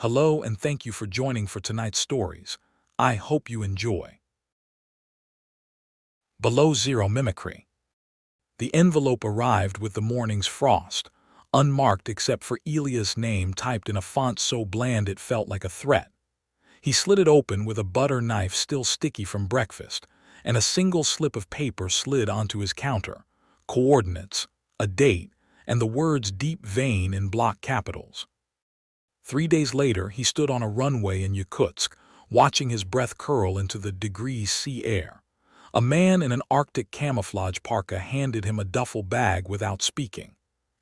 Hello and thank you for joining for tonight's stories. I hope you enjoy. Below Zero Mimicry. The envelope arrived with the morning's frost, unmarked except for Elia's name typed in a font so bland it felt like a threat. He slid it open with a butter knife still sticky from breakfast, and a single slip of paper slid onto his counter. Coordinates, a date, and the words deep vein in block capitals. 3 days later, he stood on a runway in Yakutsk, watching his breath curl into the degrees sea air. A man in an Arctic camouflage parka handed him a duffel bag without speaking.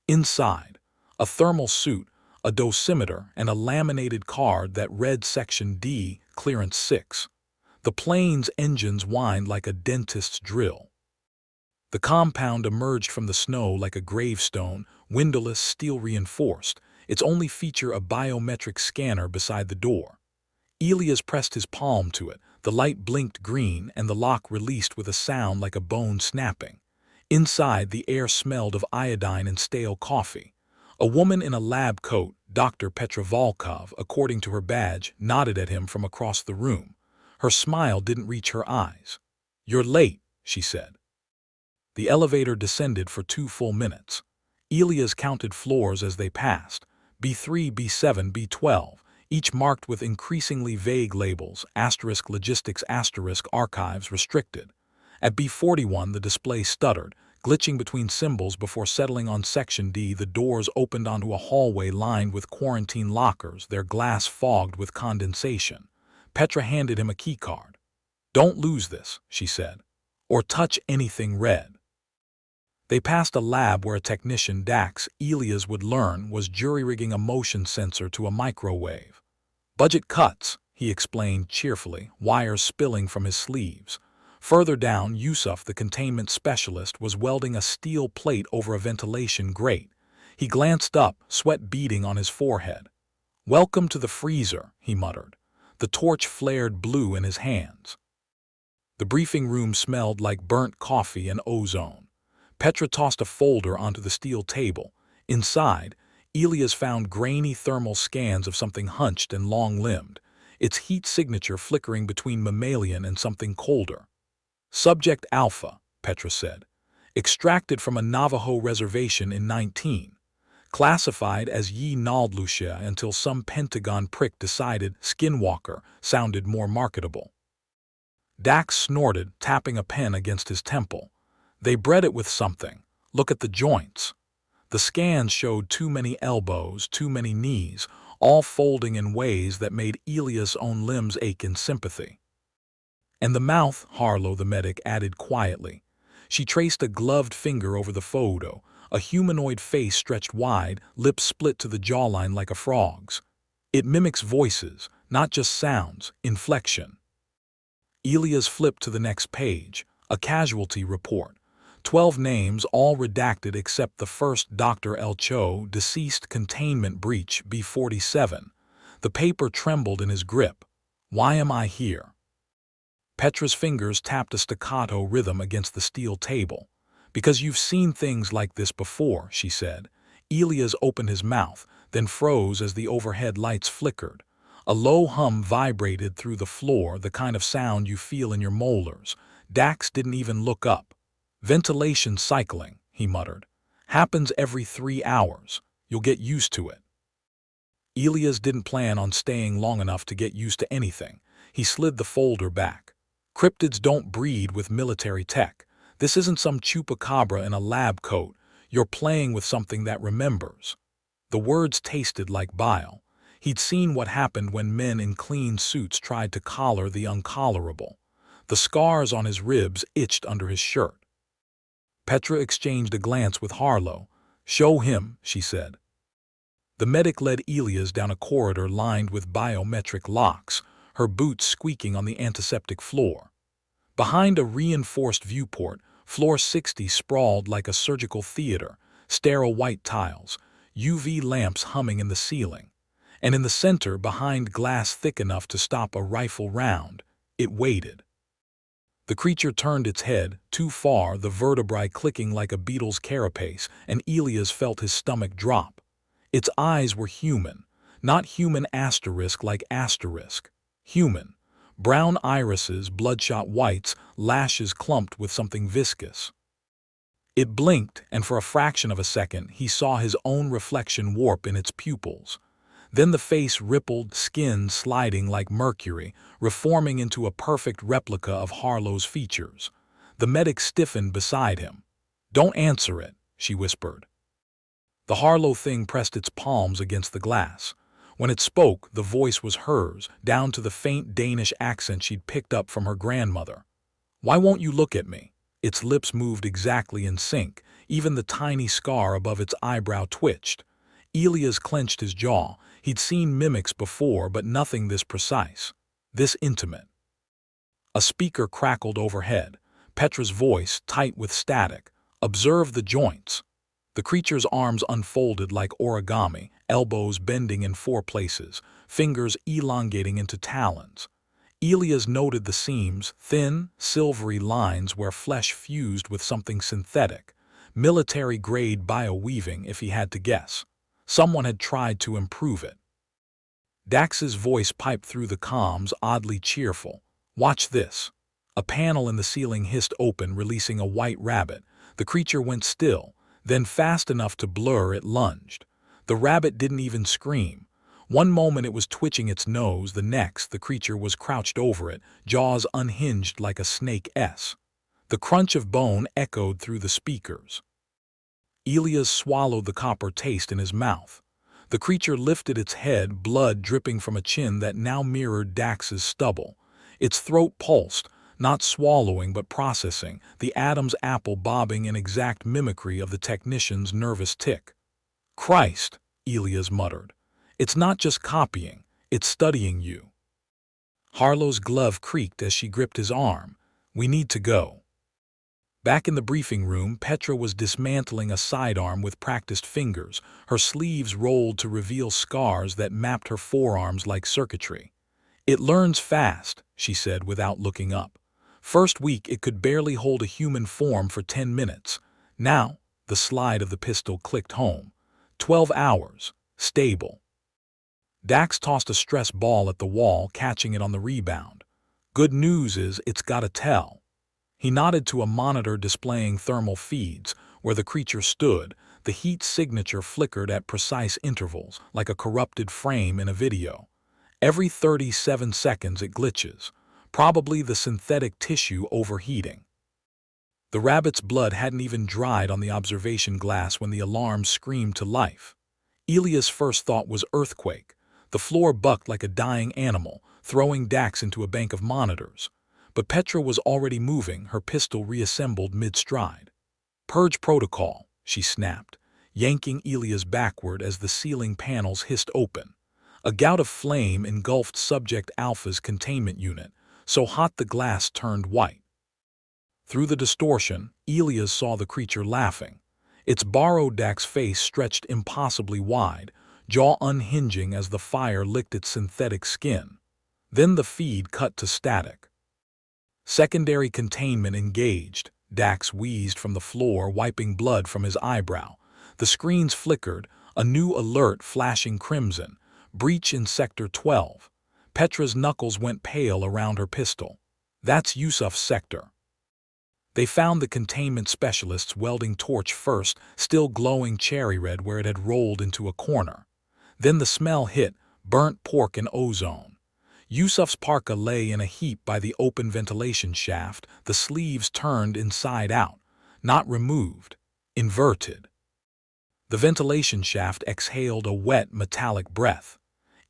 Inside, a thermal suit, a dosimeter, and a laminated card that read Section D, Clearance 6. The plane's engines whined like a dentist's drill. The compound emerged from the snow like a gravestone, windowless, steel-reinforced, its only feature a biometric scanner beside the door. Elias pressed his palm to it, the light blinked green, and the lock released with a sound like a bone snapping. Inside, the air smelled of iodine and stale coffee. A woman in a lab coat, Dr. Petra Volkov, according to her badge, nodded at him from across the room. Her smile didn't reach her eyes. "You're late," she said. The elevator descended for 2 full minutes. Elias counted floors as they passed. B3, B7, B12, each marked with increasingly vague labels, asterisk logistics, asterisk archives restricted. At B41 the display stuttered, glitching between symbols before settling on Section D. The doors opened onto a hallway lined with quarantine lockers, their glass fogged with condensation. Petra handed him a keycard. "Don't lose this," she said, "or touch anything red." They passed a lab where a technician, Dax, Elias would learn, was jury-rigging a motion sensor to a microwave. "Budget cuts," he explained cheerfully, wires spilling from his sleeves. Further down, Yusuf, the containment specialist, was welding a steel plate over a ventilation grate. He glanced up, sweat beading on his forehead. "Welcome to the freezer," he muttered. The torch flared blue in his hands. The briefing room smelled like burnt coffee and ozone. Petra tossed a folder onto the steel table. Inside, Elias found grainy thermal scans of something hunched and long-limbed, its heat signature flickering between mammalian and something colder. "Subject Alpha," Petra said. "Extracted from a Navajo reservation in 19. Classified as Yi Naldlucia until some Pentagon prick decided Skinwalker sounded more marketable." Dax snorted, tapping a pen against his temple. "They bred it with something. Look at the joints." The scans showed too many elbows, too many knees, all folding in ways that made Elias' own limbs ache in sympathy. "And the mouth," Harlow the medic added quietly. She traced a gloved finger over the photo, a humanoid face stretched wide, lips split to the jawline like a frog's. "It mimics voices, not just sounds, inflection." Elias flipped to the next page, a casualty report. 12 names, all redacted except the first, Dr. El Cho, deceased, containment breach, B47. The paper trembled in his grip. "Why am I here?" Petra's fingers tapped a staccato rhythm against the steel table. "Because you've seen things like this before," she said. Elias opened his mouth, then froze as the overhead lights flickered. A low hum vibrated through the floor, the kind of sound you feel in your molars. Dax didn't even look up. "Ventilation cycling," he muttered. "Happens every 3 hours. You'll get used to it." Elias didn't plan on staying long enough to get used to anything. He slid the folder back. "Cryptids don't breed with military tech. This isn't some chupacabra in a lab coat. You're playing with something that remembers." The words tasted like bile. He'd seen what happened when men in clean suits tried to collar the uncollarable. The scars on his ribs itched under his shirt. Petra exchanged a glance with Harlow. "Show him," she said. The medic led Elias down a corridor lined with biometric locks, her boots squeaking on the antiseptic floor. Behind a reinforced viewport, floor 60 sprawled like a surgical theater, sterile white tiles, UV lamps humming in the ceiling. And in the center, behind glass thick enough to stop a rifle round, it waited. The creature turned its head, too far, the vertebrae clicking like a beetle's carapace, and Elias felt his stomach drop. Its eyes were human, Not human asterisk like asterisk. Human. Brown irises, bloodshot whites, lashes clumped with something viscous. It blinked, and for a fraction of a second he saw his own reflection warp in its pupils. Then the face rippled, skin sliding like mercury, reforming into a perfect replica of Harlow's features. The medic stiffened beside him. "Don't answer it," she whispered. The Harlow thing pressed its palms against the glass. When it spoke, the voice was hers, down to the faint Danish accent she'd picked up from her grandmother. "Why won't you look at me?" Its lips moved exactly in sync. Even the tiny scar above its eyebrow twitched. Elias clenched his jaw. He'd seen mimics before, but nothing this precise, this intimate. A speaker crackled overhead. Petra's voice, tight with static. "Observe the joints." The creature's arms unfolded like origami, elbows bending in 4 places, fingers elongating into talons. Elias noted the seams, thin, silvery lines where flesh fused with something synthetic. Military-grade bioweaving, if he had to guess. Someone had tried to improve it. Dax's voice piped through the comms, oddly cheerful. "Watch this." A panel in the ceiling hissed open, releasing a white rabbit. The creature went still. Then, fast enough to blur, it lunged. The rabbit didn't even scream. One moment it was twitching its nose, the next the creature was crouched over it, jaws unhinged like a snake S. The crunch of bone echoed through the speakers. Elias swallowed the copper taste in his mouth. The creature lifted its head, blood dripping from a chin that now mirrored Dax's stubble. Its throat pulsed, not swallowing but processing, the Adam's apple bobbing in exact mimicry of the technician's nervous tick. "Christ," Elias muttered. "It's not just copying, it's studying you." Harlow's glove creaked as she gripped his arm. "We need to go." Back in the briefing room, Petra was dismantling a sidearm with practiced fingers, her sleeves rolled to reveal scars that mapped her forearms like circuitry. "It learns fast," she said without looking up. "First week it could barely hold a human form for 10 minutes. Now," the slide of the pistol clicked home, 12 hours, stable. Dax tossed a stress ball at the wall, catching it on the rebound. "Good news is it's got a tell." He nodded to a monitor displaying thermal feeds. Where the creature stood, the heat signature flickered at precise intervals, like a corrupted frame in a video. Every 37 seconds it glitches, probably the synthetic tissue overheating. The rabbit's blood hadn't even dried on the observation glass when the alarm screamed to life. Elias' first thought was earthquake. The floor bucked like a dying animal, throwing Dax into a bank of monitors. But Petra was already moving, her pistol reassembled mid-stride. "Purge protocol," she snapped, yanking Elias backward as the ceiling panels hissed open. A gout of flame engulfed Subject Alpha's containment unit, so hot the glass turned white. Through the distortion, Elias saw the creature laughing. Its borrowed Dax face stretched impossibly wide, jaw unhinging as the fire licked its synthetic skin. Then the feed cut to static. "Secondary containment engaged," Dax wheezed from the floor, wiping blood from his eyebrow. The screens flickered, a new alert flashing crimson. "Breach in Sector 12. Petra's knuckles went pale around her pistol. "That's Yusuf's sector." They found the containment specialists welding torch first, still glowing cherry red where it had rolled into a corner. Then the smell hit, burnt pork and ozone. Yusuf's parka lay in a heap by the open ventilation shaft, the sleeves turned inside out, not removed, inverted. The ventilation shaft exhaled a wet, metallic breath.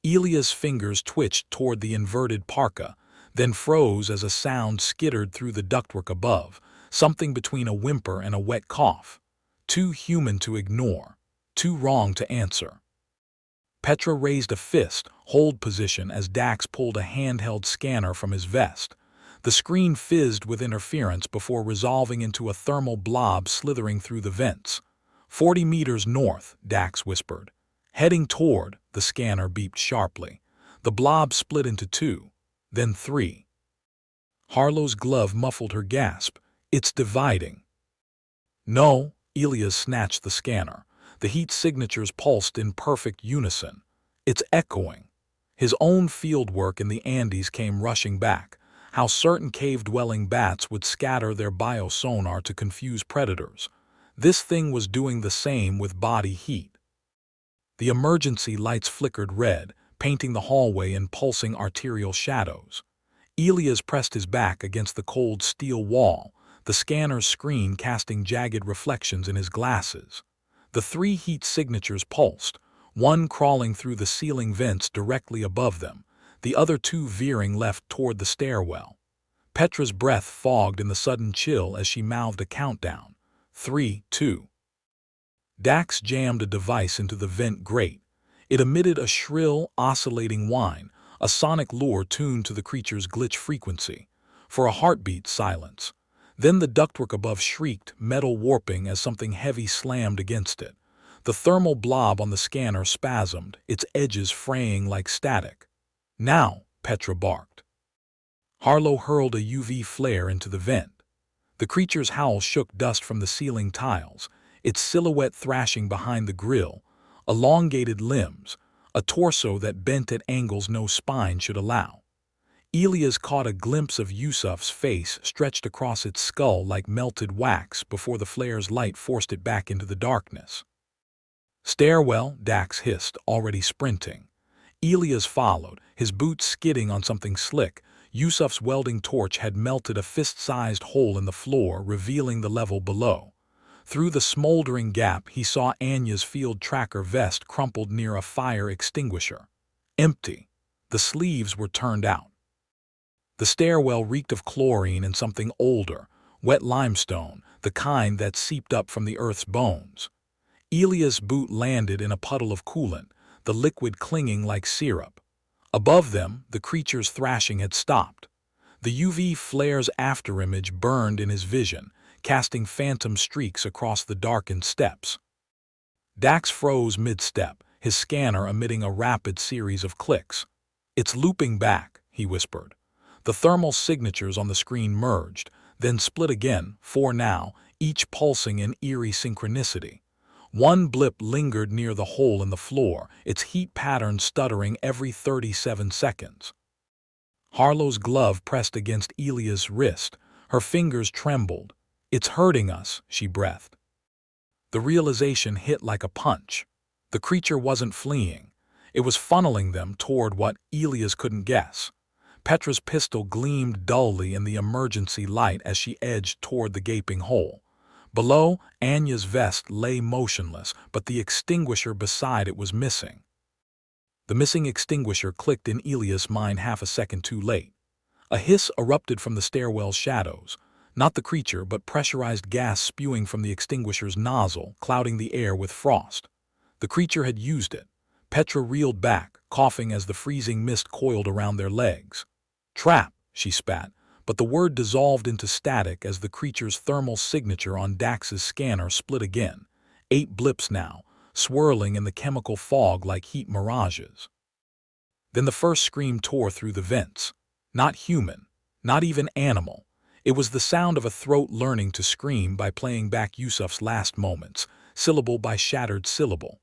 Elias' fingers twitched toward the inverted parka, then froze as a sound skittered through the ductwork above, something between a whimper and a wet cough. Too human to ignore, too wrong to answer. Petra raised a fist, hold position, as Dax pulled a handheld scanner from his vest. The screen fizzed with interference before resolving into a thermal blob slithering through the vents. 40 meters north, Dax whispered. Heading toward, the scanner beeped sharply. The blob split into 2, then 3. Harlow's glove muffled her gasp. "It's dividing." "No," Elias snatched the scanner. The heat signatures pulsed in perfect unison. It's echoing. His own fieldwork in the Andes came rushing back, how certain cave-dwelling bats would scatter their biosonar to confuse predators. This thing was doing the same with body heat. The emergency lights flickered red, painting the hallway in pulsing arterial shadows. Elias pressed his back against the cold steel wall, the scanner's screen casting jagged reflections in his glasses. The three heat signatures pulsed, one crawling through the ceiling vents directly above them, the other two veering left toward the stairwell. Petra's breath fogged in the sudden chill as she mouthed a countdown. 3, 2. Dax jammed a device into the vent grate. It emitted a shrill, oscillating whine, a sonic lure tuned to the creature's glitch frequency. For a heartbeat, silence. Then the ductwork above shrieked, metal warping as something heavy slammed against it. The thermal blob on the scanner spasmed, its edges fraying like static. Now, Petra barked. Harlow hurled a UV flare into the vent. The creature's howl shook dust from the ceiling tiles, its silhouette thrashing behind the grill, elongated limbs, a torso that bent at angles no spine should allow. Elias caught a glimpse of Yusuf's face stretched across its skull like melted wax before the flare's light forced it back into the darkness. Stairwell, Dax hissed, already sprinting. Elias followed, his boots skidding on something slick. Yusuf's welding torch had melted a fist-sized hole in the floor, revealing the level below. Through the smoldering gap, he saw Anya's field tracker vest crumpled near a fire extinguisher. Empty. The sleeves were turned out. The stairwell reeked of chlorine and something older, wet limestone, the kind that seeped up from the earth's bones. Elias' boot landed in a puddle of coolant, the liquid clinging like syrup. Above them, the creature's thrashing had stopped. The UV flare's afterimage burned in his vision, casting phantom streaks across the darkened steps. Dax froze mid-step, his scanner emitting a rapid series of clicks. "It's looping back," he whispered. The thermal signatures on the screen merged, then split again, 4 now, each pulsing in eerie synchronicity. One blip lingered near the hole in the floor, its heat pattern stuttering every 37 seconds. Harlow's glove pressed against Elia's wrist. Her fingers trembled. "It's hurting us," she breathed. The realization hit like a punch. The creature wasn't fleeing. It was funneling them toward what Elias couldn't guess. Petra's pistol gleamed dully in the emergency light as she edged toward the gaping hole. Below, Anya's vest lay motionless, but the extinguisher beside it was missing. The missing extinguisher clicked in Elias' mind half a second too late. A hiss erupted from the stairwell's shadows. Not the creature, but pressurized gas spewing from the extinguisher's nozzle, clouding the air with frost. The creature had used it. Petra reeled back, coughing as the freezing mist coiled around their legs. "Trap," she spat, but the word dissolved into static as the creature's thermal signature on Dax's scanner split again. 8 blips now, swirling in the chemical fog like heat mirages. Then the first scream tore through the vents. Not human, not even animal. It was the sound of a throat learning to scream by playing back Yusuf's last moments, syllable by shattered syllable.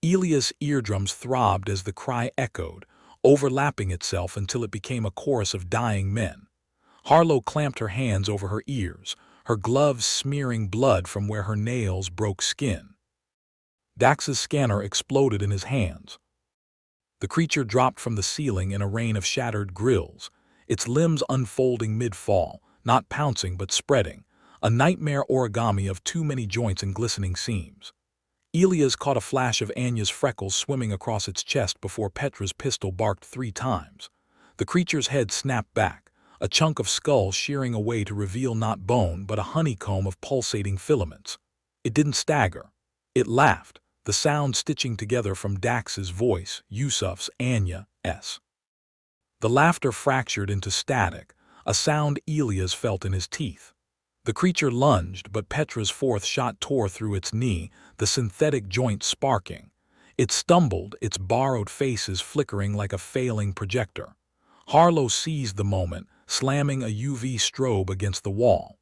Elias' eardrums throbbed as the cry echoed, overlapping itself until it became a chorus of dying men. Harlow clamped her hands over her ears, her gloves smearing blood from where her nails broke skin. Dax's scanner exploded in his hands. The creature dropped from the ceiling in a rain of shattered grills, its limbs unfolding mid-fall, not pouncing but spreading, a nightmare origami of too many joints and glistening seams. Elias caught a flash of Anya's freckles swimming across its chest before Petra's pistol barked 3 times. The creature's head snapped back, a chunk of skull shearing away to reveal not bone but a honeycomb of pulsating filaments. It didn't stagger. It laughed, the sound stitching together from Dax's voice, Yusuf's, Anya's. The laughter fractured into static, a sound Elias felt in his teeth. The creature lunged, but Petra's fourth shot tore through its knee, the synthetic joint sparking. It stumbled, its borrowed faces flickering like a failing projector. Harlow seized the moment, slamming a UV strobe against the wall.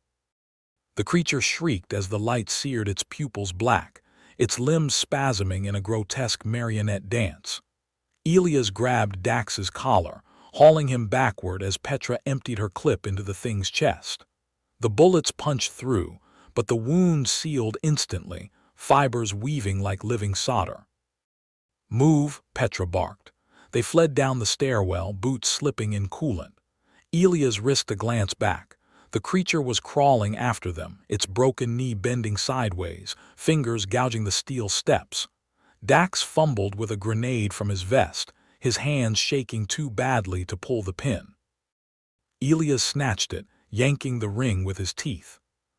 The creature shrieked as the light seared its pupils black, its limbs spasming in a grotesque marionette dance. Elias grabbed Dax's collar, hauling him backward as Petra emptied her clip into the thing's chest. The bullets punched through, but the wound sealed instantly, fibers weaving like living solder. "Move," Petra barked. They fled down the stairwell, boots slipping in coolant. Elias risked a glance back. The creature was crawling after them, its broken knee bending sideways, fingers gouging the steel steps. Dax fumbled with a grenade from his vest, his hands shaking too badly to pull the pin. Elias snatched it, yanking the ring with his teeth.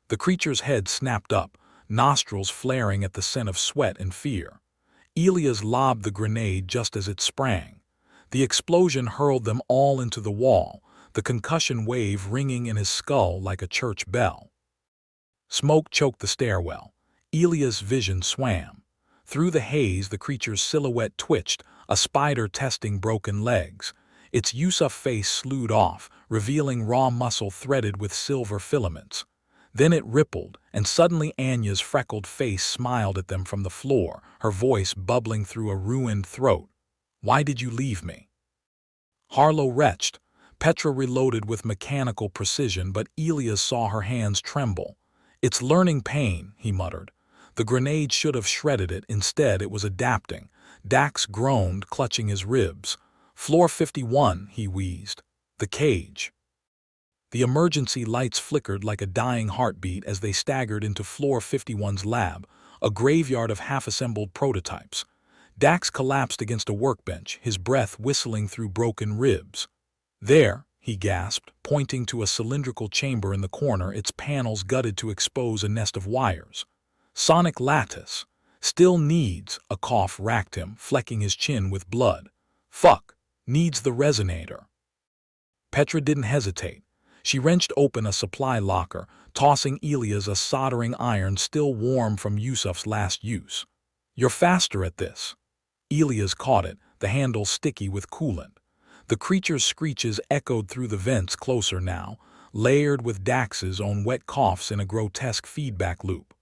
The creature's head snapped up, nostrils flaring at the scent of sweat and fear. Elias lobbed the grenade just as it sprang. The explosion hurled them all into the wall, the concussion wave ringing in his skull like a church bell. Smoke choked the stairwell. Elias' vision swam. Through the haze, the creature's silhouette twitched, a spider testing broken legs. Its Yusuf face slewed off, revealing raw muscle threaded with silver filaments. Then it rippled, and suddenly Anya's freckled face smiled at them from the floor, her voice bubbling through a ruined throat. "Why did you leave me?" Harlow retched. Petra reloaded with mechanical precision, but Elias saw her hands tremble. "It's learning pain," he muttered. The grenade should have shredded it, instead it was adapting. Dax groaned, clutching his ribs. "Floor 51, he wheezed. "The cage." The emergency lights flickered like a dying heartbeat as they staggered into Floor 51's lab, a graveyard of half-assembled prototypes. Dax collapsed against a workbench, his breath whistling through broken ribs. "There," he gasped, pointing to a cylindrical chamber in the corner, its panels gutted to expose a nest of wires. "Sonic lattice. Still needs," a cough racked him, flecking his chin with blood. "Fuck. Needs the resonator." Petra didn't hesitate. She wrenched open a supply locker, tossing Elias a soldering iron still warm from Yusuf's last use. "You're faster at this." Elias caught it, the handle sticky with coolant. The creature's screeches echoed through the vents closer now, layered with Dax's own wet coughs in a grotesque feedback loop.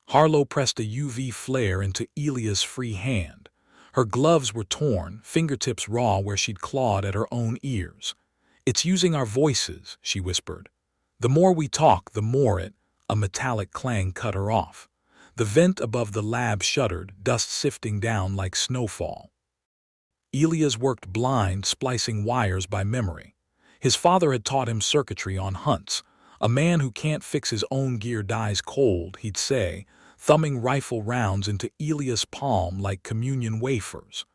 Harlow pressed a UV flare into Elias' free hand. Her gloves were torn, fingertips raw where she'd clawed at her own ears. "It's using our voices," she whispered. "The more we talk, the more it—" A metallic clang cut her off. The vent above the lab shuddered, dust sifting down like snowfall. Elias worked blind, splicing wires by memory. His father had taught him circuitry on hunts. "A man who can't fix his own gear dies cold," he'd say, thumbing rifle rounds into Elias' palm like communion wafers.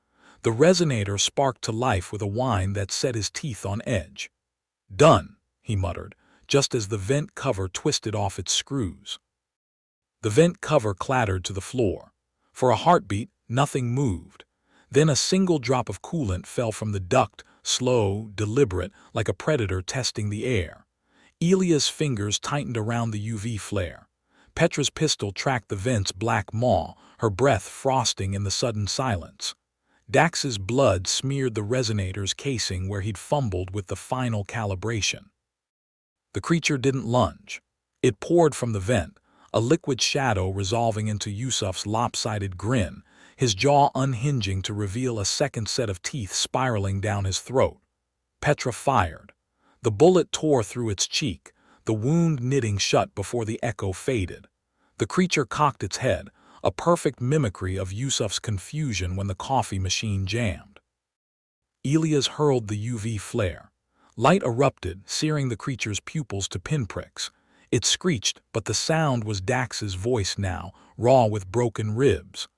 The resonator sparked to life with a whine that set his teeth on edge. "Done," he muttered, just as the vent cover twisted off its screws. The vent cover clattered to the floor. For a heartbeat, nothing moved. Then a single drop of coolant fell from the duct, slow, deliberate, like a predator testing the air. Elias' fingers tightened around the UV flare. Petra's pistol tracked the vent's black maw, her breath frosting in the sudden silence. Dax's blood smeared the resonator's casing where he'd fumbled with the final calibration. The creature didn't lunge. It poured from the vent, a liquid shadow resolving into Yusuf's lopsided grin, his jaw unhinging to reveal a second set of teeth spiraling down his throat. Petra fired. The bullet tore through its cheek, the wound knitting shut before the echo faded. The creature cocked its head, a perfect mimicry of Yusuf's confusion when the coffee machine jammed. Elias hurled the UV flare. Light erupted, searing the creature's pupils to pinpricks. It screeched, but the sound was Dax's voice now, raw with broken ribs.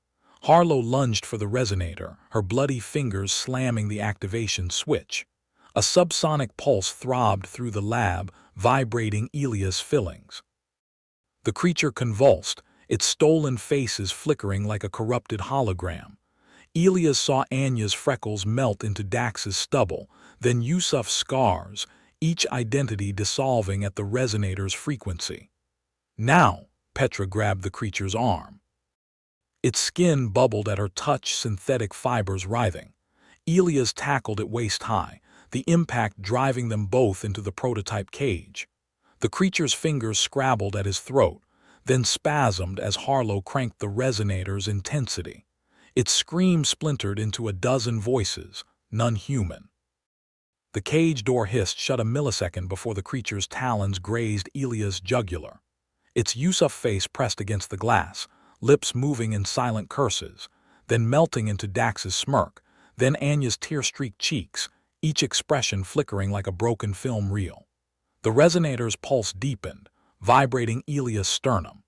Harlow lunged for the resonator, her bloody fingers slamming the activation switch. A subsonic pulse throbbed through the lab, vibrating Elias' fillings. The creature convulsed, its stolen faces flickering like a corrupted hologram. Elias saw Anya's freckles melt into Dax's stubble, then Yusuf's scars, each identity dissolving at the resonator's frequency. "Now!" Petra grabbed the creature's arm. Its skin bubbled at her touch, synthetic fibers writhing. Elias tackled it waist-high, the impact driving them both into the prototype cage. The creature's fingers scrabbled at his throat, then spasmed as Harlow cranked the resonator's intensity. Its scream splintered into a dozen voices, none human. The cage door hissed shut a millisecond before the creature's talons grazed Elia's jugular. Its Yusuf face pressed against the glass, lips moving in silent curses, then melting into Dax's smirk, then Anya's tear-streaked cheeks, each expression flickering like a broken film reel. The resonator's pulse deepened, vibrating Elia's sternum.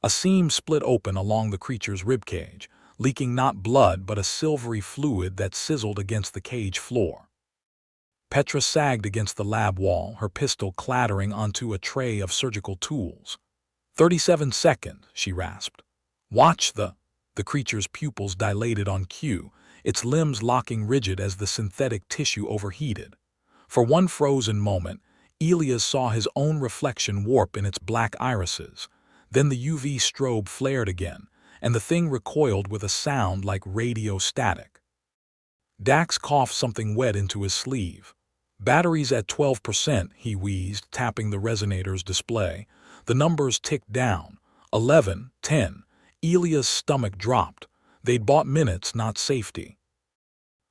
A seam split open along the creature's ribcage, leaking not blood but a silvery fluid that sizzled against the cage floor. Petra sagged against the lab wall, her pistol clattering onto a tray of surgical tools. 37 seconds, she rasped. Watch the creature's pupils dilated on cue, its limbs locking rigid as the synthetic tissue overheated. For one frozen moment, Elias saw his own reflection warp in its black irises. Then the UV strobe flared again, and the thing recoiled with a sound like radio static. Dax coughed something wet into his sleeve. Batteries at 12%, he wheezed, tapping the resonator's display. The numbers ticked down. 11, 10. Elia's stomach dropped. They'd bought minutes, not safety.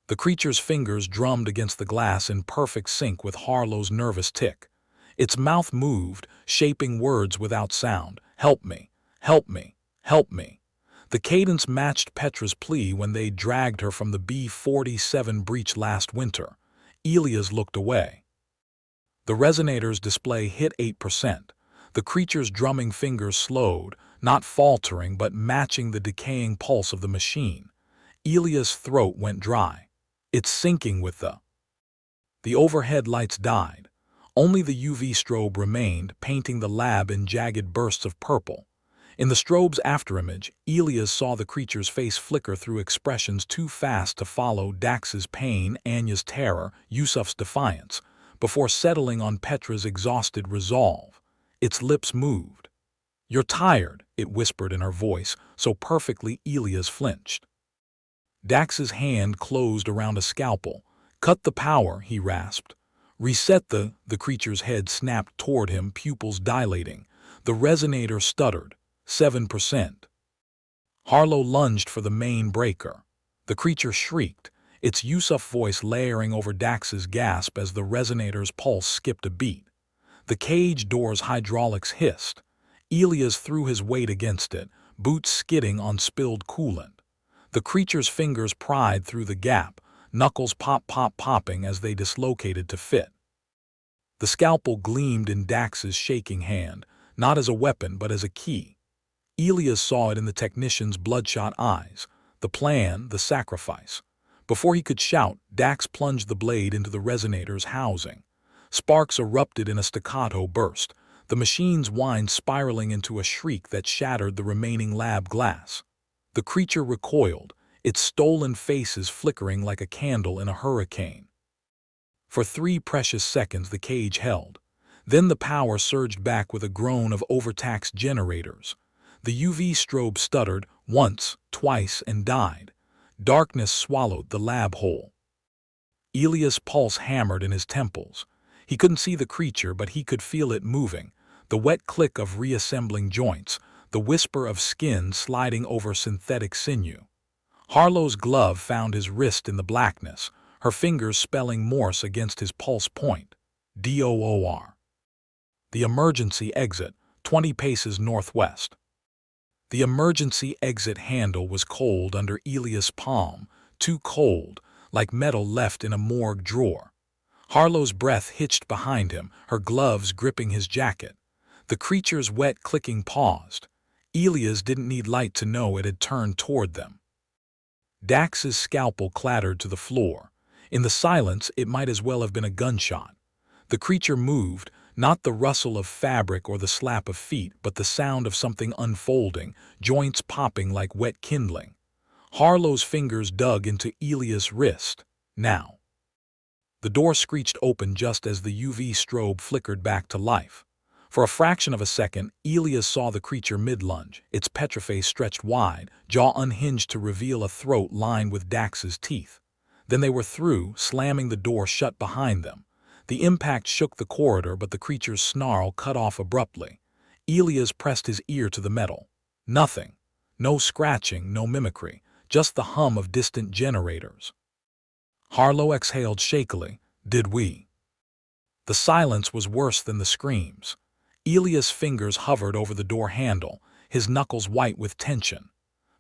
The creature's fingers drummed against the glass in perfect sync with Harlow's nervous tick. Its mouth moved, shaping words without sound. Help me, help me, help me. The cadence matched Petra's plea when they dragged her from the B-47 breach last winter. Elias looked away. The resonator's display hit 8%. The creature's drumming fingers slowed, not faltering but matching the decaying pulse of the machine. Elias' throat went dry. It's syncing with The overhead lights died. Only the UV strobe remained, painting the lab in jagged bursts of purple. In the strobe's afterimage, Elias saw the creature's face flicker through expressions too fast to follow Dax's pain, Anya's terror, Yusuf's defiance, before settling on Petra's exhausted resolve. Its lips moved. You're tired, it whispered in her voice, so perfectly Elias flinched. Dax's hand closed around a scalpel. Cut the power, he rasped. Reset the creature's head snapped toward him, pupils dilating. The resonator stuttered. 7%. Harlow lunged for the main breaker. The creature shrieked, its Yusuf voice layering over Dax's gasp as the resonator's pulse skipped a beat. The cage door's hydraulics hissed. Elias threw his weight against it, boots skidding on spilled coolant. The creature's fingers pried through the gap, knuckles popping as they dislocated to fit. The scalpel gleamed in Dax's shaking hand, not as a weapon but as a key. Elias saw it in the technician's bloodshot eyes, the plan, the sacrifice. Before he could shout, Dax plunged the blade into the resonator's housing. Sparks erupted in a staccato burst, the machine's whine spiraling into a shriek that shattered the remaining lab glass. The creature recoiled, its stolen faces flickering like a candle in a hurricane. For 3 precious seconds the cage held. Then the power surged back with a groan of overtaxed generators. The UV strobe stuttered once, twice, and died. Darkness swallowed the lab whole. Elias' pulse hammered in his temples. He couldn't see the creature, but he could feel it moving, the wet click of reassembling joints, the whisper of skin sliding over synthetic sinew. Harlow's glove found his wrist in the blackness, her fingers spelling Morse against his pulse point. DOOR. The emergency exit, 20 paces northwest. The emergency exit handle was cold under Elias' palm, too cold, like metal left in a morgue drawer. Harlow's breath hitched behind him, her gloves gripping his jacket. The creature's wet clicking paused. Elias didn't need light to know it had turned toward them. Dax's scalpel clattered to the floor. In the silence, it might as well have been a gunshot. The creature moved, not the rustle of fabric or the slap of feet, but the sound of something unfolding, joints popping like wet kindling. Harlow's fingers dug into Elias' wrist. Now. The door screeched open just as the UV strobe flickered back to life. For a fraction of a second, Elias saw the creature mid-lunge, its petriface stretched wide, jaw unhinged to reveal a throat lined with Dax's teeth. Then they were through, slamming the door shut behind them. The impact shook the corridor, but the creature's snarl cut off abruptly. Elias pressed his ear to the metal. Nothing. No scratching, no mimicry. just the hum of distant generators. Harlow exhaled shakily. Did we? The silence was worse than the screams. Elias' fingers hovered over the door handle, his knuckles white with tension.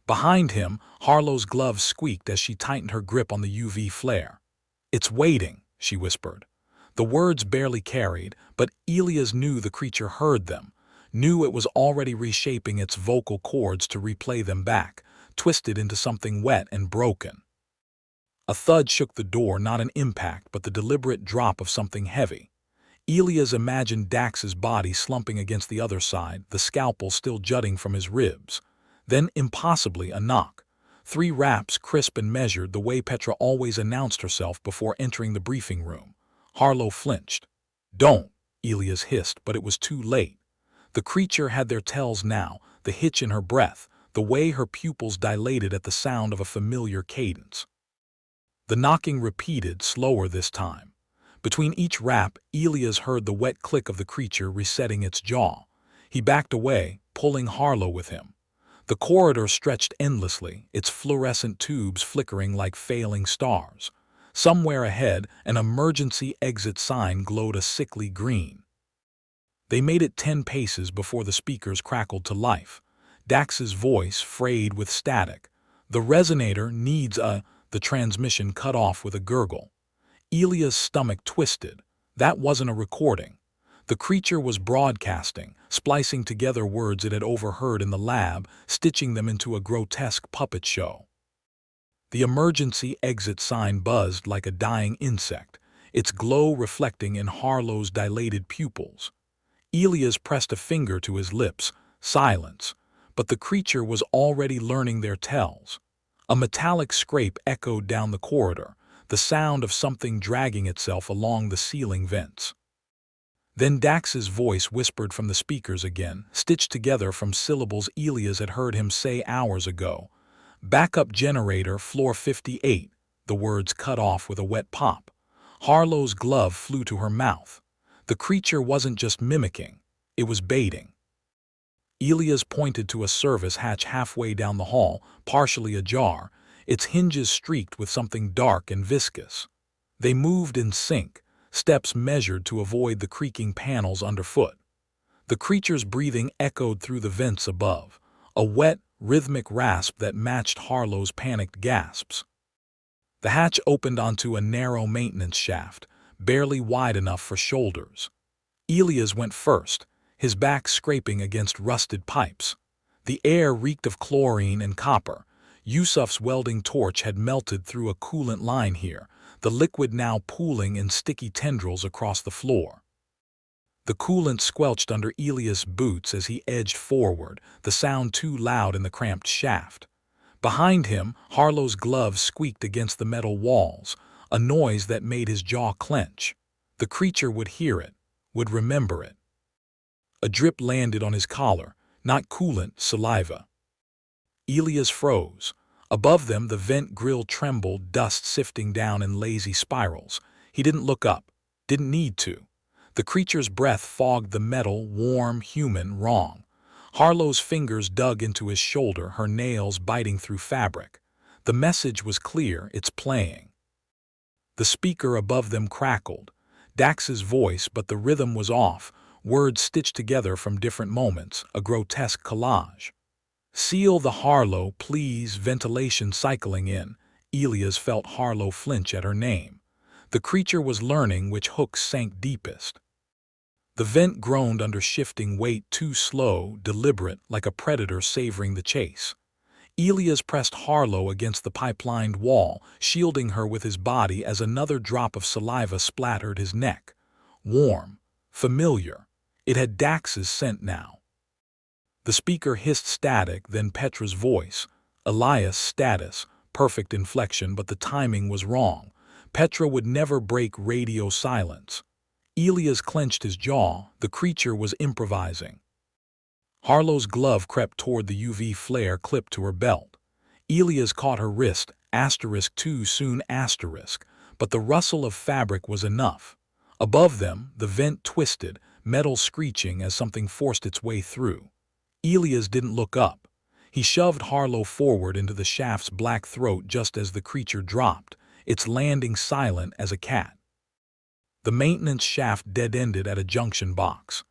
Behind him, Harlow's gloves squeaked as she tightened her grip on the UV flare. "It's waiting," she whispered. The words barely carried, but Elias knew the creature heard them, knew it was already reshaping its vocal cords to replay them back, twisted into something wet and broken. A thud shook the door, not an impact, but the deliberate drop of something heavy. Elias imagined Dax's body slumping against the other side, the scalpel still jutting from his ribs. Then, impossibly, a knock. 3 raps, crisp and measured, the way Petra always announced herself before entering the briefing room. Harlow flinched. "Don't," Elias hissed, but it was too late. The creature had their tells now, the hitch in her breath, the way her pupils dilated at the sound of a familiar cadence. The knocking repeated, slower this time. Between each rap, Elias heard the wet click of the creature resetting its jaw. He backed away, pulling Harlow with him. The corridor stretched endlessly, its fluorescent tubes flickering like failing stars. Somewhere ahead, an emergency exit sign glowed a sickly green. They made it 10 paces before the speakers crackled to life. Dax's voice frayed with static. "The resonator needs a—" The transmission cut off with a gurgle. Elias' stomach twisted. That wasn't a recording. The creature was broadcasting, splicing together words it had overheard in the lab, stitching them into a grotesque puppet show. The emergency exit sign buzzed like a dying insect, its glow reflecting in Harlow's dilated pupils. Elias pressed a finger to his lips. Silence. But the creature was already learning their tells. A metallic scrape echoed down the corridor, the sound of something dragging itself along the ceiling vents. Then Dax's voice whispered from the speakers again, stitched together from syllables Elias had heard him say hours ago. "Backup generator, floor 58, the words cut off with a wet pop. Harlow's glove flew to her mouth. The creature wasn't just mimicking, it was baiting. Elias pointed to a service hatch halfway down the hall, partially ajar, its hinges streaked with something dark and viscous. They moved in sync, steps measured to avoid the creaking panels underfoot. The creature's breathing echoed through the vents above, a wet, rhythmic rasp that matched Harlow's panicked gasps. The hatch opened onto a narrow maintenance shaft, barely wide enough for shoulders. Elias went first, his back scraping against rusted pipes. The air reeked of chlorine and copper. Yusuf's welding torch had melted through a coolant line here, the liquid now pooling in sticky tendrils across the floor. The coolant squelched under Elias' boots as he edged forward, the sound too loud in the cramped shaft. Behind him, Harlow's gloves squeaked against the metal walls, a noise that made his jaw clench. The creature would hear it, would remember it. A drip landed on his collar, not coolant, saliva. Elias froze. Above them, the vent grill trembled, dust sifting down in lazy spirals. He didn't look up, didn't need to. The creature's breath fogged the metal, warm, human, wrong. Harlow's fingers dug into his shoulder, her nails biting through fabric. The message was clear, it's playing. The speaker above them crackled. Dax's voice, but the rhythm was off, words stitched together from different moments, a grotesque collage. "Seal the Harlow, please," ventilation cycling in. Elias felt Harlow flinch at her name. The creature was learning which hooks sank deepest. The vent groaned under shifting weight, too slow, deliberate, like a predator savoring the chase. Elias pressed Harlow against the pipelined wall, shielding her with his body as another drop of saliva splattered his neck. Warm, familiar. It had Dax's scent now. The speaker hissed static, then Petra's voice. Elias, status, perfect inflection, but the timing was wrong. Petra would never break radio silence. Elias clenched his jaw, the creature was improvising. Harlow's glove crept toward the UV flare clipped to her belt. Elias caught her wrist, asterisk too soon asterisk, but the rustle of fabric was enough. Above them, the vent twisted, metal screeching as something forced its way through. Elias didn't look up. He shoved Harlow forward into the shaft's black throat just as the creature dropped, its landing silent as a cat. The maintenance shaft dead-ended at a junction box.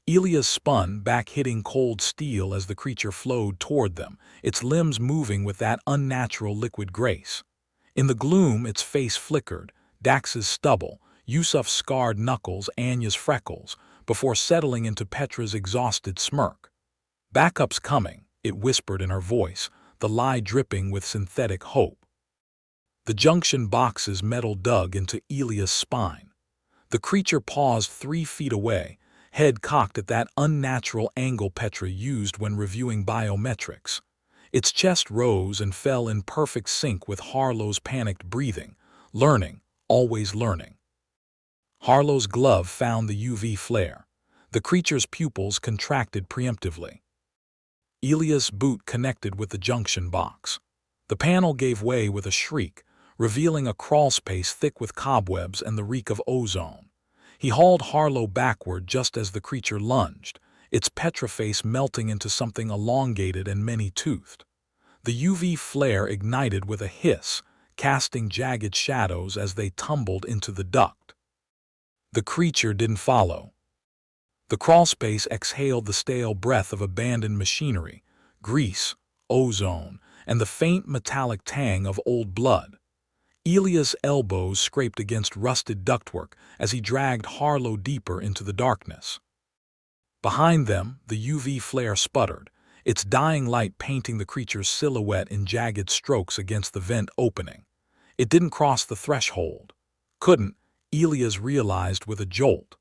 Elias spun back, hitting cold steel as the creature flowed toward them, its limbs moving with that unnatural liquid grace. In the gloom, its face flickered, Dax's stubble, Yusuf's scarred knuckles, Anya's freckles, before settling into Petra's exhausted smirk. "Backup's coming," it whispered in her voice, the lie dripping with synthetic hope. The junction box's metal dug into Elias' spine. The creature paused 3 feet away, head cocked at that unnatural angle Petra used when reviewing biometrics. Its chest rose and fell in perfect sync with Harlow's panicked breathing. Learning, always learning. Harlow's glove found the UV flare. The creature's pupils contracted preemptively. Elias' boot connected with the junction box. The panel gave way with a shriek, revealing a crawlspace thick with cobwebs and the reek of ozone. He hauled Harlow backward just as the creature lunged, its Petra face melting into something elongated and many-toothed. The UV flare ignited with a hiss, casting jagged shadows as they tumbled into the duct. The creature didn't follow. The crawlspace exhaled the stale breath of abandoned machinery, grease, ozone, and the faint metallic tang of old blood. Elias' elbows scraped against rusted ductwork as he dragged Harlow deeper into the darkness. Behind them, the UV flare sputtered, its dying light painting the creature's silhouette in jagged strokes against the vent opening. It didn't cross the threshold. Couldn't, Elias realized with a jolt.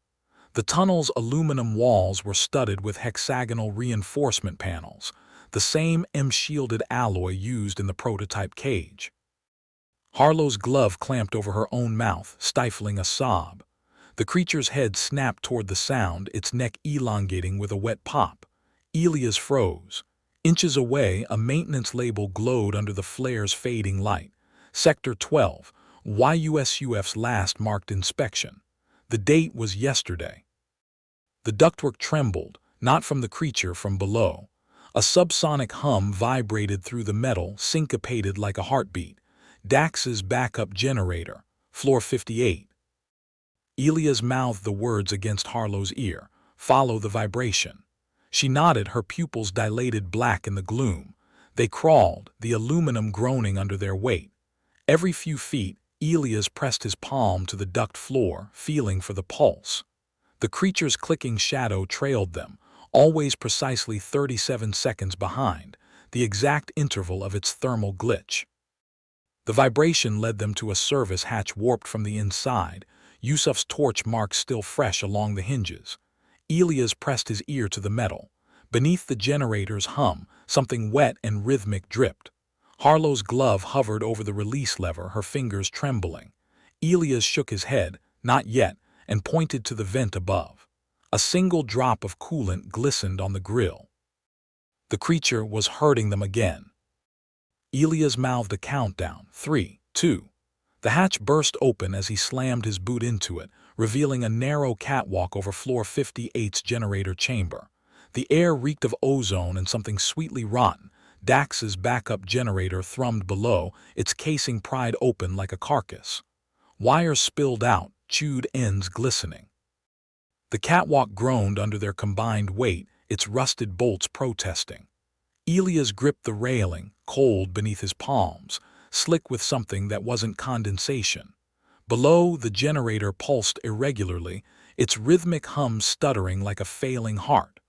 The tunnel's aluminum walls were studded with hexagonal reinforcement panels, the same M-shielded alloy used in the prototype cage. Harlow's glove clamped over her own mouth, stifling a sob. The creature's head snapped toward the sound, its neck elongating with a wet pop. Elias froze. Inches away, a maintenance label glowed under the flare's fading light. Sector 12, YUSUF's last marked inspection. The date was yesterday. The ductwork trembled, not from the creature, from below. A subsonic hum vibrated through the metal, syncopated like a heartbeat. Dax's backup generator, floor 58. Elias mouthed the words against Harlow's ear. Follow the vibration. She nodded, her pupils dilated black in the gloom. They crawled, the aluminum groaning under their weight. Every few feet, Elias pressed his palm to the duct floor, feeling for the pulse. The creature's clicking shadow trailed them, always precisely 37 seconds behind, the exact interval of its thermal glitch. The vibration led them to a service hatch warped from the inside, Yusuf's torch marks still fresh along the hinges. Elias pressed his ear to the metal. Beneath the generator's hum, something wet and rhythmic dripped. Harlow's glove hovered over the release lever, her fingers trembling. Elias shook his head, not yet, and pointed to the vent above. A single drop of coolant glistened on the grill. The creature was hurting them again. Elias mouthed a countdown. 3, 2. The hatch burst open as he slammed his boot into it, revealing a narrow catwalk over floor 58's generator chamber. The air reeked of ozone and something sweetly rotten. Dax's backup generator thrummed below, its casing pried open like a carcass. Wires spilled out, chewed ends glistening. The catwalk groaned under their combined weight, its rusted bolts protesting. Elias gripped the railing, cold beneath his palms, slick with something that wasn't condensation. Below, the generator pulsed irregularly, its rhythmic hum stuttering like a failing heart.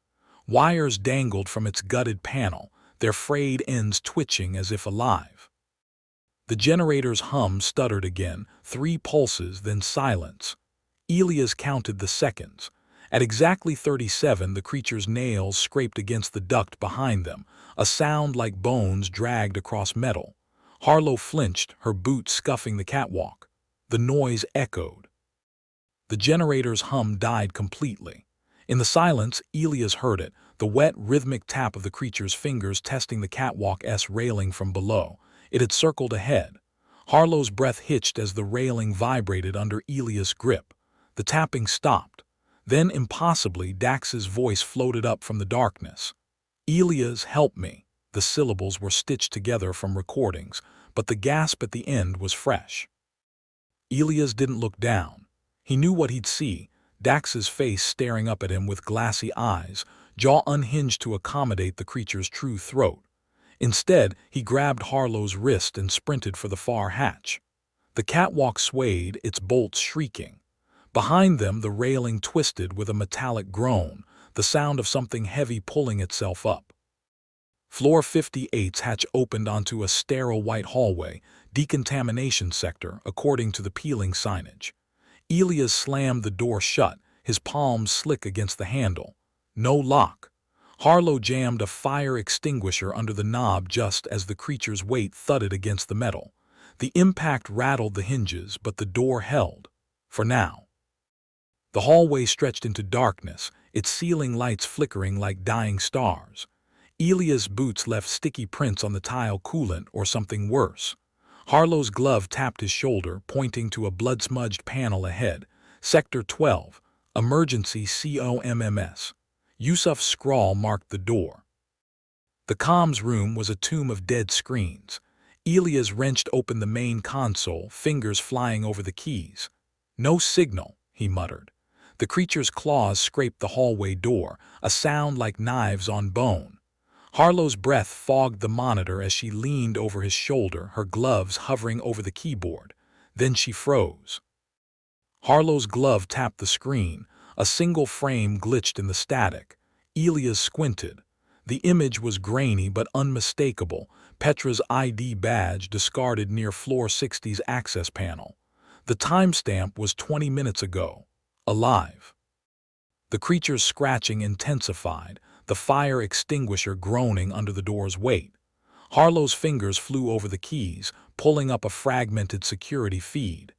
Wires dangled from its gutted panel, their frayed ends twitching as if alive. The generator's hum stuttered again, 3 pulses, then silence. Elias counted the seconds. At exactly 37, the creature's nails scraped against the duct behind them, a sound like bones dragged across metal. Harlow flinched, her boot scuffing the catwalk. The noise echoed. The generator's hum died completely. In the silence, Elias heard it, the wet, rhythmic tap of the creature's fingers testing the catwalk's railing from below. It had circled ahead. Harlow's breath hitched as the railing vibrated under Elias' grip. The tapping stopped. Then, impossibly, Dax's voice floated up from the darkness. "Elias, help me." the syllables were stitched together from recordings, but the gasp at the end was fresh. Elias didn't look down. He knew what he'd see, Dax's face staring up at him with glassy eyes, jaw unhinged to accommodate the creature's true throat. Instead, he grabbed Harlow's wrist and sprinted for the far hatch. The catwalk swayed, its bolts shrieking. Behind them, the railing twisted with a metallic groan, the sound of something heavy pulling itself up. Floor 58's hatch opened onto a sterile white hallway, decontamination sector, according to the peeling signage. Elias slammed the door shut, his palms slick against the handle. No lock. Harlow jammed a fire extinguisher under the knob just as the creature's weight thudded against the metal. The impact rattled the hinges, but the door held. For now. The hallway stretched into darkness, its ceiling lights flickering like dying stars. Elias' boots left sticky prints on the tile, coolant or something worse. Harlow's glove tapped his shoulder, pointing to a blood-smudged panel ahead. Sector 12. Emergency COMMS. Yusuf's scrawl marked the door. The comms room was a tomb of dead screens. Elias wrenched open the main console, fingers flying over the keys. No signal, he muttered. The creature's claws scraped the hallway door, a sound like knives on bone. Harlow's breath fogged the monitor as she leaned over his shoulder, her gloves hovering over the keyboard. Then she froze. Harlow's glove tapped the screen. A single frame glitched in the static. Elias squinted. The image was grainy but unmistakable, Petra's ID badge discarded near Floor 60's access panel. The timestamp was 20 minutes ago. Alive. The creature's scratching intensified, the fire extinguisher groaning under the door's weight. Harlow's fingers flew over the keys, pulling up a fragmented security feed.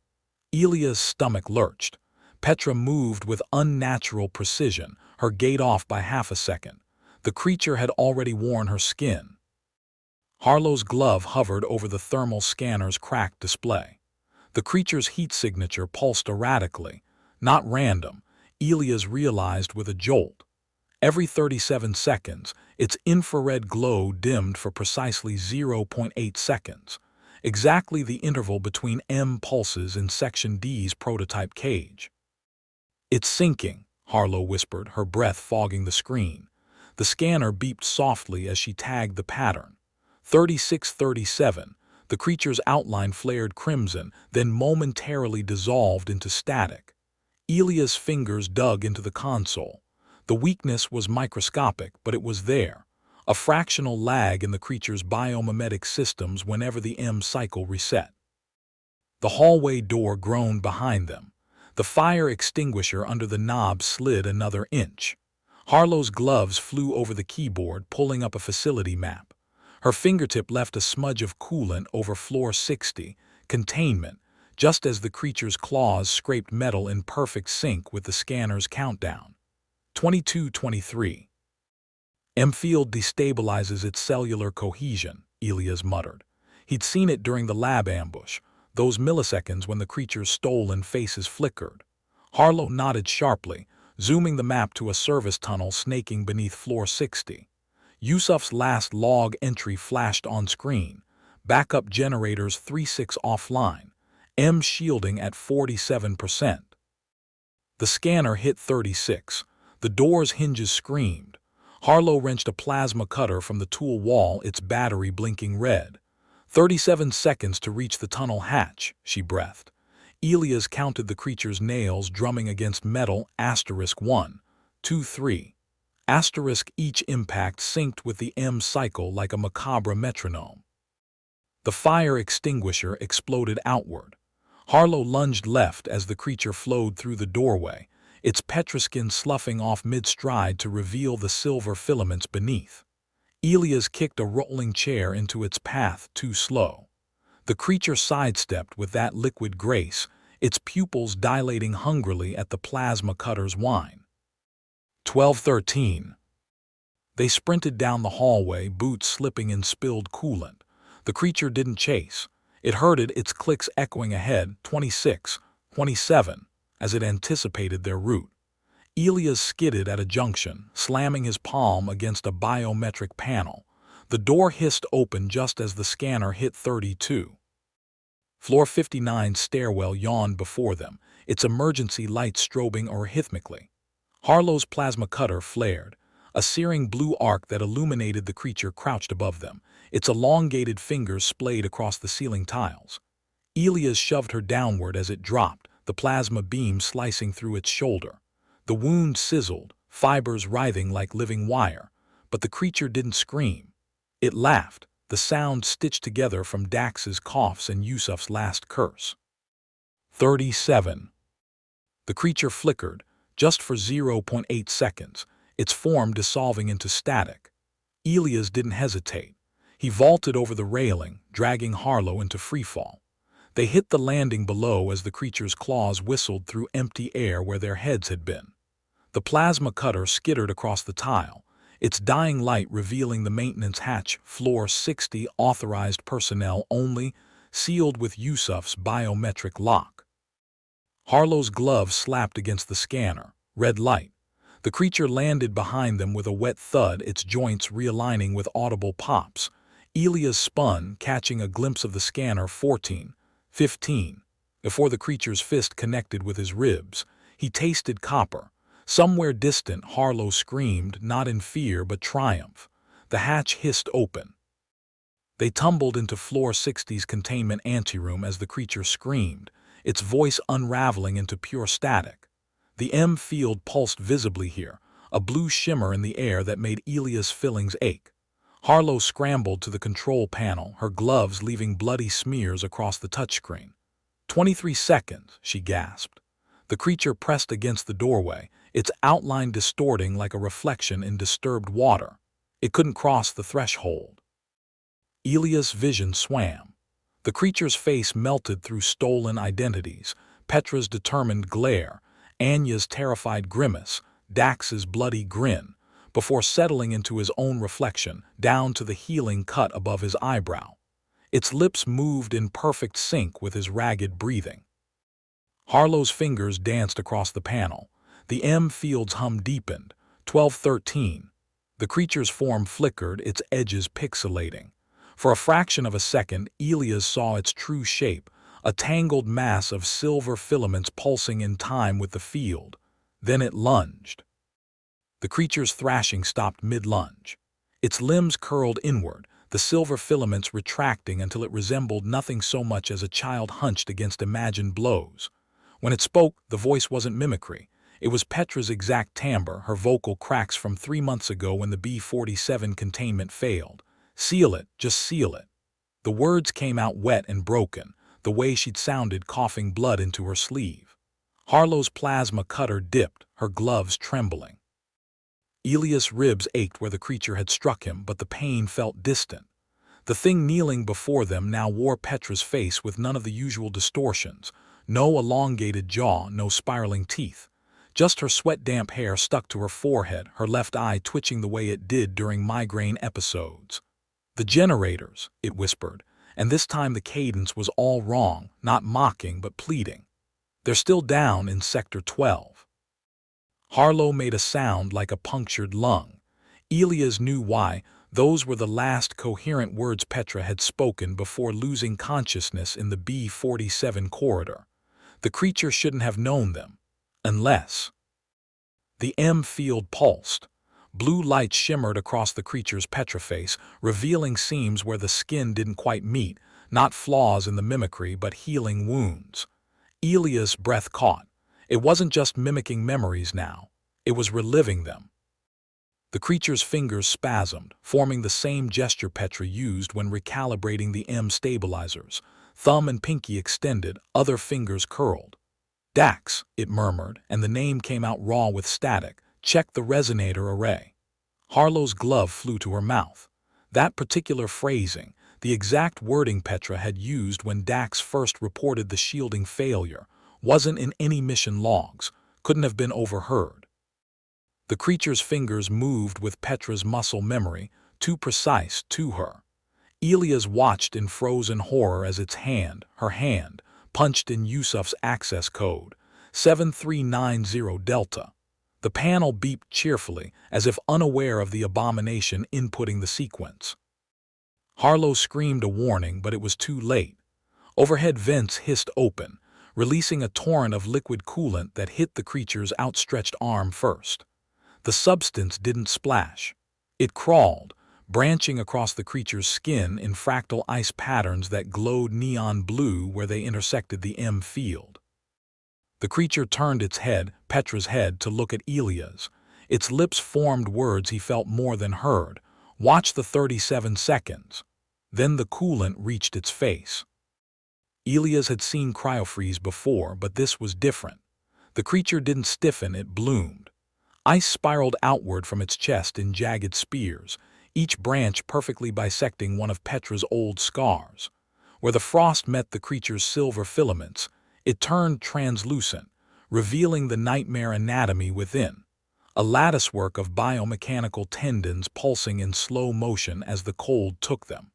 Elias' stomach lurched. Petra moved with unnatural precision, her gait off by half a second. The creature had already worn her skin. Harlow's glove hovered over the thermal scanner's cracked display. The creature's heat signature pulsed erratically, not random, Elias realized with a jolt. Every 37 seconds, its infrared glow dimmed for precisely 0.8 seconds, exactly the interval between M pulses in Section D's prototype cage. "It's sinking," Harlow whispered, her breath fogging the screen. The scanner beeped softly as she tagged the pattern. 3637. The creature's outline flared crimson, then momentarily dissolved into static. Elias' fingers dug into the console. The weakness was microscopic, but it was there. A fractional lag in the creature's biomimetic systems whenever the M cycle reset. The hallway door groaned behind them. The fire extinguisher under the knob slid another inch. Harlow's gloves flew over the keyboard, pulling up a facility map. Her fingertip left a smudge of coolant over Floor 60, containment, just as the creature's claws scraped metal in perfect sync with the scanner's countdown. 2223. M-field destabilizes its cellular cohesion, Elias muttered. He'd seen it during the lab ambush, those milliseconds when the creature's stolen faces flickered. Harlow nodded sharply, zooming the map to a service tunnel snaking beneath Floor 60. Yusuf's last log entry flashed on screen. Backup generators 3.6 offline. M shielding at 47%. The scanner hit 36. The door's hinges screamed. Harlow wrenched a plasma cutter from the tool wall, its battery blinking red. 37 seconds to reach the tunnel hatch, she breathed. Elias counted the creature's nails drumming against metal, *1, 2, 3. Each impact synced with the M cycle like a macabre metronome. The fire extinguisher exploded outward. Harlow lunged left as the creature flowed through the doorway, its petroskin sloughing off mid-stride to reveal the silver filaments beneath. Elias kicked a rolling chair into its path, too slow. The creature sidestepped with that liquid grace, its pupils dilating hungrily at the plasma cutter's whine. 1213. They sprinted down the hallway, boots slipping in spilled coolant. The creature didn't chase. It herded, its clicks echoing ahead, 26, 27, as it anticipated their route. Elias skidded at a junction, slamming his palm against a biometric panel. The door hissed open just as the scanner hit 32. Floor 59's stairwell yawned before them, its emergency lights strobing rhythmically. Harlow's plasma cutter flared, a searing blue arc that illuminated the creature crouched above them, its elongated fingers splayed across the ceiling tiles. Elias shoved her downward as it dropped, the plasma beam slicing through its shoulder. The wound sizzled, fibers writhing like living wire, but the creature didn't scream. It laughed, the sound stitched together from Dax's coughs and Yusuf's last curse. 37. The creature flickered, just for 0.8 seconds, its form dissolving into static. Elias didn't hesitate. He vaulted over the railing, dragging Harlow into freefall. They hit the landing below as the creature's claws whistled through empty air where their heads had been. The plasma cutter skittered across the tile, its dying light revealing the maintenance hatch, floor 60, authorized personnel only, sealed with Yusuf's biometric lock. Harlow's glove slapped against the scanner, red light. The creature landed behind them with a wet thud, its joints realigning with audible pops. Elias spun, catching a glimpse of the scanner. 14, 15. Before the creature's fist connected with his ribs, he tasted copper. Somewhere distant, Harlow screamed, not in fear but triumph. The hatch hissed open. They tumbled into floor 60's containment anteroom as the creature screamed, its voice unraveling into pure static. The M field pulsed visibly here, a blue shimmer in the air that made Elias' fillings ache. Harlow scrambled to the control panel, her gloves leaving bloody smears across the touchscreen. 23 seconds, she gasped. The creature pressed against the doorway, its outline distorting like a reflection in disturbed water. It couldn't cross the threshold. Elias' vision swam. The creature's face melted through stolen identities, Petra's determined glare, Anya's terrified grimace, Dax's bloody grin, before settling into his own reflection, down to the healing cut above his eyebrow. Its lips moved in perfect sync with his ragged breathing. Harlow's fingers danced across the panel. The M field's hum deepened. 12-13. The creature's form flickered, its edges pixelating. For a fraction of a second, Elias saw its true shape, a tangled mass of silver filaments pulsing in time with the field. Then it lunged. The creature's thrashing stopped mid-lunge. Its limbs curled inward, the silver filaments retracting until it resembled nothing so much as a child hunched against imagined blows. When it spoke, the voice wasn't mimicry. It was Petra's exact timbre, her vocal cracks from 3 months ago when the B-47 containment failed. "Seal it, just seal it." The words came out wet and broken, the way she'd sounded coughing blood into her sleeve. Harlow's plasma cutter dipped, her gloves trembling. Elias' ribs ached where the creature had struck him, but the pain felt distant. The thing kneeling before them now wore Petra's face with none of the usual distortions, no elongated jaw, no spiraling teeth. Just her sweat-damp hair stuck to her forehead, her left eye twitching the way it did during migraine episodes. "The generators," it whispered, and this time the cadence was all wrong, not mocking but pleading. "They're still down in Sector 12. Harlow made a sound like a punctured lung. Elias knew why. Those were the last coherent words Petra had spoken before losing consciousness in the B-47 corridor. The creature shouldn't have known them. Unless... The M field pulsed. Blue light shimmered across the creature's Petra face, revealing seams where the skin didn't quite meet, not flaws in the mimicry but healing wounds. Elias' breath caught. It wasn't just mimicking memories now. It was reliving them. The creature's fingers spasmed, forming the same gesture Petra used when recalibrating the M stabilizers. Thumb and pinky extended, other fingers curled. "Dax," it murmured, and the name came out raw with static. "Check the resonator array." Harlow's glove flew to her mouth. That particular phrasing, the exact wording Petra had used when Dax first reported the shielding failure, wasn't in any mission logs, couldn't have been overheard. The creature's fingers moved with Petra's muscle memory, too precise to her. Elias watched in frozen horror as its hand, her hand, punched in Yusuf's access code, 7390 Delta. The panel beeped cheerfully, as if unaware of the abomination inputting the sequence. Harlow screamed a warning, but it was too late. Overhead vents hissed open, releasing a torrent of liquid coolant that hit the creature's outstretched arm first. The substance didn't splash. It crawled, branching across the creature's skin in fractal ice patterns that glowed neon blue where they intersected the M field. The creature turned its head, Petra's head, to look at Elia's. Its lips formed words he felt more than heard. Watch the 37 seconds. Then the coolant reached its face. Elia's had seen cryofreeze before, but this was different. The creature didn't stiffen, it bloomed. Ice spiraled outward from its chest in jagged spears, each branch perfectly bisecting one of Petra's old scars. Where the frost met the creature's silver filaments, it turned translucent, revealing the nightmare anatomy within. A latticework of biomechanical tendons pulsing in slow motion as the cold took them.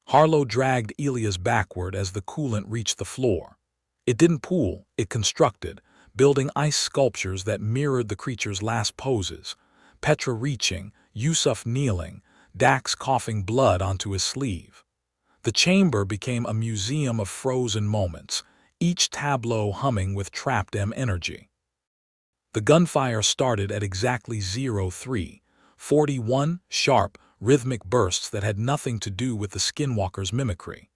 Harlow dragged Elias backward as the coolant reached the floor. It didn't pool, it constructed, building ice sculptures that mirrored the creature's last poses. Petra reaching, Yusuf kneeling, Dax coughing blood onto his sleeve. The chamber became a museum of frozen moments, each tableau humming with trapped M energy. The gunfire started at exactly 03:41, sharp, rhythmic bursts that had nothing to do with the skinwalker's mimicry.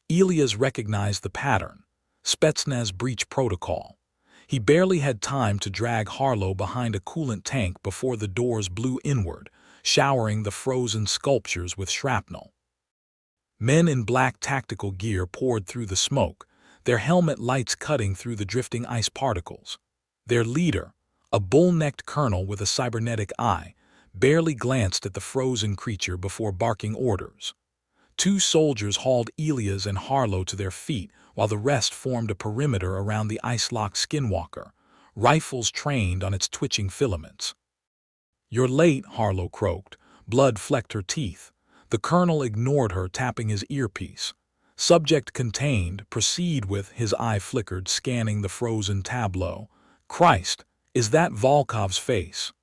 Elias recognized the pattern. Spetsnaz breach protocol. He barely had time to drag Harlow behind a coolant tank before the doors blew inward, showering the frozen sculptures with shrapnel. Men in black tactical gear poured through the smoke, their helmet lights cutting through the drifting ice particles. Their leader, a bull-necked colonel with a cybernetic eye, barely glanced at the frozen creature before barking orders. Two soldiers hauled Elias and Harlow to their feet while the rest formed a perimeter around the ice-locked skinwalker, rifles trained on its twitching filaments. "You're late," Harlow croaked. Blood flecked her teeth. The colonel ignored her, tapping his earpiece. "Subject contained, proceed with," his eye flickered, scanning the frozen tableau. "Christ, is that Volkov's face?"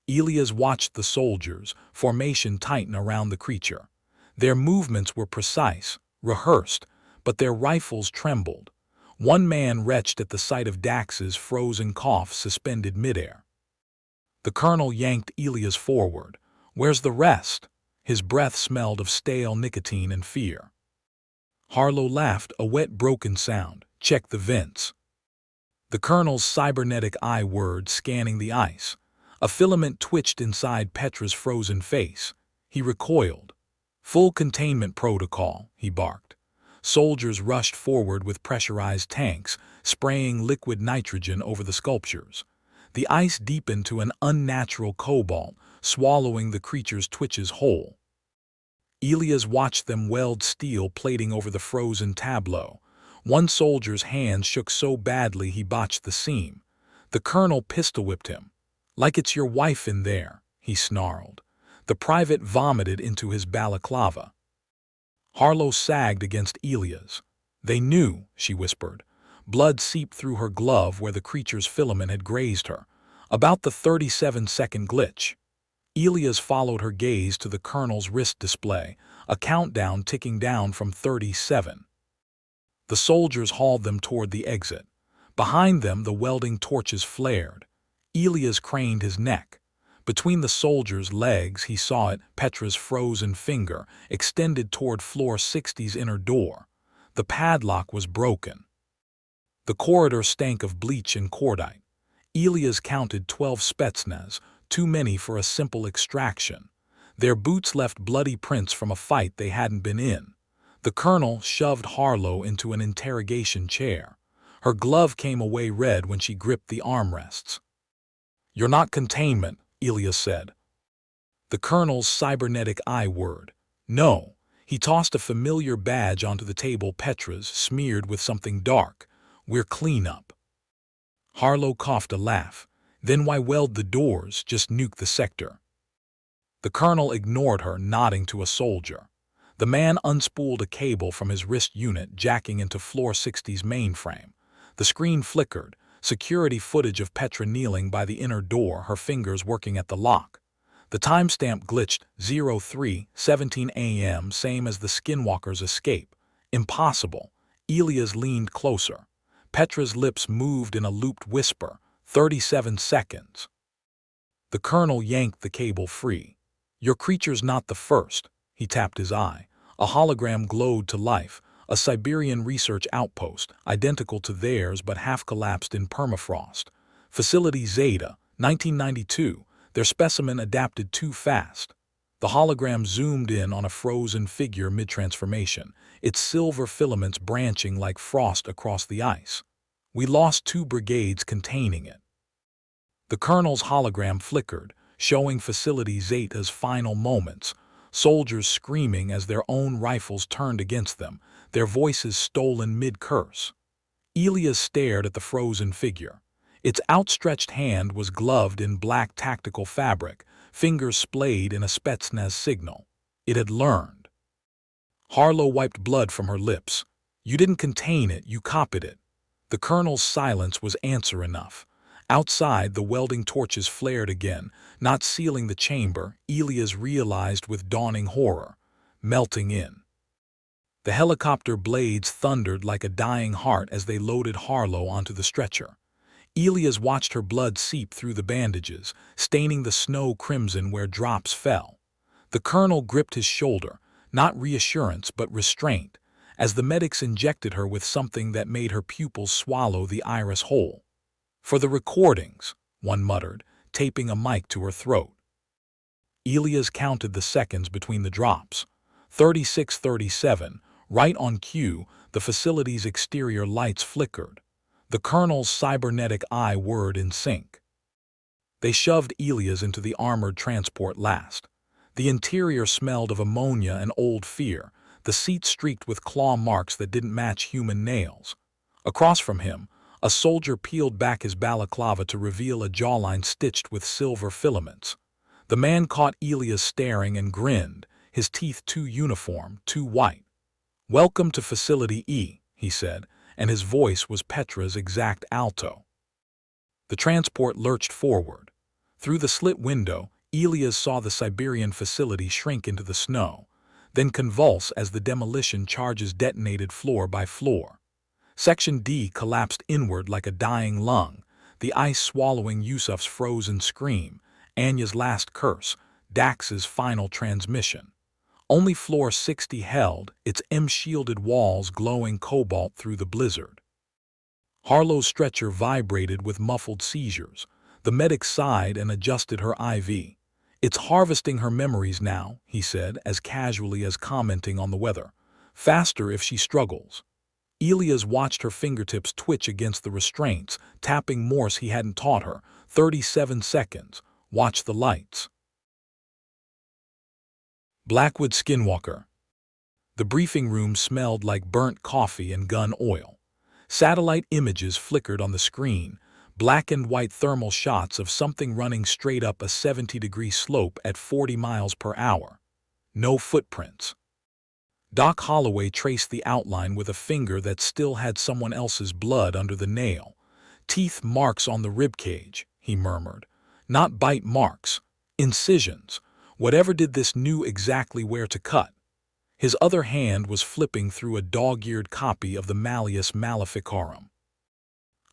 Elias watched the soldiers, formation tighten around the creature. Their movements were precise, rehearsed, but their rifles trembled. One man retched at the sight of Dax's frozen cough suspended midair. The colonel yanked Elias forward. "Where's the rest?" His breath smelled of stale nicotine and fear. Harlow laughed, a wet, broken sound. "Check the vents." The colonel's cybernetic eye whirred, scanning the ice. A filament twitched inside Petra's frozen face. He recoiled. "Full containment protocol," he barked. Soldiers rushed forward with pressurized tanks, spraying liquid nitrogen over the sculptures. The ice deepened to an unnatural cobalt, swallowing the creature's twitches whole. Elias watched them weld steel plating over the frozen tableau. One soldier's hand shook so badly he botched the seam. The colonel pistol-whipped him. "Like it's your wife in there," he snarled. The private vomited into his balaclava. Harlow sagged against Elias. "They knew," she whispered. Blood seeped through her glove where the creature's filament had grazed her. "About the 37-second glitch." Elias followed her gaze to the colonel's wrist display, a countdown ticking down from 37. The soldiers hauled them toward the exit. Behind them, the welding torches flared. Elias craned his neck. Between the soldiers' legs, he saw it, Petra's frozen finger, extended toward floor 60's inner door. The padlock was broken. The corridor stank of bleach and cordite. Elias counted 12 Spetsnaz, too many for a simple extraction. Their boots left bloody prints from a fight they hadn't been in. The colonel shoved Harlow into an interrogation chair. Her glove came away red when she gripped the armrests. "You're not containment," Elias said. The colonel's cybernetic eye whirred. "No." He tossed a familiar badge onto the table, Petra's, smeared with something dark. "We're clean up." Harlow coughed a laugh. "Then why weld the doors? Just nuke the sector." The colonel ignored her, nodding to a soldier. The man unspooled a cable from his wrist unit, jacking into floor 60's mainframe. The screen flickered, security footage of Petra kneeling by the inner door, her fingers working at the lock. The timestamp glitched 03:17 a.m., same as the Skinwalker's escape. Impossible. Elias leaned closer. Petra's lips moved in a looped whisper. 37 seconds. The colonel yanked the cable free. Your creature's not the first. He tapped his eye. A hologram glowed to life. A Siberian research outpost, identical to theirs but half-collapsed in permafrost. Facility Zeta, 1992. Their specimen adapted too fast. The hologram zoomed in on a frozen figure mid-transformation, its silver filaments branching like frost across the ice. We lost 2 brigades containing it. The colonel's hologram flickered, showing Facility Zeta's final moments, soldiers screaming as their own rifles turned against them, their voices stolen mid-curse. Elias stared at the frozen figure. Its outstretched hand was gloved in black tactical fabric, fingers splayed in a Spetsnaz signal. It had learned. Harlow wiped blood from her lips. You didn't contain it, you copied it. The colonel's silence was answer enough. Outside, the welding torches flared again, not sealing the chamber, Elias realized with dawning horror, melting in. The helicopter blades thundered like a dying heart as they loaded Harlow onto the stretcher. Elias watched her blood seep through the bandages, staining the snow crimson where drops fell. The colonel gripped his shoulder, not reassurance but restraint, as the medics injected her with something that made her pupils swallow the iris whole. For the recordings, one muttered, taping a mic to her throat. Elias counted the seconds between the drops. 36:37, right on cue, the facility's exterior lights flickered. The colonel's cybernetic eye whirred in sync. They shoved Elias into the armored transport last. The interior smelled of ammonia and old fear, the seats streaked with claw marks that didn't match human nails. Across from him, a soldier peeled back his balaclava to reveal a jawline stitched with silver filaments. The man caught Elias staring and grinned, his teeth too uniform, too white. "Welcome to Facility E," he said, and his voice was Petra's exact alto. The transport lurched forward. Through the slit window, Elias saw the Siberian facility shrink into the snow, then convulse as the demolition charges detonated floor by floor. Section D collapsed inward like a dying lung, the ice swallowing Yusuf's frozen scream, Anya's last curse, Dax's final transmission. Only floor 60 held, its M-shielded walls glowing cobalt through the blizzard. Harlow's stretcher vibrated with muffled seizures. The medic sighed and adjusted her IV. "It's harvesting her memories now," he said, as casually as commenting on the weather. "Faster if she struggles." Elias watched her fingertips twitch against the restraints, tapping Morse he hadn't taught her. 37 seconds. Watch the lights. Blackwood Skinwalker. The briefing room smelled like burnt coffee and gun oil. Satellite images flickered on the screen, black and white thermal shots of something running straight up a 70-degree slope at 40 miles per hour. No footprints. Doc Holloway traced the outline with a finger that still had someone else's blood under the nail. "Teeth marks on the ribcage," he murmured. "Not bite marks. Incisions. Whatever did this knew exactly where to cut." His other hand was flipping through a dog-eared copy of the Malleus Maleficarum.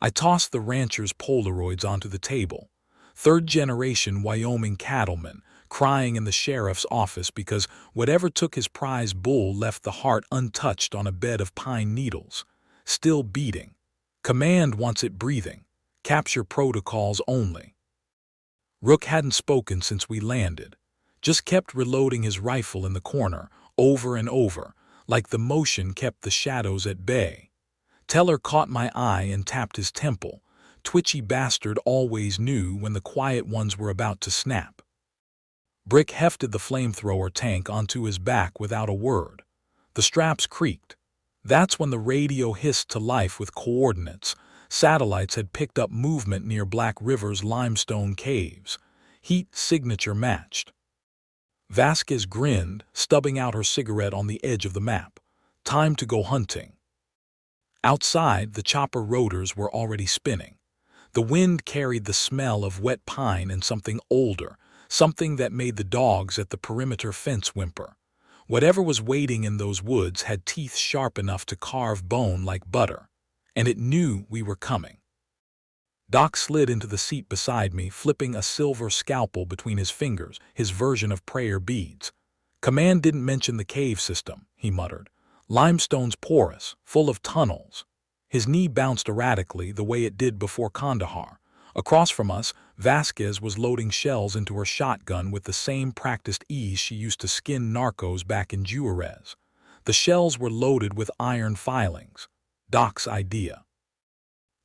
I tossed the rancher's Polaroids onto the table. Third-generation Wyoming cattleman, crying in the sheriff's office because whatever took his prize bull left the heart untouched on a bed of pine needles. Still beating. Command wants it breathing. Capture protocols only. Rook hadn't spoken since we landed. Just kept reloading his rifle in the corner, over and over, like the motion kept the shadows at bay. Teller caught my eye and tapped his temple. Twitchy bastard always knew when the quiet ones were about to snap. Brick hefted the flamethrower tank onto his back without a word. The straps creaked. That's when the radio hissed to life with coordinates. Satellites had picked up movement near Black River's limestone caves. Heat signature matched. Vasquez grinned, stubbing out her cigarette on the edge of the map. Time to go hunting. Outside, the chopper rotors were already spinning. The wind carried the smell of wet pine and something older, something that made the dogs at the perimeter fence whimper. Whatever was waiting in those woods had teeth sharp enough to carve bone like butter, and it knew we were coming. Doc slid into the seat beside me, flipping a silver scalpel between his fingers, his version of prayer beads. "Command didn't mention the cave system," he muttered. "Limestone's porous, full of tunnels." His knee bounced erratically the way it did before Kandahar. Across from us, Vasquez was loading shells into her shotgun with the same practiced ease she used to skin narcos back in Juarez. The shells were loaded with iron filings. Doc's idea.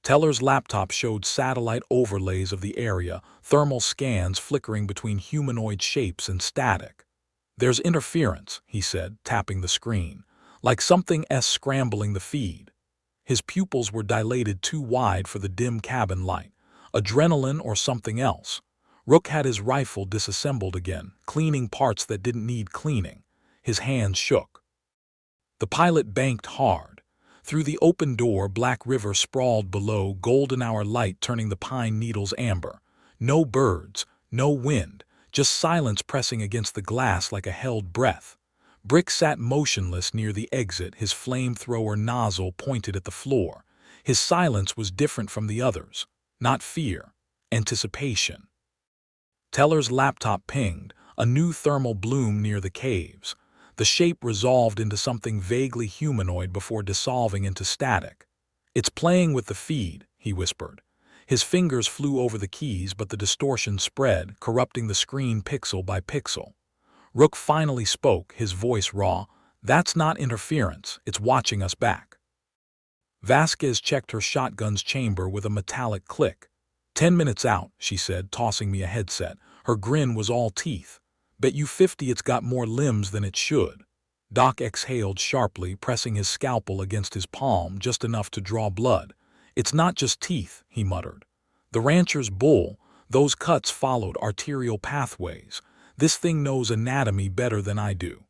Teller's laptop showed satellite overlays of the area, thermal scans flickering between humanoid shapes and static. "There's interference," he said, tapping the screen, like something scrambling the feed. His pupils were dilated too wide for the dim cabin light. Adrenaline or something else. Rook had his rifle disassembled again, cleaning parts that didn't need cleaning. His hands shook. The pilot banked hard. Through the open door, Black River sprawled below, golden hour light turning the pine needles amber. No birds, no wind, just silence pressing against the glass like a held breath. Brick sat motionless near the exit, his flamethrower nozzle pointed at the floor. His silence was different from the others. Not fear, anticipation. Teller's laptop pinged, a new thermal bloom near the caves. The shape resolved into something vaguely humanoid before dissolving into static. "It's playing with the feed," he whispered. His fingers flew over the keys, but the distortion spread, corrupting the screen pixel by pixel. Rook finally spoke, his voice raw. "That's not interference, it's watching us back." Vasquez checked her shotgun's chamber with a metallic click. 10 minutes out," she said, tossing me a headset. Her grin was all teeth. "Bet you 50 it's got more limbs than it should." Doc exhaled sharply, pressing his scalpel against his palm just enough to draw blood. "It's not just teeth," he muttered. "The rancher's bull, those cuts followed arterial pathways. This thing knows anatomy better than I do."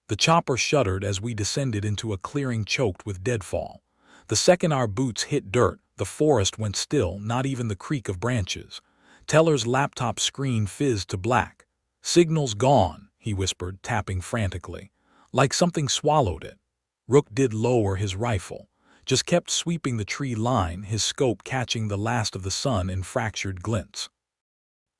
The chopper shuddered as we descended into a clearing choked with deadfall. The second our boots hit dirt, the forest went still, not even the creak of branches. Teller's laptop screen fizzed to black. "Signal's gone," he whispered, tapping frantically. Like something swallowed it. Rook did lower his rifle. Just kept sweeping the tree line, his scope catching the last of the sun in fractured glints.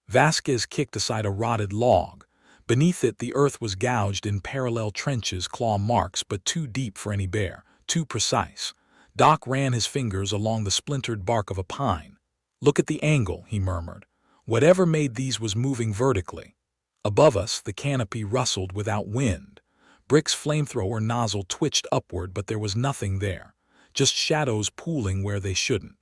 Vasquez kicked aside a rotted log. Beneath it, the earth was gouged in parallel trenches, claw marks, but too deep for any bear, too precise. Doc ran his fingers along the splintered bark of a pine. "Look at the angle," he murmured. "Whatever made these was moving vertically." Above us, the canopy rustled without wind. Brick's flamethrower nozzle twitched upward, but there was nothing there. Just shadows pooling where they shouldn't.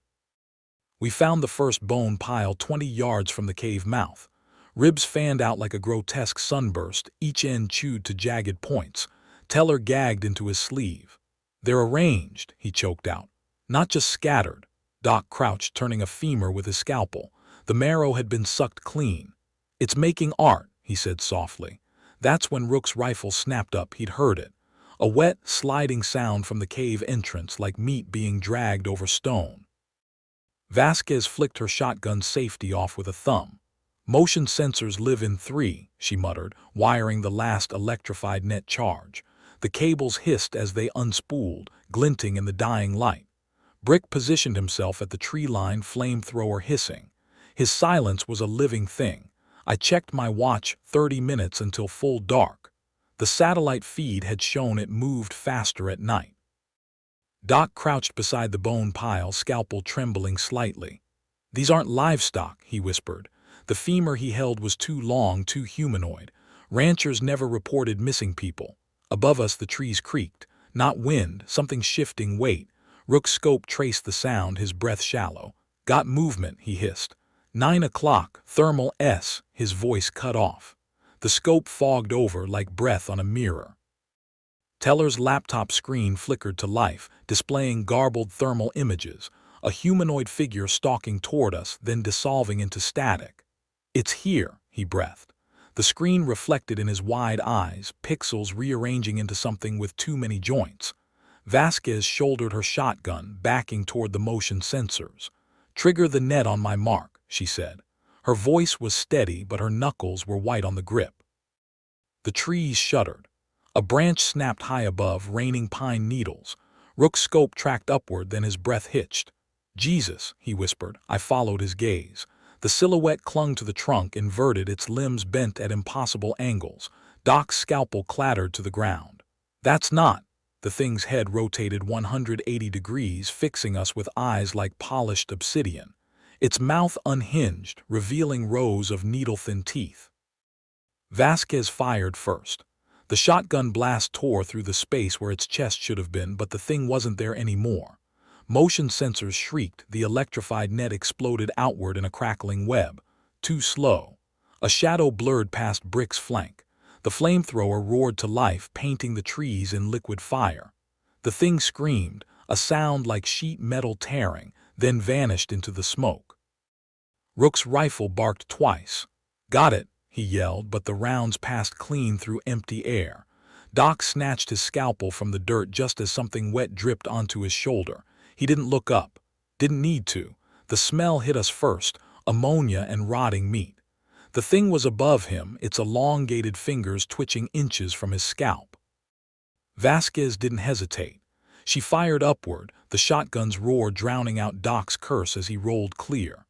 We found the first bone pile 20 yards from the cave mouth. Ribs fanned out like a grotesque sunburst, each end chewed to jagged points. Teller gagged into his sleeve. "They're arranged," he choked out. "Not just scattered." Doc crouched, turning a femur with his scalpel. The marrow had been sucked clean. "It's making art," he said softly. That's when Rook's rifle snapped up. He'd heard it. A wet, sliding sound from the cave entrance, like meat being dragged over stone. Vasquez flicked her shotgun's safety off with a thumb. "Motion sensors live in 3, she muttered, wiring the last electrified net charge. The cables hissed as they unspooled, glinting in the dying light. Brick positioned himself at the tree line, flamethrower hissing. His silence was a living thing. I checked my watch, 30 minutes until full dark. The satellite feed had shown it moved faster at night. Doc crouched beside the bone pile, scalpel trembling slightly. "These aren't livestock," he whispered. The femur he held was too long, too humanoid. Ranchers never reported missing people. Above us the trees creaked. Not wind, something shifting weight. Rook's scope traced the sound, his breath shallow. "Got movement," he hissed. 9 o'clock, thermal S, his voice cut off. The scope fogged over like breath on a mirror. Teller's laptop screen flickered to life, displaying garbled thermal images. A humanoid figure stalking toward us, then dissolving into static. "It's here," he breathed. The screen reflected in his wide eyes, pixels rearranging into something with too many joints. Vasquez shouldered her shotgun, backing toward the motion sensors. "Trigger the net on my mark," she said. Her voice was steady, but her knuckles were white on the grip. The trees shuddered. A branch snapped high above, raining pine needles. Rook's scope tracked upward, then his breath hitched. "Jesus," he whispered. I followed his gaze. The silhouette clung to the trunk, inverted, its limbs bent at impossible angles. Doc's scalpel clattered to the ground. "That's not." The thing's head rotated 180 degrees, fixing us with eyes like polished obsidian. Its mouth unhinged, revealing rows of needle-thin teeth. Vasquez fired first. The shotgun blast tore through the space where its chest should have been, but the thing wasn't there anymore. Motion sensors shrieked, the electrified net exploded outward in a crackling web. Too slow. A shadow blurred past Brick's flank. The flamethrower roared to life, painting the trees in liquid fire. The thing screamed, a sound like sheet metal tearing, then vanished into the smoke. Rook's rifle barked twice. "Got it," he yelled, but the rounds passed clean through empty air. Doc snatched his scalpel from the dirt just as something wet dripped onto his shoulder. He didn't look up. Didn't need to. The smell hit us first, ammonia and rotting meat. The thing was above him, its elongated fingers twitching inches from his scalp. Vasquez didn't hesitate. She fired upward, the shotgun's roar drowning out Doc's curse as he rolled clear.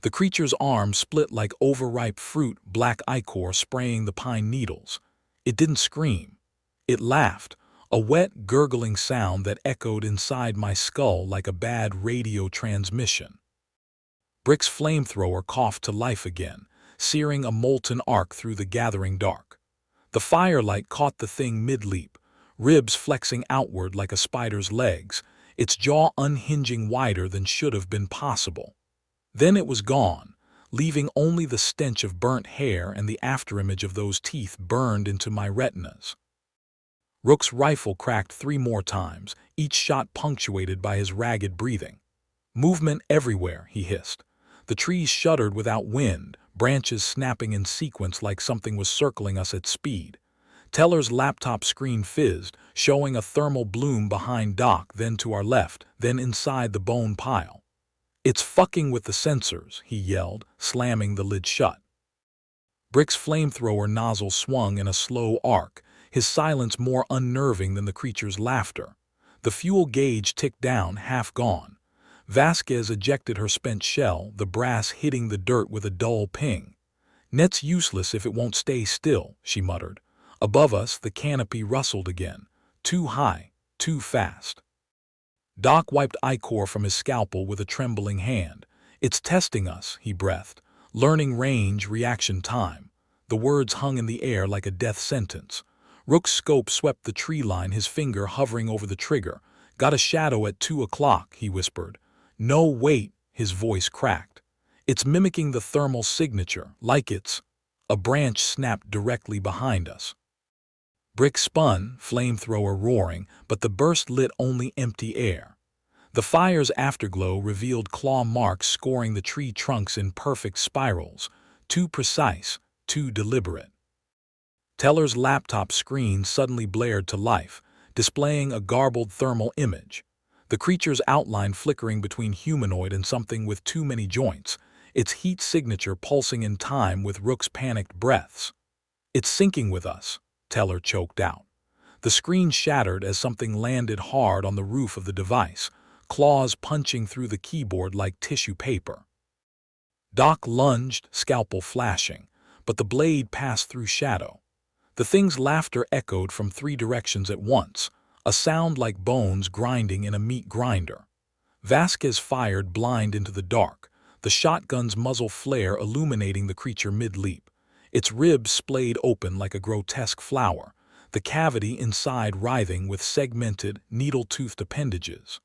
The creature's arms split like overripe fruit, black ichor spraying the pine needles. It didn't scream. It laughed, a wet, gurgling sound that echoed inside my skull like a bad radio transmission. Brick's flamethrower coughed to life again, searing a molten arc through the gathering dark. The firelight caught the thing mid-leap, ribs flexing outward like a spider's legs, its jaw unhinging wider than should have been possible. Then it was gone, leaving only the stench of burnt hair and the afterimage of those teeth burned into my retinas. Rook's rifle cracked 3 more times, each shot punctuated by his ragged breathing. "Movement everywhere," he hissed. The trees shuddered without wind, branches snapping in sequence like something was circling us at speed. Teller's laptop screen fizzed, showing a thermal bloom behind Doc, then to our left, then inside the bone pile. "It's fucking with the sensors," he yelled, slamming the lid shut. Brick's flamethrower nozzle swung in a slow arc, his silence more unnerving than the creature's laughter. The fuel gauge ticked down, half gone. Vasquez ejected her spent shell, the brass hitting the dirt with a dull ping. "Net's useless if it won't stay still," she muttered. Above us, the canopy rustled again. Too high, too fast. Doc wiped ichor from his scalpel with a trembling hand. "It's testing us," he breathed. "Learning range, reaction time." The words hung in the air like a death sentence. Rook's scope swept the tree line, his finger hovering over the trigger. "Got a shadow at 2 o'clock, he whispered. "No, wait," his voice cracked. "It's mimicking the thermal signature, like it's—" A branch snapped directly behind us. Brick spun, flamethrower roaring, but the burst lit only empty air. The fire's afterglow revealed claw marks scoring the tree trunks in perfect spirals, too precise, too deliberate. Teller's laptop screen suddenly blared to life, displaying a garbled thermal image. The creature's outline flickering between humanoid and something with too many joints, its heat signature pulsing in time with Rook's panicked breaths. "It's syncing with us," Teller choked out. The screen shattered as something landed hard on the roof of the device, claws punching through the keyboard like tissue paper. Doc lunged, scalpel flashing, but the blade passed through shadow. The thing's laughter echoed from 3 directions at once, a sound like bones grinding in a meat grinder. Vasquez fired blind into the dark, the shotgun's muzzle flare illuminating the creature mid-leap. Its ribs splayed open like a grotesque flower, the cavity inside writhing with segmented, needle-toothed appendages.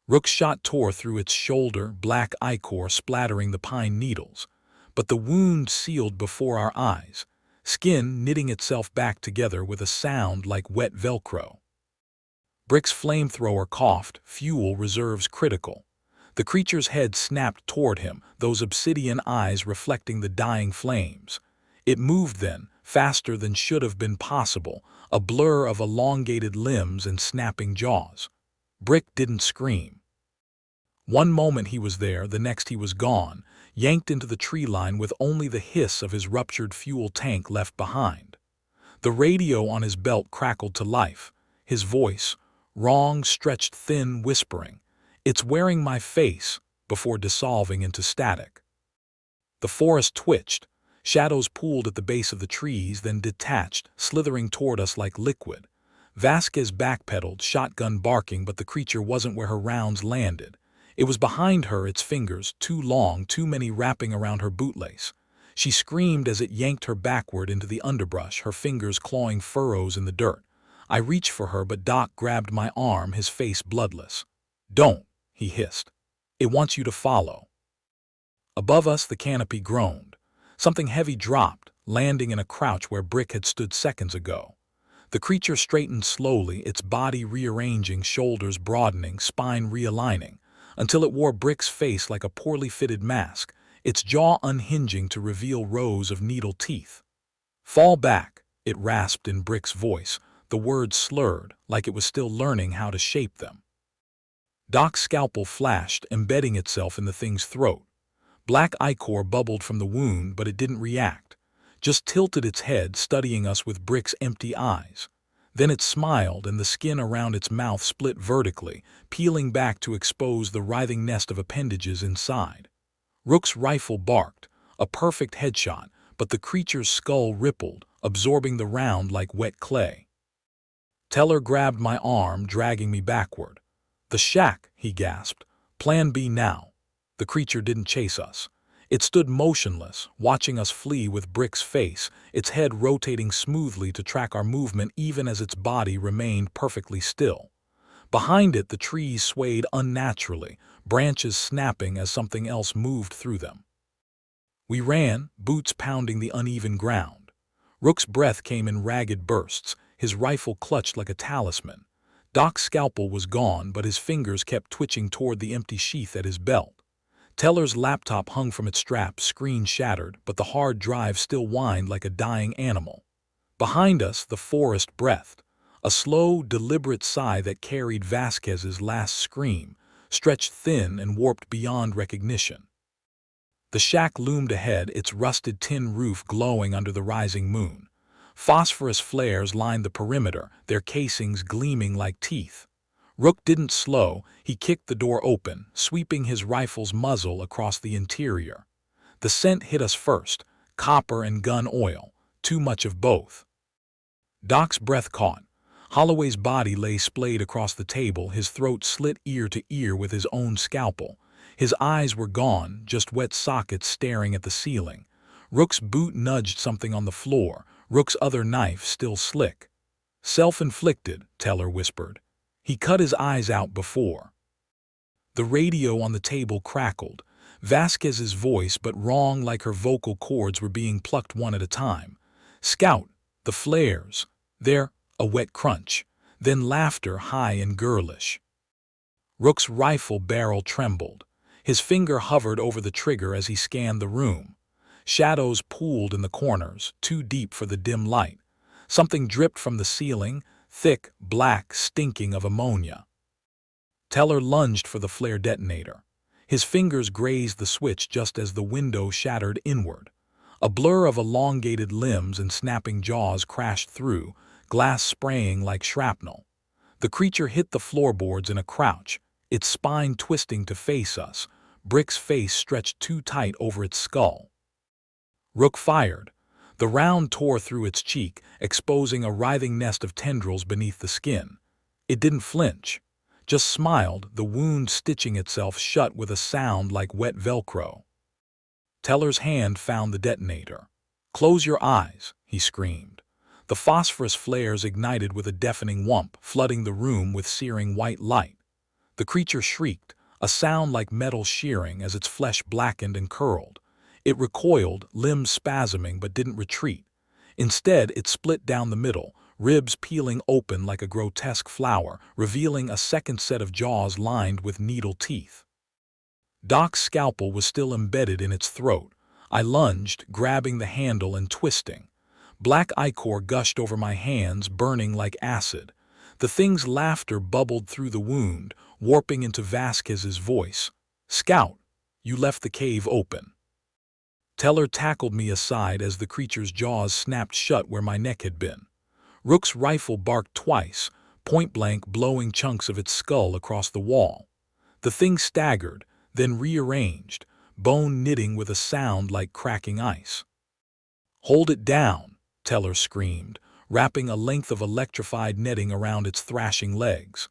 Rook's shot tore through its shoulder, black ichor splattering the pine needles, but the wound sealed before our eyes, skin knitting itself back together with a sound like wet Velcro. Brick's flamethrower coughed, fuel reserves critical. The creature's head snapped toward him, those obsidian eyes reflecting the dying flames. It moved then, faster than should have been possible, a blur of elongated limbs and snapping jaws. Brick didn't scream. One moment he was there, the next he was gone, yanked into the tree line with only the hiss of his ruptured fuel tank left behind. The radio on his belt crackled to life, his voice, wrong, stretched thin, whispering, "It's wearing my face," before dissolving into static. The forest twitched. Shadows pooled at the base of the trees, then detached, slithering toward us like liquid. Vasquez backpedaled, shotgun barking, but the creature wasn't where her rounds landed. It was behind her, its fingers, too long, too many wrapping around her bootlace. She screamed as it yanked her backward into the underbrush, her fingers clawing furrows in the dirt. I reached for her, but Doc grabbed my arm, his face bloodless. "Don't," he hissed. "It wants you to follow." Above us, the canopy groaned. Something heavy dropped, landing in a crouch where Brick had stood seconds ago. The creature straightened slowly, its body rearranging, shoulders broadening, spine realigning, until it wore Brick's face like a poorly fitted mask, its jaw unhinging to reveal rows of needle teeth. "Fall back," it rasped in Brick's voice, the words slurred, like it was still learning how to shape them. Doc's scalpel flashed, embedding itself in the thing's throat. Black ichor bubbled from the wound, but it didn't react, just tilted its head, studying us with Brick's empty eyes. Then it smiled, and the skin around its mouth split vertically, peeling back to expose the writhing nest of appendages inside. Rook's rifle barked, a perfect headshot, but the creature's skull rippled, absorbing the round like wet clay. Teller grabbed my arm, dragging me backward. "The shack," he gasped. "Plan B now." The creature didn't chase us. It stood motionless, watching us flee with Brick's face, its head rotating smoothly to track our movement even as its body remained perfectly still. Behind it, the trees swayed unnaturally, branches snapping as something else moved through them. We ran, boots pounding the uneven ground. Rook's breath came in ragged bursts, his rifle clutched like a talisman. Doc's scalpel was gone, but his fingers kept twitching toward the empty sheath at his belt. Teller's laptop hung from its strap, screen shattered, but the hard drive still whined like a dying animal. Behind us, the forest breathed, a slow, deliberate sigh that carried Vasquez's last scream, stretched thin and warped beyond recognition. The shack loomed ahead, its rusted tin roof glowing under the rising moon. Phosphorus flares lined the perimeter, their casings gleaming like teeth. Rook didn't slow, he kicked the door open, sweeping his rifle's muzzle across the interior. The scent hit us first, copper and gun oil, too much of both. Doc's breath caught. Holloway's body lay splayed across the table, his throat slit ear to ear with his own scalpel. His eyes were gone, just wet sockets staring at the ceiling. Rook's boot nudged something on the floor, Rook's other knife still slick. "Self-inflicted," Teller whispered. "He cut his eyes out before." The radio on the table crackled. Vasquez's voice, but wrong, like her vocal cords were being plucked one at a time. "Scout, the flares." There, a wet crunch. Then laughter, high and girlish. Rook's rifle barrel trembled. His finger hovered over the trigger as he scanned the room. Shadows pooled in the corners, too deep for the dim light. Something dripped from the ceiling, thick, black, stinking of ammonia. Teller lunged for the flare detonator. His fingers grazed the switch just as the window shattered inward. A blur of elongated limbs and snapping jaws crashed through, glass spraying like shrapnel. The creature hit the floorboards in a crouch, its spine twisting to face us, Brick's face stretched too tight over its skull. Rook fired. The round tore through its cheek, exposing a writhing nest of tendrils beneath the skin. It didn't flinch, just smiled, the wound stitching itself shut with a sound like wet Velcro. Teller's hand found the detonator. "Close your eyes," he screamed. The phosphorus flares ignited with a deafening whump, flooding the room with searing white light. The creature shrieked, a sound like metal shearing as its flesh blackened and curled. It recoiled, limbs spasming, but didn't retreat. Instead, it split down the middle, ribs peeling open like a grotesque flower, revealing a second set of jaws lined with needle teeth. Doc's scalpel was still embedded in its throat. I lunged, grabbing the handle and twisting. Black ichor gushed over my hands, burning like acid. The thing's laughter bubbled through the wound, warping into Vasquez's voice. "Scout, you left the cave open. Teller tackled me aside as the creature's jaws snapped shut where my neck had been. Rook's rifle barked twice, point-blank blowing chunks of its skull across the wall. The thing staggered, then rearranged, bone knitting with a sound like cracking ice. "Hold it down," Teller screamed, wrapping a length of electrified netting around its thrashing legs.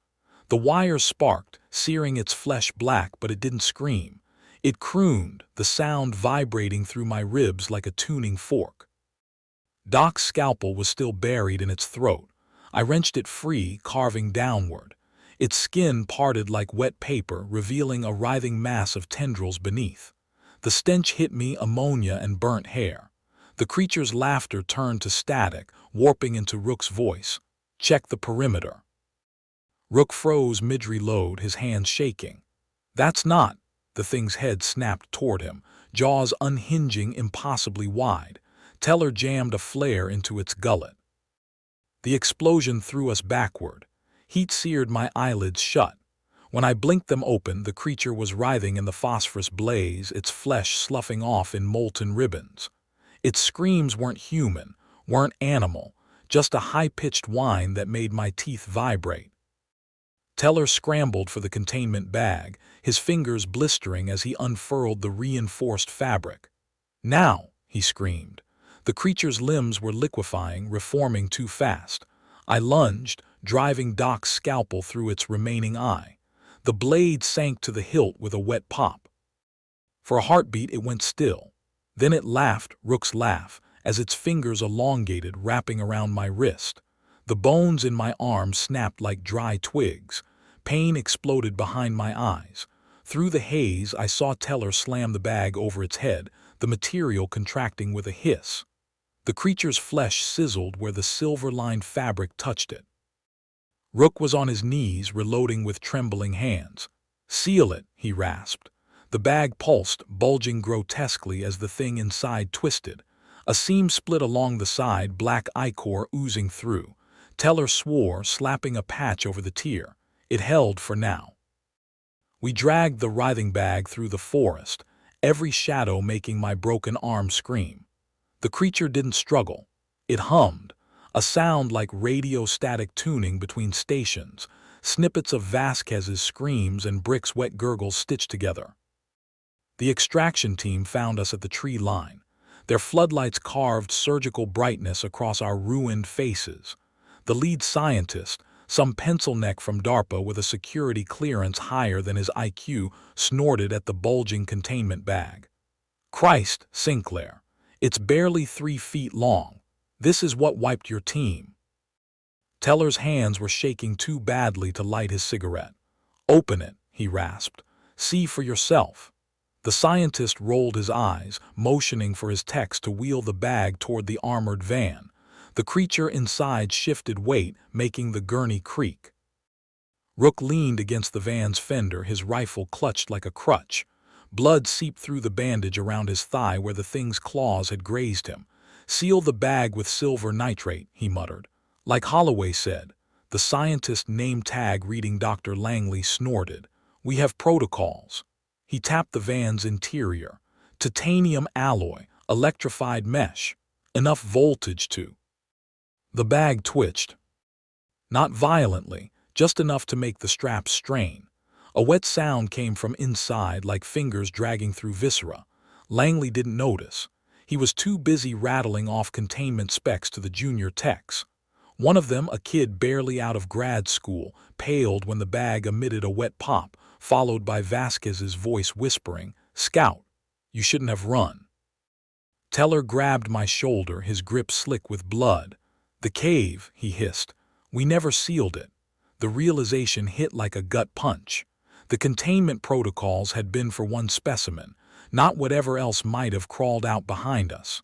The wire sparked, searing its flesh black, but it didn't scream. It crooned, the sound vibrating through my ribs like a tuning fork. Doc's scalpel was still buried in its throat. I wrenched it free, carving downward. Its skin parted like wet paper, revealing a writhing mass of tendrils beneath. The stench hit me, ammonia and burnt hair. The creature's laughter turned to static, warping into Rook's voice. "Check the perimeter." Rook froze mid-reload, his hands shaking. "That's not." The thing's head snapped toward him, jaws unhinging impossibly wide. Teller jammed a flare into its gullet. The explosion threw us backward. Heat seared my eyelids shut. When I blinked them open, the creature was writhing in the phosphorus blaze, its flesh sloughing off in molten ribbons. Its screams weren't human, weren't animal, just a high-pitched whine that made my teeth vibrate. Teller scrambled for the containment bag, his fingers blistering as he unfurled the reinforced fabric. "Now!" he screamed. The creature's limbs were liquefying, reforming too fast. I lunged, driving Doc's scalpel through its remaining eye. The blade sank to the hilt with a wet pop. For a heartbeat it went still. Then it laughed, Rook's laugh, as its fingers elongated, wrapping around my wrist. The bones in my arm snapped like dry twigs. Pain exploded behind my eyes. Through the haze, I saw Teller slam the bag over its head, the material contracting with a hiss. The creature's flesh sizzled where the silver-lined fabric touched it. Rook was on his knees, reloading with trembling hands. "Seal it," he rasped. The bag pulsed, bulging grotesquely as the thing inside twisted. A seam split along the side, black ichor oozing through. Teller swore, slapping a patch over the tear. It held for now. We dragged the writhing bag through the forest, every shadow making my broken arm scream. The creature didn't struggle. It hummed, a sound like radio-static tuning between stations, snippets of Vasquez's screams and Brick's wet gurgles stitched together. The extraction team found us at the tree line. Their floodlights carved surgical brightness across our ruined faces. The lead scientist, some pencil neck from DARPA with a security clearance higher than his IQ, snorted at the bulging containment bag. "Christ, Sinclair, it's barely 3 feet long. This is what wiped your team." Teller's hands were shaking too badly to light his cigarette. "Open it," he rasped. "See for yourself." The scientist rolled his eyes, motioning for his techs to wheel the bag toward the armored van. The creature inside shifted weight, making the gurney creak. Rook leaned against the van's fender, his rifle clutched like a crutch. Blood seeped through the bandage around his thigh where the thing's claws had grazed him. "Seal the bag with silver nitrate," he muttered. "Like Holloway said." The scientist, name tag reading Dr. Langley, snorted. "We have protocols." He tapped the van's interior. "Titanium alloy, electrified mesh. Enough voltage to—" The bag twitched. Not violently, just enough to make the straps strain. A wet sound came from inside, like fingers dragging through viscera. Langley didn't notice. He was too busy rattling off containment specs to the junior techs. One of them, a kid barely out of grad school, paled when the bag emitted a wet pop, followed by Vasquez's voice whispering, "Scout, you shouldn't have run." Teller grabbed my shoulder, his grip slick with blood. "The cave," he hissed. "We never sealed it." The realization hit like a gut punch. The containment protocols had been for one specimen, not whatever else might have crawled out behind us.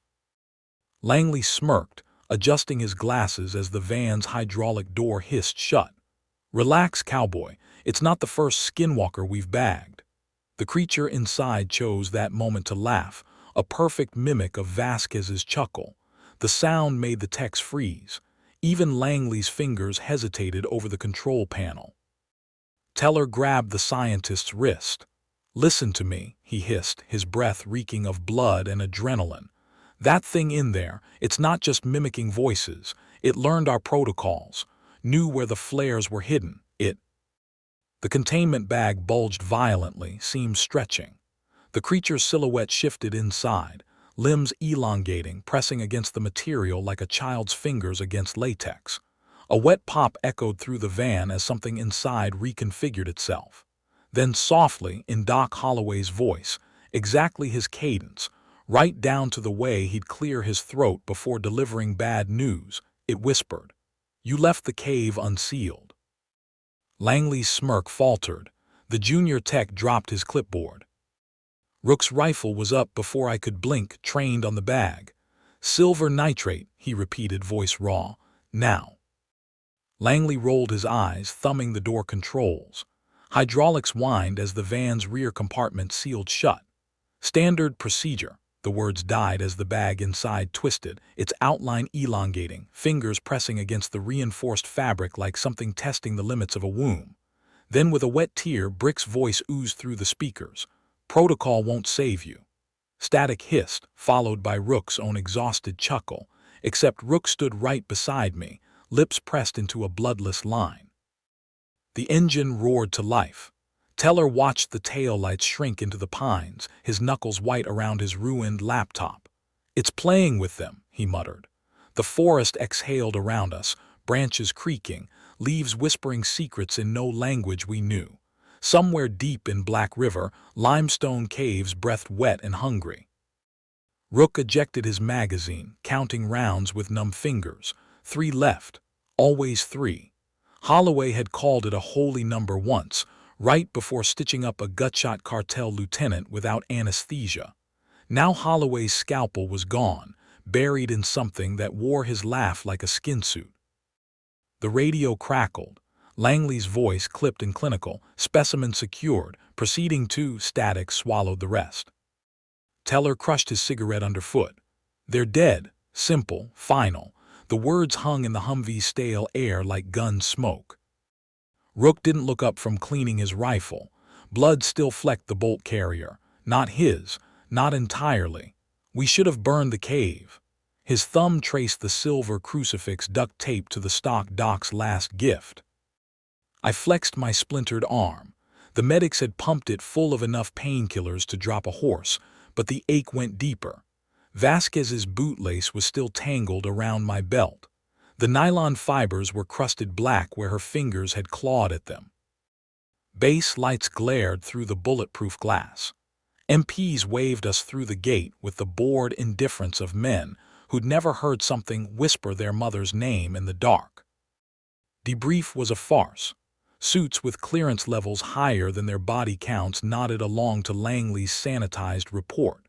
Langley smirked, adjusting his glasses as the van's hydraulic door hissed shut. "Relax, cowboy. It's not the first skinwalker we've bagged." The creature inside chose that moment to laugh, a perfect mimic of Vasquez's chuckle. The sound made the techs freeze. Even Langley's fingers hesitated over the control panel. Teller grabbed the scientist's wrist. "Listen to me," he he hissed, his breath reeking of blood and adrenaline. "That thing in there, it's not just mimicking voices. It learned our protocols, knew where the flares were hidden. The containment bag bulged violently, seams stretching. The creature's silhouette shifted inside, limbs elongating, pressing against the material like a child's fingers against latex. A wet pop echoed through the van as something inside reconfigured itself. Then softly, in Doc Holloway's voice, exactly his cadence, right down to the way he'd clear his throat before delivering bad news, it whispered, "You left the cave unsealed." Langley's smirk faltered. The junior tech dropped his clipboard. Rook's rifle was up before I could blink, trained on the bag. "Silver nitrate," he repeated, voice raw. "Now." Langley rolled his eyes, thumbing the door controls. Hydraulics whined as the van's rear compartment sealed shut. "Standard procedure." The words died as the bag inside twisted, its outline elongating, fingers pressing against the reinforced fabric like something testing the limits of a womb. Then with a wet tear, Brick's voice oozed through the speakers. "Protocol won't save you." Static hissed, followed by Rook's own exhausted chuckle, except Rook stood right beside me, lips pressed into a bloodless line. The engine roared to life. Teller watched the taillights shrink into the pines, his knuckles white around his ruined laptop. "It's playing with them," he muttered. The forest exhaled around us, branches creaking, leaves whispering secrets in no language we knew. Somewhere deep in Black River, limestone caves breathed wet and hungry. Rook ejected his magazine, counting rounds with numb fingers. 3 left. Always 3. Holloway had called it a holy number once, right before stitching up a gutshot cartel lieutenant without anesthesia. Now Holloway's scalpel was gone, buried in something that wore his laugh like a skin suit. The radio crackled. Langley's voice clipped and clinical, specimen secured, proceeding to static swallowed the rest. Teller crushed his cigarette underfoot. "They're dead." Simple, final. The words hung in the Humvee's stale air like gun smoke. Rook didn't look up from cleaning his rifle. Blood still flecked the bolt carrier. Not his, not entirely. "We should have burned the cave." His thumb traced the silver crucifix duct taped to the stock Doc's last gift. I flexed my splintered arm. The medics had pumped it full of enough painkillers to drop a horse, but the ache went deeper. Vasquez's bootlace was still tangled around my belt. The nylon fibers were crusted black where her fingers had clawed at them. Base lights glared through the bulletproof glass. MPs waved us through the gate with the bored indifference of men who'd never heard something whisper their mother's name in the dark. Debrief was a farce. Suits with clearance levels higher than their body counts nodded along to Langley's sanitized report.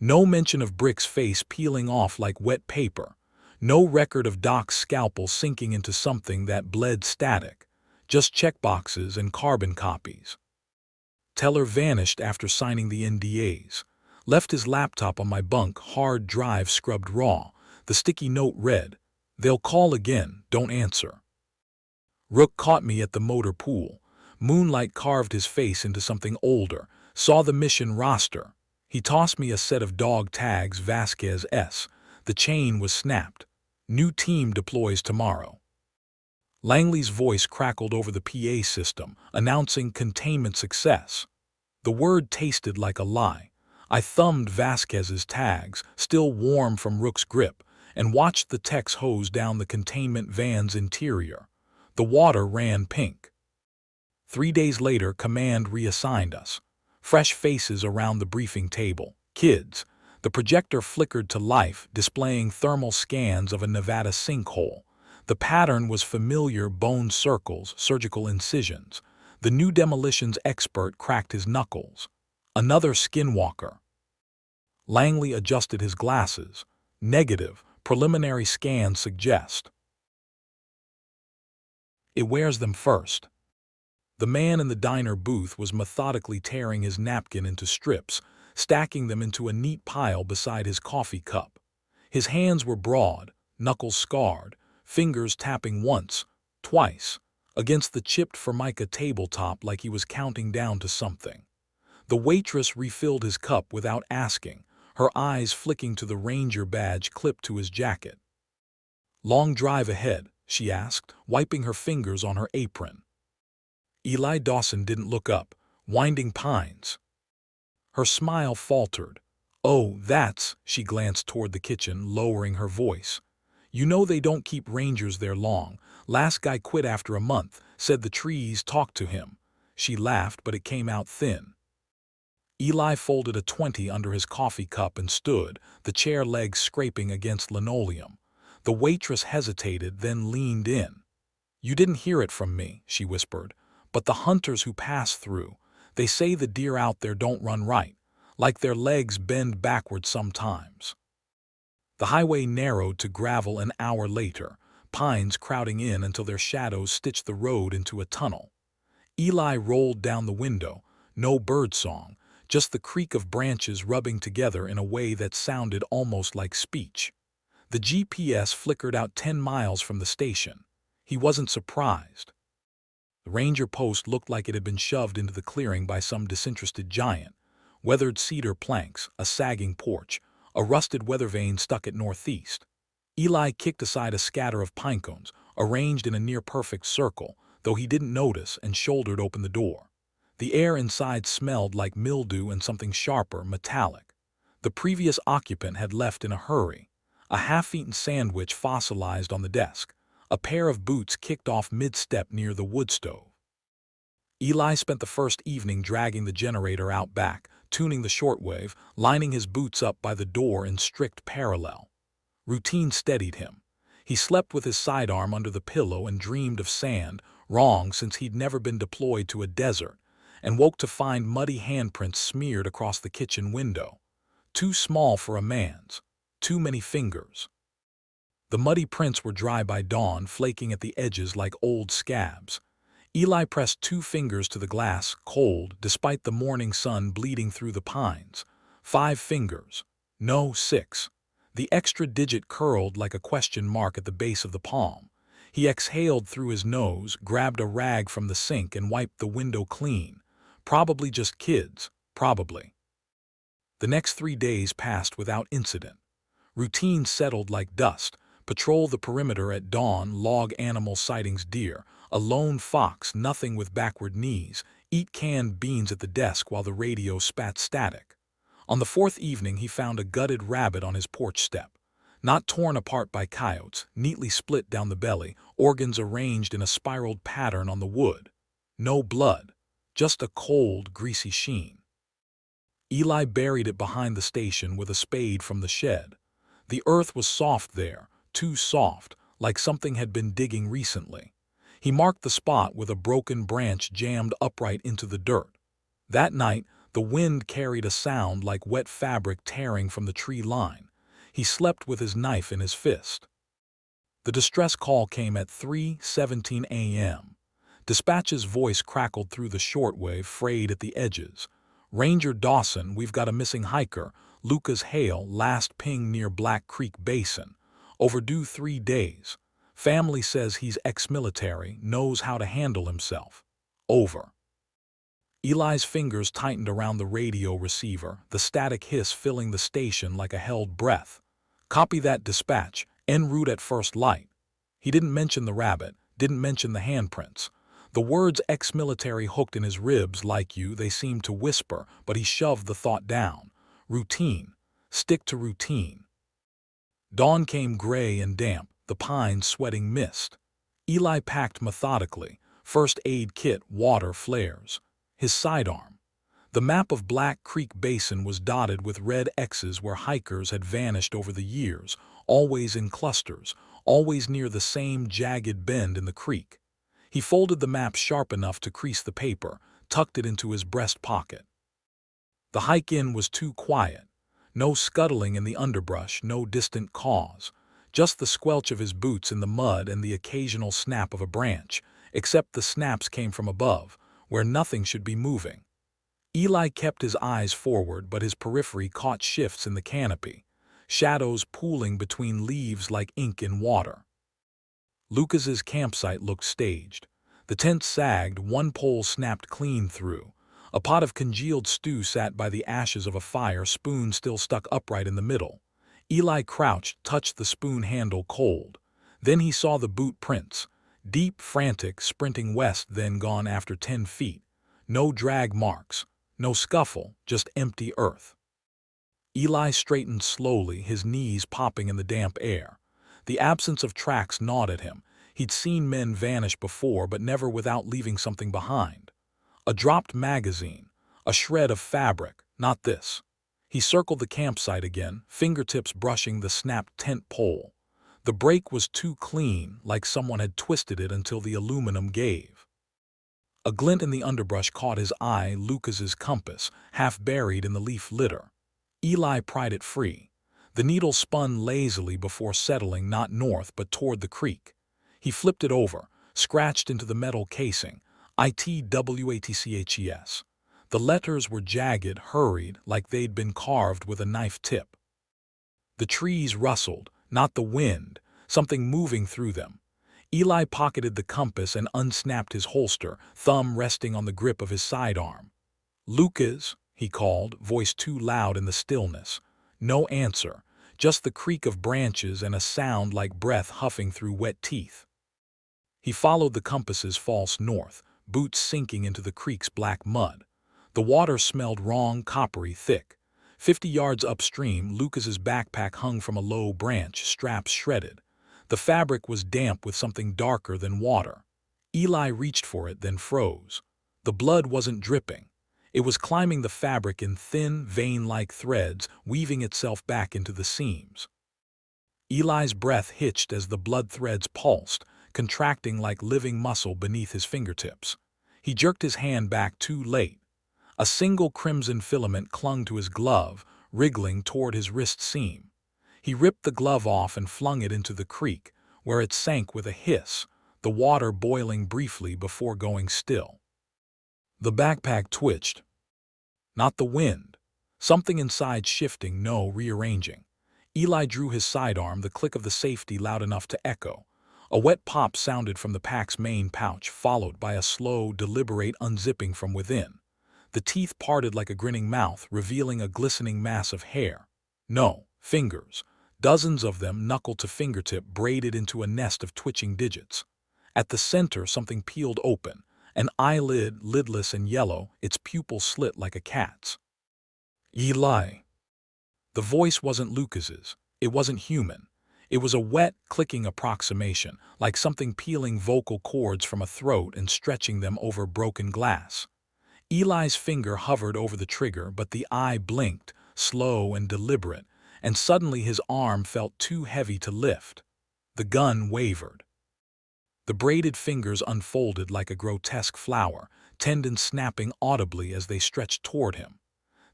No mention of Brick's face peeling off like wet paper. No record of Doc's scalpel sinking into something that bled static. Just checkboxes and carbon copies. Teller vanished after signing the NDAs. Left his laptop on my bunk, hard drive scrubbed raw. The sticky note read, "They'll call again, don't answer." Rook caught me at the motor pool. Moonlight carved his face into something older. Saw the mission roster. He tossed me a set of dog tags, Vasquez S. The chain was snapped. "New team deploys tomorrow." Langley's voice crackled over the PA system, announcing containment success. The word tasted like a lie. I thumbed Vasquez's tags, still warm from Rook's grip, and watched the techs hose down the containment van's interior. The water ran pink. 3 days later, command reassigned us. Fresh faces around the briefing table. Kids. The projector flickered to life, displaying thermal scans of a Nevada sinkhole. The pattern was familiar: bone circles, surgical incisions. The new demolitions expert cracked his knuckles. Another skinwalker. Langley adjusted his glasses. Negative. Preliminary scans suggest. It wears them first. The man in the diner booth was methodically tearing his napkin into strips, stacking them into a neat pile beside his coffee cup. His hands were broad, knuckles scarred, fingers tapping once, twice, against the chipped formica tabletop like he was counting down to something. The waitress refilled his cup without asking, her eyes flicking to the ranger badge clipped to his jacket. "Long drive ahead?" she asked, wiping her fingers on her apron. Eli Dawson didn't look up. "Winding Pines." Her smile faltered. "Oh, that's—" she glanced toward the kitchen, lowering her voice. "You know they don't keep rangers there long. Last guy quit after a month, said the trees talked to him." She laughed, but it came out thin. Eli folded a 20 under his coffee cup and stood, the chair legs scraping against linoleum. The waitress hesitated, then leaned in. "You didn't hear it from me," she whispered, "but the hunters who pass through, they say the deer out there don't run right, like their legs bend backward sometimes." The highway narrowed to gravel an hour later, pines crowding in until their shadows stitched the road into a tunnel. Eli rolled down the window, no birdsong, just the creak of branches rubbing together in a way that sounded almost like speech. The GPS flickered out 10 miles from the station. He wasn't surprised. The ranger post looked like it had been shoved into the clearing by some disinterested giant. Weathered cedar planks, a sagging porch, a rusted weather vane stuck at northeast. Eli kicked aside a scatter of pine cones, arranged in a near-perfect circle, though he didn't notice, and shouldered open the door. The air inside smelled like mildew and something sharper, metallic. The previous occupant had left in a hurry. A half-eaten sandwich fossilized on the desk. A pair of boots kicked off mid-step near the wood stove. Eli spent the first evening dragging the generator out back, tuning the shortwave, lining his boots up by the door in strict parallel. Routine steadied him. He slept with his sidearm under the pillow and dreamed of sand, wrong since he'd never been deployed to a desert, and woke to find muddy handprints smeared across the kitchen window. Too small for a man's. Too many fingers. The muddy prints were dry by dawn, flaking at the edges like old scabs. Eli pressed 2 fingers to the glass, cold, despite the morning sun bleeding through the pines. 5 fingers. No, 6. The extra digit curled like a question mark at the base of the palm. He exhaled through his nose, grabbed a rag from the sink and wiped the window clean. Probably just kids. Probably. The next 3 days passed without incident. Routine settled like dust. Patrol the perimeter at dawn, log animal sightings: deer, a lone fox, nothing with backward knees, eat canned beans at the desk while the radio spat static. On the 4th evening he found a gutted rabbit on his porch step. Not torn apart by coyotes, neatly split down the belly, organs arranged in a spiraled pattern on the wood. No blood, just a cold, greasy sheen. Eli buried it behind the station with a spade from the shed. The earth was soft there, too soft, like something had been digging recently. He marked the spot with a broken branch jammed upright into the dirt. That night, the wind carried a sound like wet fabric tearing from the tree line. He slept with his knife in his fist. The distress call came at 3:17 a.m. Dispatch's voice crackled through the shortwave, frayed at the edges. "Ranger Dawson, we've got a missing hiker. Lucas Hale, last ping near Black Creek Basin. Overdue 3 days. Family says he's ex-military, knows how to handle himself. Over." Eli's fingers tightened around the radio receiver, the static hiss filling the station like a held breath. "Copy that, dispatch. En route at first light." He didn't mention the rabbit, didn't mention the handprints. The words ex-military hooked in his ribs like they seemed to whisper, but he shoved the thought down. Routine. Stick to routine. Dawn came gray and damp, the pines sweating mist. Eli packed methodically. First aid kit, water, flares. His sidearm. The map of Black Creek Basin was dotted with red X's where hikers had vanished over the years, always in clusters, always near the same jagged bend in the creek. He folded the map sharp enough to crease the paper, tucked it into his breast pocket. The hike-in was too quiet. No scuttling in the underbrush, no distant caws. Just the squelch of his boots in the mud and the occasional snap of a branch, except the snaps came from above, where nothing should be moving. Eli kept his eyes forward, but his periphery caught shifts in the canopy, shadows pooling between leaves like ink in water. Lucas's campsite looked staged. The tent sagged, one pole snapped clean through. A pot of congealed stew sat by the ashes of a fire, spoon still stuck upright in the middle. Eli crouched, touched the spoon handle cold. Then he saw the boot prints. Deep, frantic, sprinting west, then gone after 10 feet. No drag marks, no scuffle, just empty earth. Eli straightened slowly, his knees popping in the damp air. The absence of tracks gnawed at him. He'd seen men vanish before, but never without leaving something behind. A dropped magazine, a shred of fabric, not this. He circled the campsite again, fingertips brushing the snapped tent pole. The break was too clean, like someone had twisted it until the aluminum gave. A glint in the underbrush caught his eye, Lucas's compass, half buried in the leaf litter. Eli pried it free. The needle spun lazily before settling not north but toward the creek. He flipped it over, scratched into the metal casing, ITWATCHES. The letters were jagged, hurried, like they'd been carved with a knife tip. The trees rustled, not the wind, something moving through them. Eli pocketed the compass and unsnapped his holster, thumb resting on the grip of his sidearm. "Lucas," he called, voice too loud in the stillness. No answer, just the creak of branches and a sound like breath huffing through wet teeth. He followed the compass's false north, boots sinking into the creek's black mud. The water smelled wrong, coppery thick. 50 yards upstream, Lucas's backpack hung from a low branch, straps shredded. The fabric was damp with something darker than water. Eli reached for it, then froze. The blood wasn't dripping. It was climbing the fabric in thin, vein-like threads, weaving itself back into the seams. Eli's breath hitched as the blood threads pulsed, contracting like living muscle beneath his fingertips. He jerked his hand back too late. A single crimson filament clung to his glove, wriggling toward his wrist seam. He ripped the glove off and flung it into the creek, where it sank with a hiss, the water boiling briefly before going still. The backpack twitched. Not the wind. Something inside shifting, no rearranging. Eli drew his sidearm, the click of the safety loud enough to echo. A wet pop sounded from the pack's main pouch, followed by a slow, deliberate unzipping from within. The teeth parted like a grinning mouth, revealing a glistening mass of hair. No, fingers. Dozens of them, knuckle to fingertip, braided into a nest of twitching digits. At the center, something peeled open. An eyelid, lidless and yellow, its pupil slit like a cat's. Eli. The voice wasn't Lucas's. It wasn't human. It was a wet, clicking approximation, like something peeling vocal cords from a throat and stretching them over broken glass. Eli's finger hovered over the trigger, but the eye blinked, slow and deliberate, and suddenly his arm felt too heavy to lift. The gun wavered. The braided fingers unfolded like a grotesque flower, tendons snapping audibly as they stretched toward him.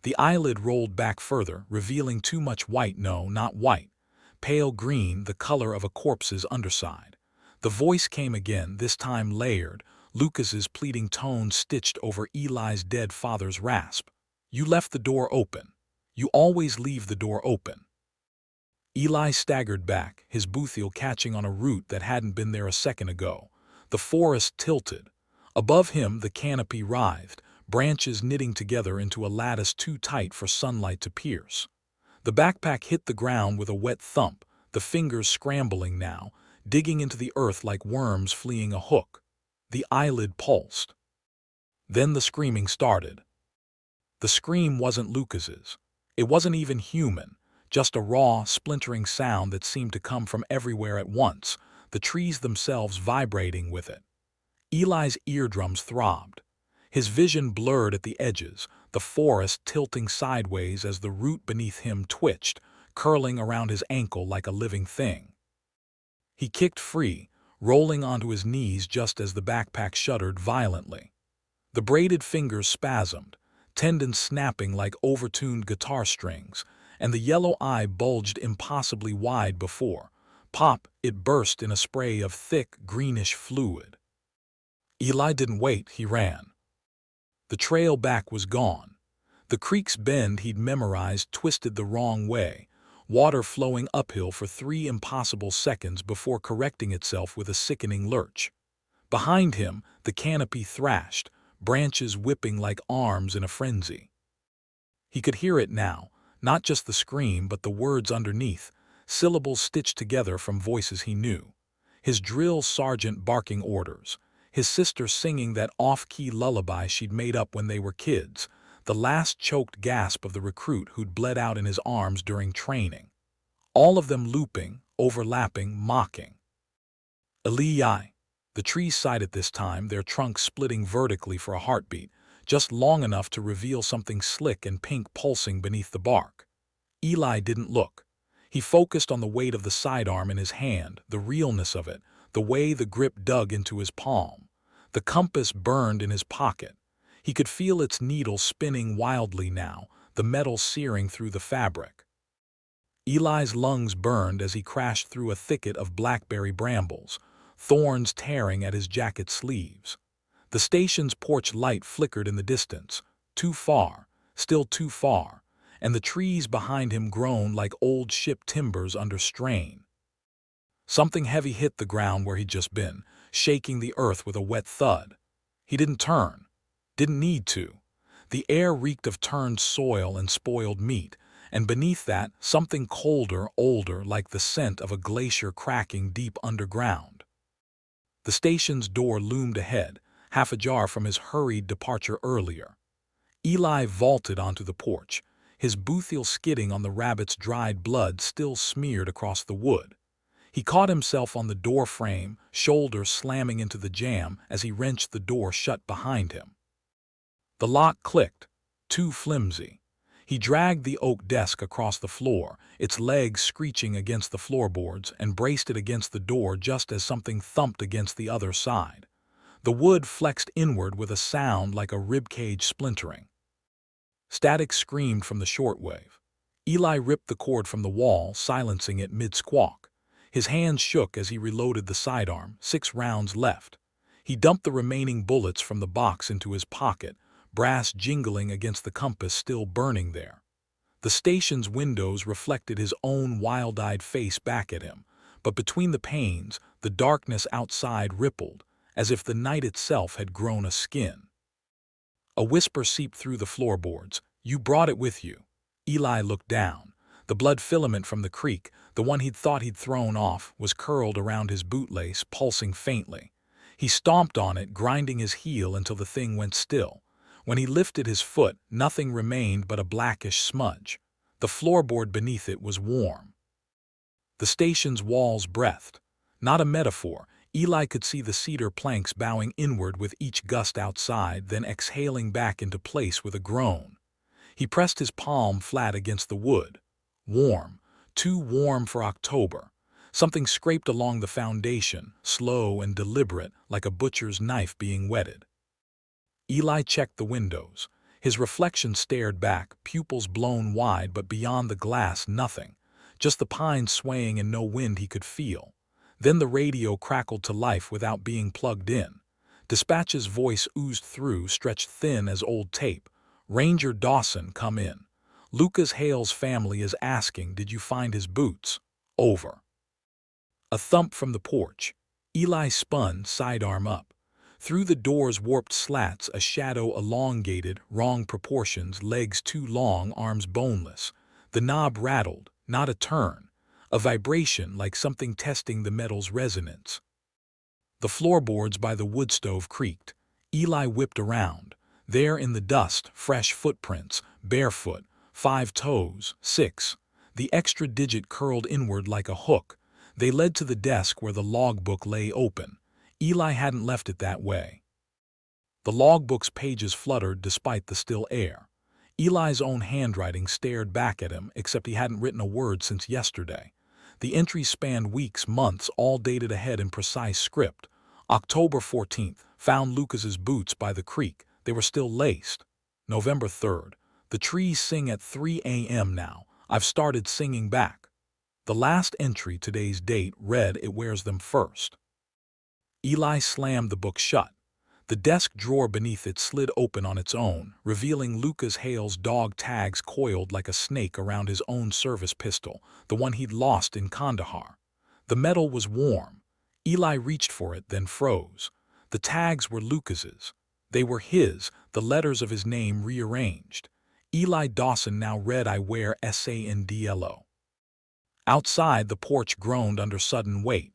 The eyelid rolled back further, revealing too much white. No, not white. Pale green, the color of a corpse's underside. The voice came again, this time layered, Lucas's pleading tone stitched over Eli's dead father's rasp. "You left the door open. You always leave the door open." Eli staggered back, his boothiel catching on a root that hadn't been there a second ago. The forest tilted. Above him, the canopy writhed, branches knitting together into a lattice too tight for sunlight to pierce. The backpack hit the ground with a wet thump, the fingers scrambling now, digging into the earth like worms fleeing a hook. The eyelid pulsed. Then the screaming started. The scream wasn't Lucas's. It wasn't even human, just a raw, splintering sound that seemed to come from everywhere at once, the trees themselves vibrating with it. Eli's eardrums throbbed. His vision blurred at the edges, the forest tilting sideways as the root beneath him twitched, curling around his ankle like a living thing. He kicked free, rolling onto his knees just as the backpack shuddered violently. The braided fingers spasmed, tendons snapping like overtuned guitar strings, and the yellow eye bulged impossibly wide before. Pop, it burst in a spray of thick, greenish fluid. Eli didn't wait, he ran. The trail back was gone. The creek's bend he'd memorized twisted the wrong way, water flowing uphill for 3 impossible seconds before correcting itself with a sickening lurch. Behind him, the canopy thrashed, branches whipping like arms in a frenzy. He could hear it now, not just the scream but the words underneath, syllables stitched together from voices he knew. His drill sergeant barking orders, his sister singing that off-key lullaby she'd made up when they were kids, the last choked gasp of the recruit who'd bled out in his arms during training. All of them looping, overlapping, mocking. Eli. The trees sided this time, their trunks splitting vertically for a heartbeat, just long enough to reveal something slick and pink pulsing beneath the bark. Eli didn't look. He focused on the weight of the sidearm in his hand, the realness of it, the way the grip dug into his palm. The compass burned in his pocket. He could feel its needle spinning wildly now, the metal searing through the fabric. Eli's lungs burned as he crashed through a thicket of blackberry brambles, thorns tearing at his jacket sleeves. The station's porch light flickered in the distance, too far, still too far, and the trees behind him groaned like old ship timbers under strain. Something heavy hit the ground where he'd just been, shaking the earth with a wet thud. He didn't turn. Didn't need to. The air reeked of turned soil and spoiled meat, and beneath that, something colder, older, like the scent of a glacier cracking deep underground. The station's door loomed ahead, half ajar from his hurried departure earlier. Eli vaulted onto the porch, his boothiel skidding on the rabbit's dried blood still smeared across the wood. He caught himself on the door frame, shoulder slamming into the jamb as he wrenched the door shut behind him. The lock clicked, too flimsy. He dragged the oak desk across the floor, its legs screeching against the floorboards, and braced it against the door just as something thumped against the other side. The wood flexed inward with a sound like a ribcage splintering. Static screamed from the shortwave. Eli ripped the cord from the wall, silencing it mid-squawk. His hands shook as he reloaded the sidearm, 6 rounds left. He dumped the remaining bullets from the box into his pocket, brass jingling against the compass still burning there. The station's windows reflected his own wild-eyed face back at him, but between the panes, the darkness outside rippled, as if the night itself had grown a skin. A whisper seeped through the floorboards. "You brought it with you." Eli looked down. The blood filament from the creek, the one he'd thought he'd thrown off, was curled around his bootlace, pulsing faintly. He stomped on it, grinding his heel until the thing went still. When he lifted his foot, nothing remained but a blackish smudge. The floorboard beneath it was warm. The station's walls breathed. Not a metaphor. Eli could see the cedar planks bowing inward with each gust outside, then exhaling back into place with a groan. He pressed his palm flat against the wood. Warm. Too warm for October. Something scraped along the foundation, slow and deliberate, like a butcher's knife being whetted. Eli checked the windows. His reflection stared back, pupils blown wide, but beyond the glass nothing. Just the pines swaying and no wind he could feel. Then the radio crackled to life without being plugged in. Dispatch's voice oozed through, stretched thin as old tape. "Ranger Dawson, come in. Lucas Hale's family is asking, did you find his boots?" Over. A thump from the porch. Eli spun, sidearm up. Through the door's warped slats, a shadow elongated, wrong proportions, legs too long, arms boneless. The knob rattled, not a turn. A vibration like something testing the metal's resonance. The floorboards by the wood stove creaked. Eli whipped around. There in the dust, fresh footprints, barefoot, 5 toes, 6. The extra digit curled inward like a hook. They led to the desk where the logbook lay open. Eli hadn't left it that way. The logbook's pages fluttered despite the still air. Eli's own handwriting stared back at him, except he hadn't written a word since yesterday. The entries spanned weeks, months, all dated ahead in precise script. October 14th, found Lucas's boots by the creek. They were still laced. November 3rd, the trees sing at 3 a.m. now. I've started singing back. The last entry, today's date, read, "It wears them first." Eli slammed the book shut. The desk drawer beneath it slid open on its own, revealing Lucas Hale's dog tags coiled like a snake around his own service pistol, the one he'd lost in Kandahar. The metal was warm. Eli reached for it, then froze. The tags were Lucas's. They were his, the letters of his name rearranged. Eli Dawson now read I wear SANDLO. Outside, the porch groaned under sudden weight.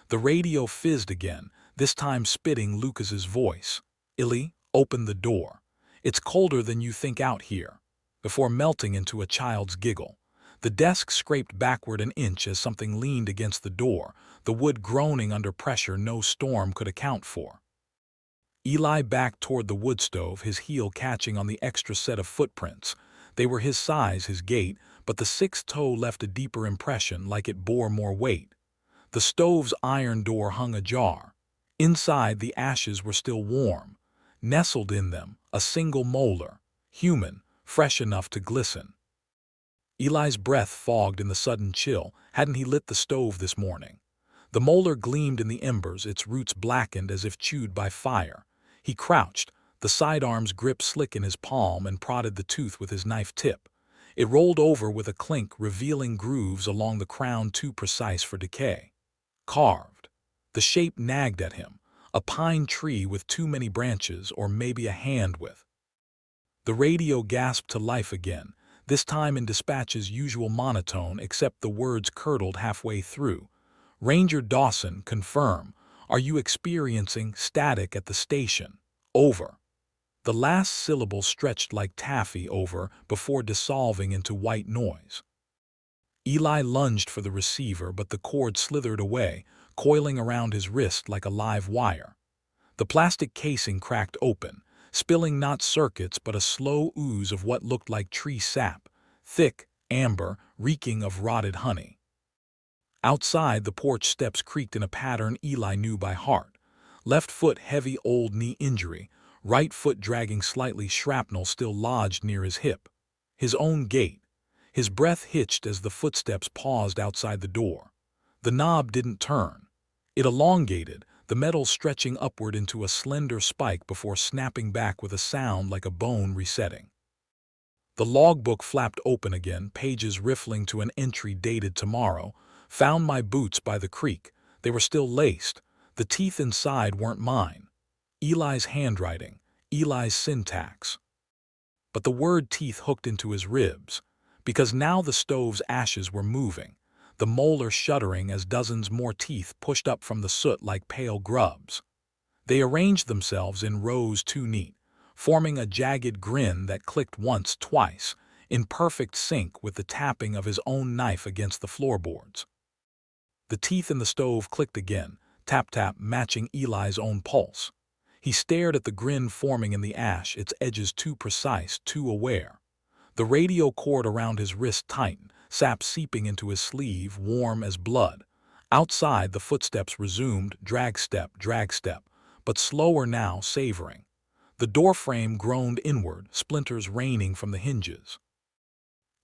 The radio fizzed again, this time spitting Lucas's voice. Illy, open the door. It's colder than you think out here. Before melting into a child's giggle. The desk scraped backward an inch as something leaned against the door, the wood groaning under pressure no storm could account for. Eli backed toward the wood stove, his heel catching on the extra set of footprints. They were his size, his gait, but the sixth toe left a deeper impression, like it bore more weight. The stove's iron door hung ajar. Inside, the ashes were still warm. Nestled in them, a single molar, human, fresh enough to glisten. Eli's breath fogged in the sudden chill. Hadn't he lit the stove this morning? The molar gleamed in the embers, its roots blackened as if chewed by fire. He crouched, the sidearm's grip slick in his palm, and prodded the tooth with his knife tip. It rolled over with a clink, revealing grooves along the crown too precise for decay. Carved. The shape nagged at him, a pine tree with too many branches, or maybe a hand with. The radio gasped to life again, this time in dispatch's usual monotone, except the words curdled halfway through. Ranger Dawson, confirm. Are you experiencing static at the station? Over. The last syllable stretched like taffy over before dissolving into white noise. Eli lunged for the receiver, but the cord slithered away, coiling around his wrist like a live wire. The plastic casing cracked open, spilling not circuits but a slow ooze of what looked like tree sap, thick, amber, reeking of rotted honey. Outside, the porch steps creaked in a pattern Eli knew by heart. Left foot heavy old knee injury, right foot dragging slightly, shrapnel still lodged near his hip. His own gait. His breath hitched as the footsteps paused outside the door. The knob didn't turn. It elongated, the metal stretching upward into a slender spike before snapping back with a sound like a bone resetting. The logbook flapped open again, pages riffling to an entry dated tomorrow. Found my boots by the creek. They were still laced. The teeth inside weren't mine. Eli's handwriting, Eli's syntax. But the word teeth hooked into his ribs, because now the stove's ashes were moving, the molar shuddering as dozens more teeth pushed up from the soot like pale grubs. They arranged themselves in rows too neat, forming a jagged grin that clicked once, twice, in perfect sync with the tapping of his own knife against the floorboards. The teeth in the stove clicked again, tap-tap, matching Eli's own pulse. He stared at the grin forming in the ash, its edges too precise, too aware. The radio cord around his wrist tightened, sap seeping into his sleeve, warm as blood. Outside, the footsteps resumed, drag step, but slower now, savoring. The doorframe groaned inward, splinters raining from the hinges.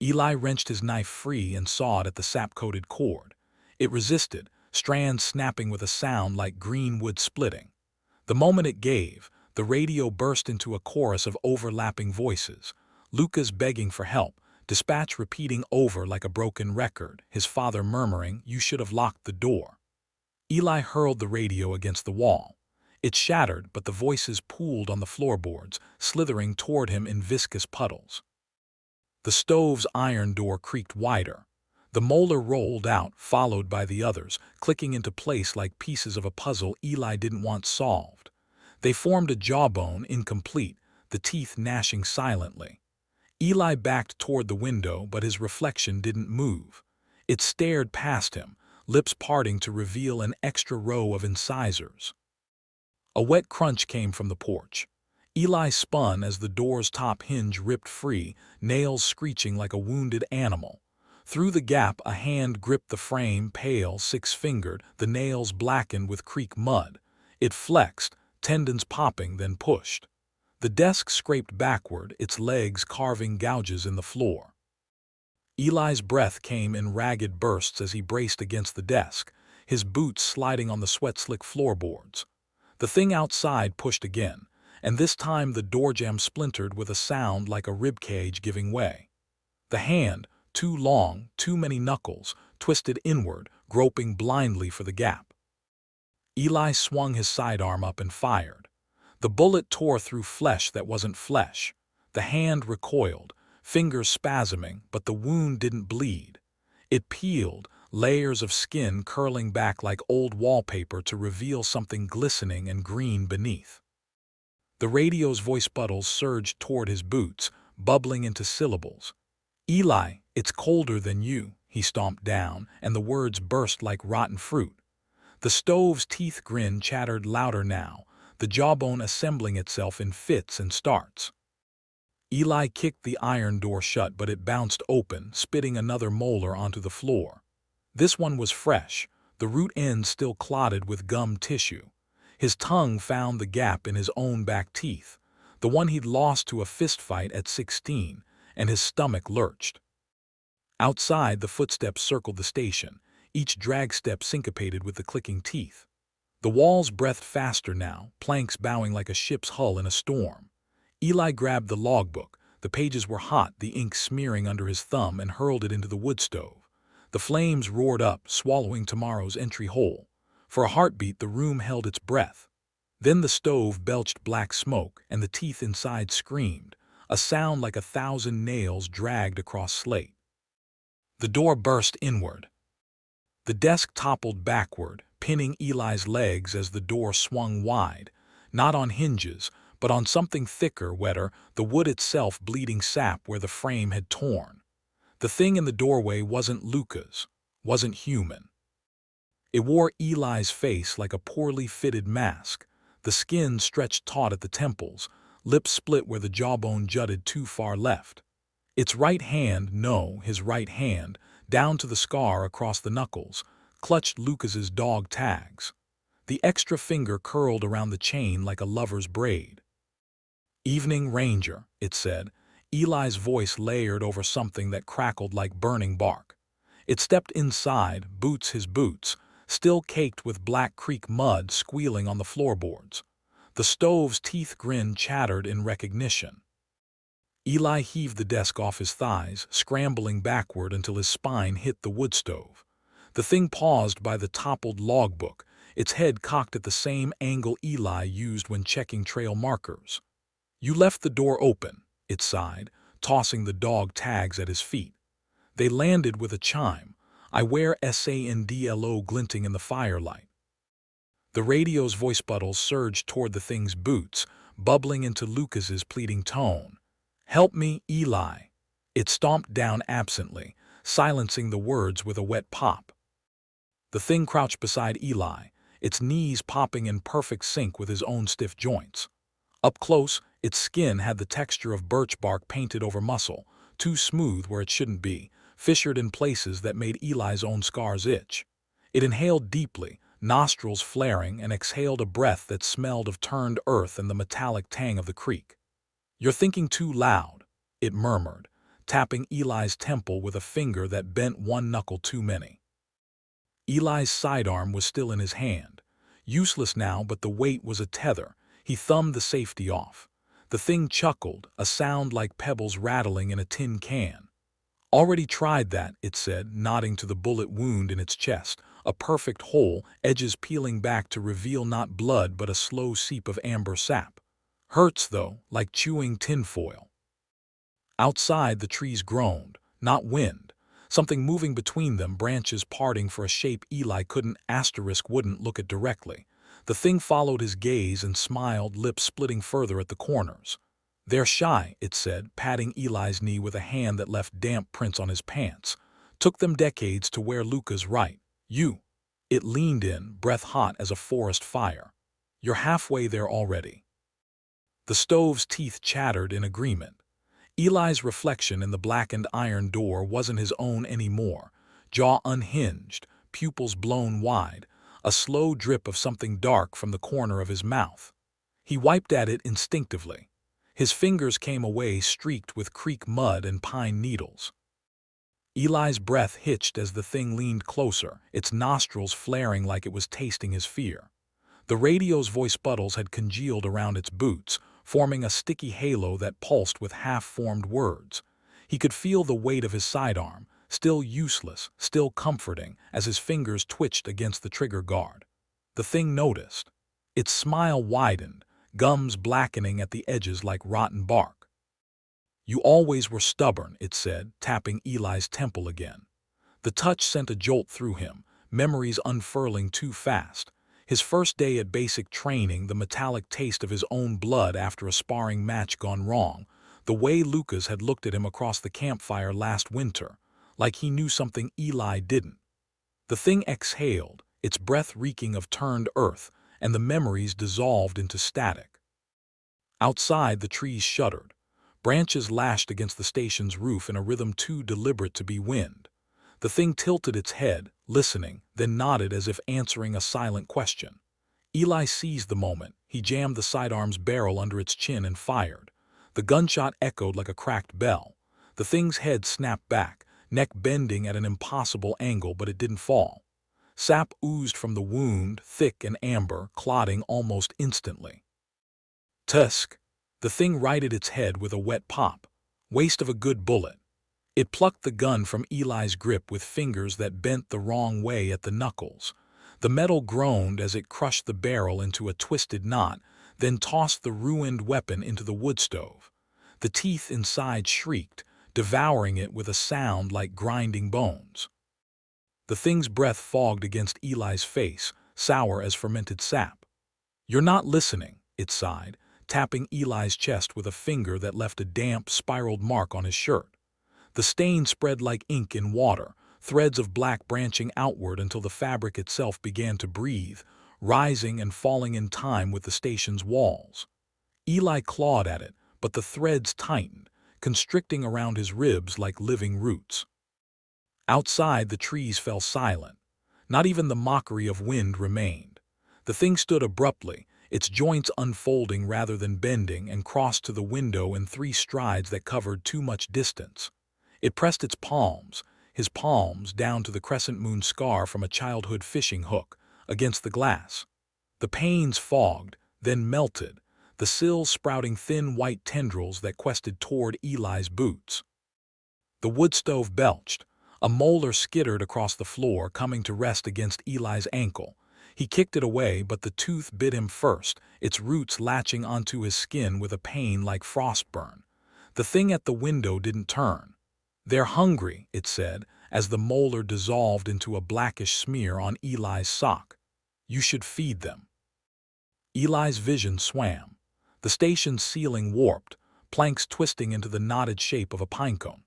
Eli wrenched his knife free and sawed at the sap-coated cord. It resisted, strands snapping with a sound like green wood splitting. The moment it gave, the radio burst into a chorus of overlapping voices, Lucas begging for help, dispatch repeating over like a broken record, his father murmuring, "You should have locked the door." Eli hurled the radio against the wall. It shattered, but the voices pooled on the floorboards, slithering toward him in viscous puddles. The stove's iron door creaked wider. The molar rolled out, followed by the others, clicking into place like pieces of a puzzle Eli didn't want solved. They formed a jawbone, incomplete, the teeth gnashing silently. Eli backed toward the window, but his reflection didn't move. It stared past him, lips parting to reveal an extra row of incisors. A wet crunch came from the porch. Eli spun as the door's top hinge ripped free, nails screeching like a wounded animal. Through the gap, a hand gripped the frame, pale, six-fingered, the nails blackened with creek mud. It flexed, tendons popping, then pushed. The desk scraped backward, its legs carving gouges in the floor. Eli's breath came in ragged bursts as he braced against the desk, his boots sliding on the sweat-slick floorboards. The thing outside pushed again, and this time the doorjamb splintered with a sound like a ribcage giving way. The hand, too long, too many knuckles, twisted inward, groping blindly for the gap. Eli swung his sidearm up and fired. The bullet tore through flesh that wasn't flesh. The hand recoiled, fingers spasming, but the wound didn't bleed. It peeled, layers of skin curling back like old wallpaper to reveal something glistening and green beneath. The radio's voice bubbles surged toward his boots, bubbling into syllables. "Eli, it's colder than you," he stomped down, and the words burst like rotten fruit. The stove's teeth grin chattered louder now, the jawbone assembling itself in fits and starts. Eli kicked the iron door shut, but it bounced open, spitting another molar onto the floor. This one was fresh, the root end still clotted with gum tissue. His tongue found the gap in his own back teeth, the one he'd lost to a fistfight at 16, and his stomach lurched. Outside, the footsteps circled the station, each drag step syncopated with the clicking teeth. The walls breathed faster now, planks bowing like a ship's hull in a storm. Eli grabbed the logbook. The pages were hot, the ink smearing under his thumb, and hurled it into the wood stove. The flames roared up, swallowing tomorrow's entry whole. For a heartbeat, the room held its breath. Then the stove belched black smoke, and the teeth inside screamed, a sound like 1,000 nails dragged across slate. The door burst inward. The desk toppled backward, pinning Eli's legs as the door swung wide, not on hinges, but on something thicker, wetter, the wood itself bleeding sap where the frame had torn. The thing in the doorway wasn't Luca's, wasn't human. It wore Eli's face like a poorly fitted mask, the skin stretched taut at the temples, lips split where the jawbone jutted too far left. Its right hand, no, his right hand, down to the scar across the knuckles, clutched Lucas's dog tags. The extra finger curled around the chain like a lover's braid. "Evening, Ranger," it said, Eli's voice layered over something that crackled like burning bark. It stepped inside, his boots, still caked with Black Creek mud squealing on the floorboards. The stove's teeth grin chattered in recognition. Eli heaved the desk off his thighs, scrambling backward until his spine hit the wood stove. The thing paused by the toppled logbook, its head cocked at the same angle Eli used when checking trail markers. "You left the door open," it sighed, tossing the dog tags at his feet. They landed with a chime, "I wear SANDLO" glinting in the firelight. The radio's voice bubbles surged toward the thing's boots, bubbling into Lucas's pleading tone. "Help me, Eli." It stomped down absently, silencing the words with a wet pop. The thing crouched beside Eli, its knees popping in perfect sync with his own stiff joints. Up close, its skin had the texture of birch bark painted over muscle, too smooth where it shouldn't be, fissured in places that made Eli's own scars itch. It inhaled deeply, nostrils flaring, and exhaled a breath that smelled of turned earth and the metallic tang of the creek. "You're thinking too loud," it murmured, tapping Eli's temple with a finger that bent one knuckle too many. Eli's sidearm was still in his hand. Useless now, but the weight was a tether. He thumbed the safety off. The thing chuckled, a sound like pebbles rattling in a tin can. "Already tried that," it said, nodding to the bullet wound in its chest, a perfect hole, edges peeling back to reveal not blood but a slow seep of amber sap. "Hurts, though, like chewing tinfoil." Outside, the trees groaned, not wind, something moving between them, branches parting for a shape Eli wouldn't look at directly. The thing followed his gaze and smiled, lips splitting further at the corners. "They're shy," it said, patting Eli's knee with a hand that left damp prints on his pants. "Took them decades to wear Luca's right. You." It leaned in, breath hot as a forest fire. "You're halfway there already." The stove's teeth chattered in agreement. Eli's reflection in the blackened iron door wasn't his own anymore, jaw unhinged, pupils blown wide, a slow drip of something dark from the corner of his mouth. He wiped at it instinctively. His fingers came away streaked with creek mud and pine needles. Eli's breath hitched as the thing leaned closer, its nostrils flaring like it was tasting his fear. The radio's voice bubbles had congealed around its boots, forming a sticky halo that pulsed with half-formed words. He could feel the weight of his sidearm, still useless, still comforting, as his fingers twitched against the trigger guard. The thing noticed. Its smile widened, gums blackening at the edges like rotten bark. "You always were stubborn," it said, tapping Eli's temple again. The touch sent a jolt through him, memories unfurling too fast. His first day at basic training, the metallic taste of his own blood after a sparring match gone wrong, the way Lucas had looked at him across the campfire last winter, like he knew something Eli didn't. The thing exhaled, its breath reeking of turned earth, and the memories dissolved into static. Outside, the trees shuddered. Branches lashed against the station's roof in a rhythm too deliberate to be wind. The thing tilted its head, listening, then nodded as if answering a silent question. Eli seized the moment. He jammed the sidearm's barrel under its chin and fired. The gunshot echoed like a cracked bell. The thing's head snapped back, neck bending at an impossible angle, but it didn't fall. Sap oozed from the wound, thick and amber, clotting almost instantly. Tusk! The thing righted its head with a wet pop. Waste of a good bullet. It plucked the gun from Eli's grip with fingers that bent the wrong way at the knuckles. The metal groaned as it crushed the barrel into a twisted knot, then tossed the ruined weapon into the wood stove. The teeth inside shrieked, devouring it with a sound like grinding bones. The thing's breath fogged against Eli's face, sour as fermented sap. "You're not listening," it sighed, tapping Eli's chest with a finger that left a damp, spiraled mark on his shirt. The stain spread like ink in water, threads of black branching outward until the fabric itself began to breathe, rising and falling in time with the station's walls. Eli clawed at it, but the threads tightened, constricting around his ribs like living roots. Outside, the trees fell silent. Not even the mockery of wind remained. The thing stood abruptly, its joints unfolding rather than bending, and crossed to the window in 3 strides that covered too much distance. It pressed its palms, his palms, down to the crescent moon scar from a childhood fishing hook, against the glass. The panes fogged, then melted, the sills sprouting thin white tendrils that quested toward Eli's boots. The wood stove belched. A molar skittered across the floor, coming to rest against Eli's ankle. He kicked it away, but the tooth bit him first, its roots latching onto his skin with a pain like frostburn. The thing at the window didn't turn. "They're hungry," it said, as the molar dissolved into a blackish smear on Eli's sock. "You should feed them." Eli's vision swam. The station's ceiling warped, planks twisting into the knotted shape of a pinecone.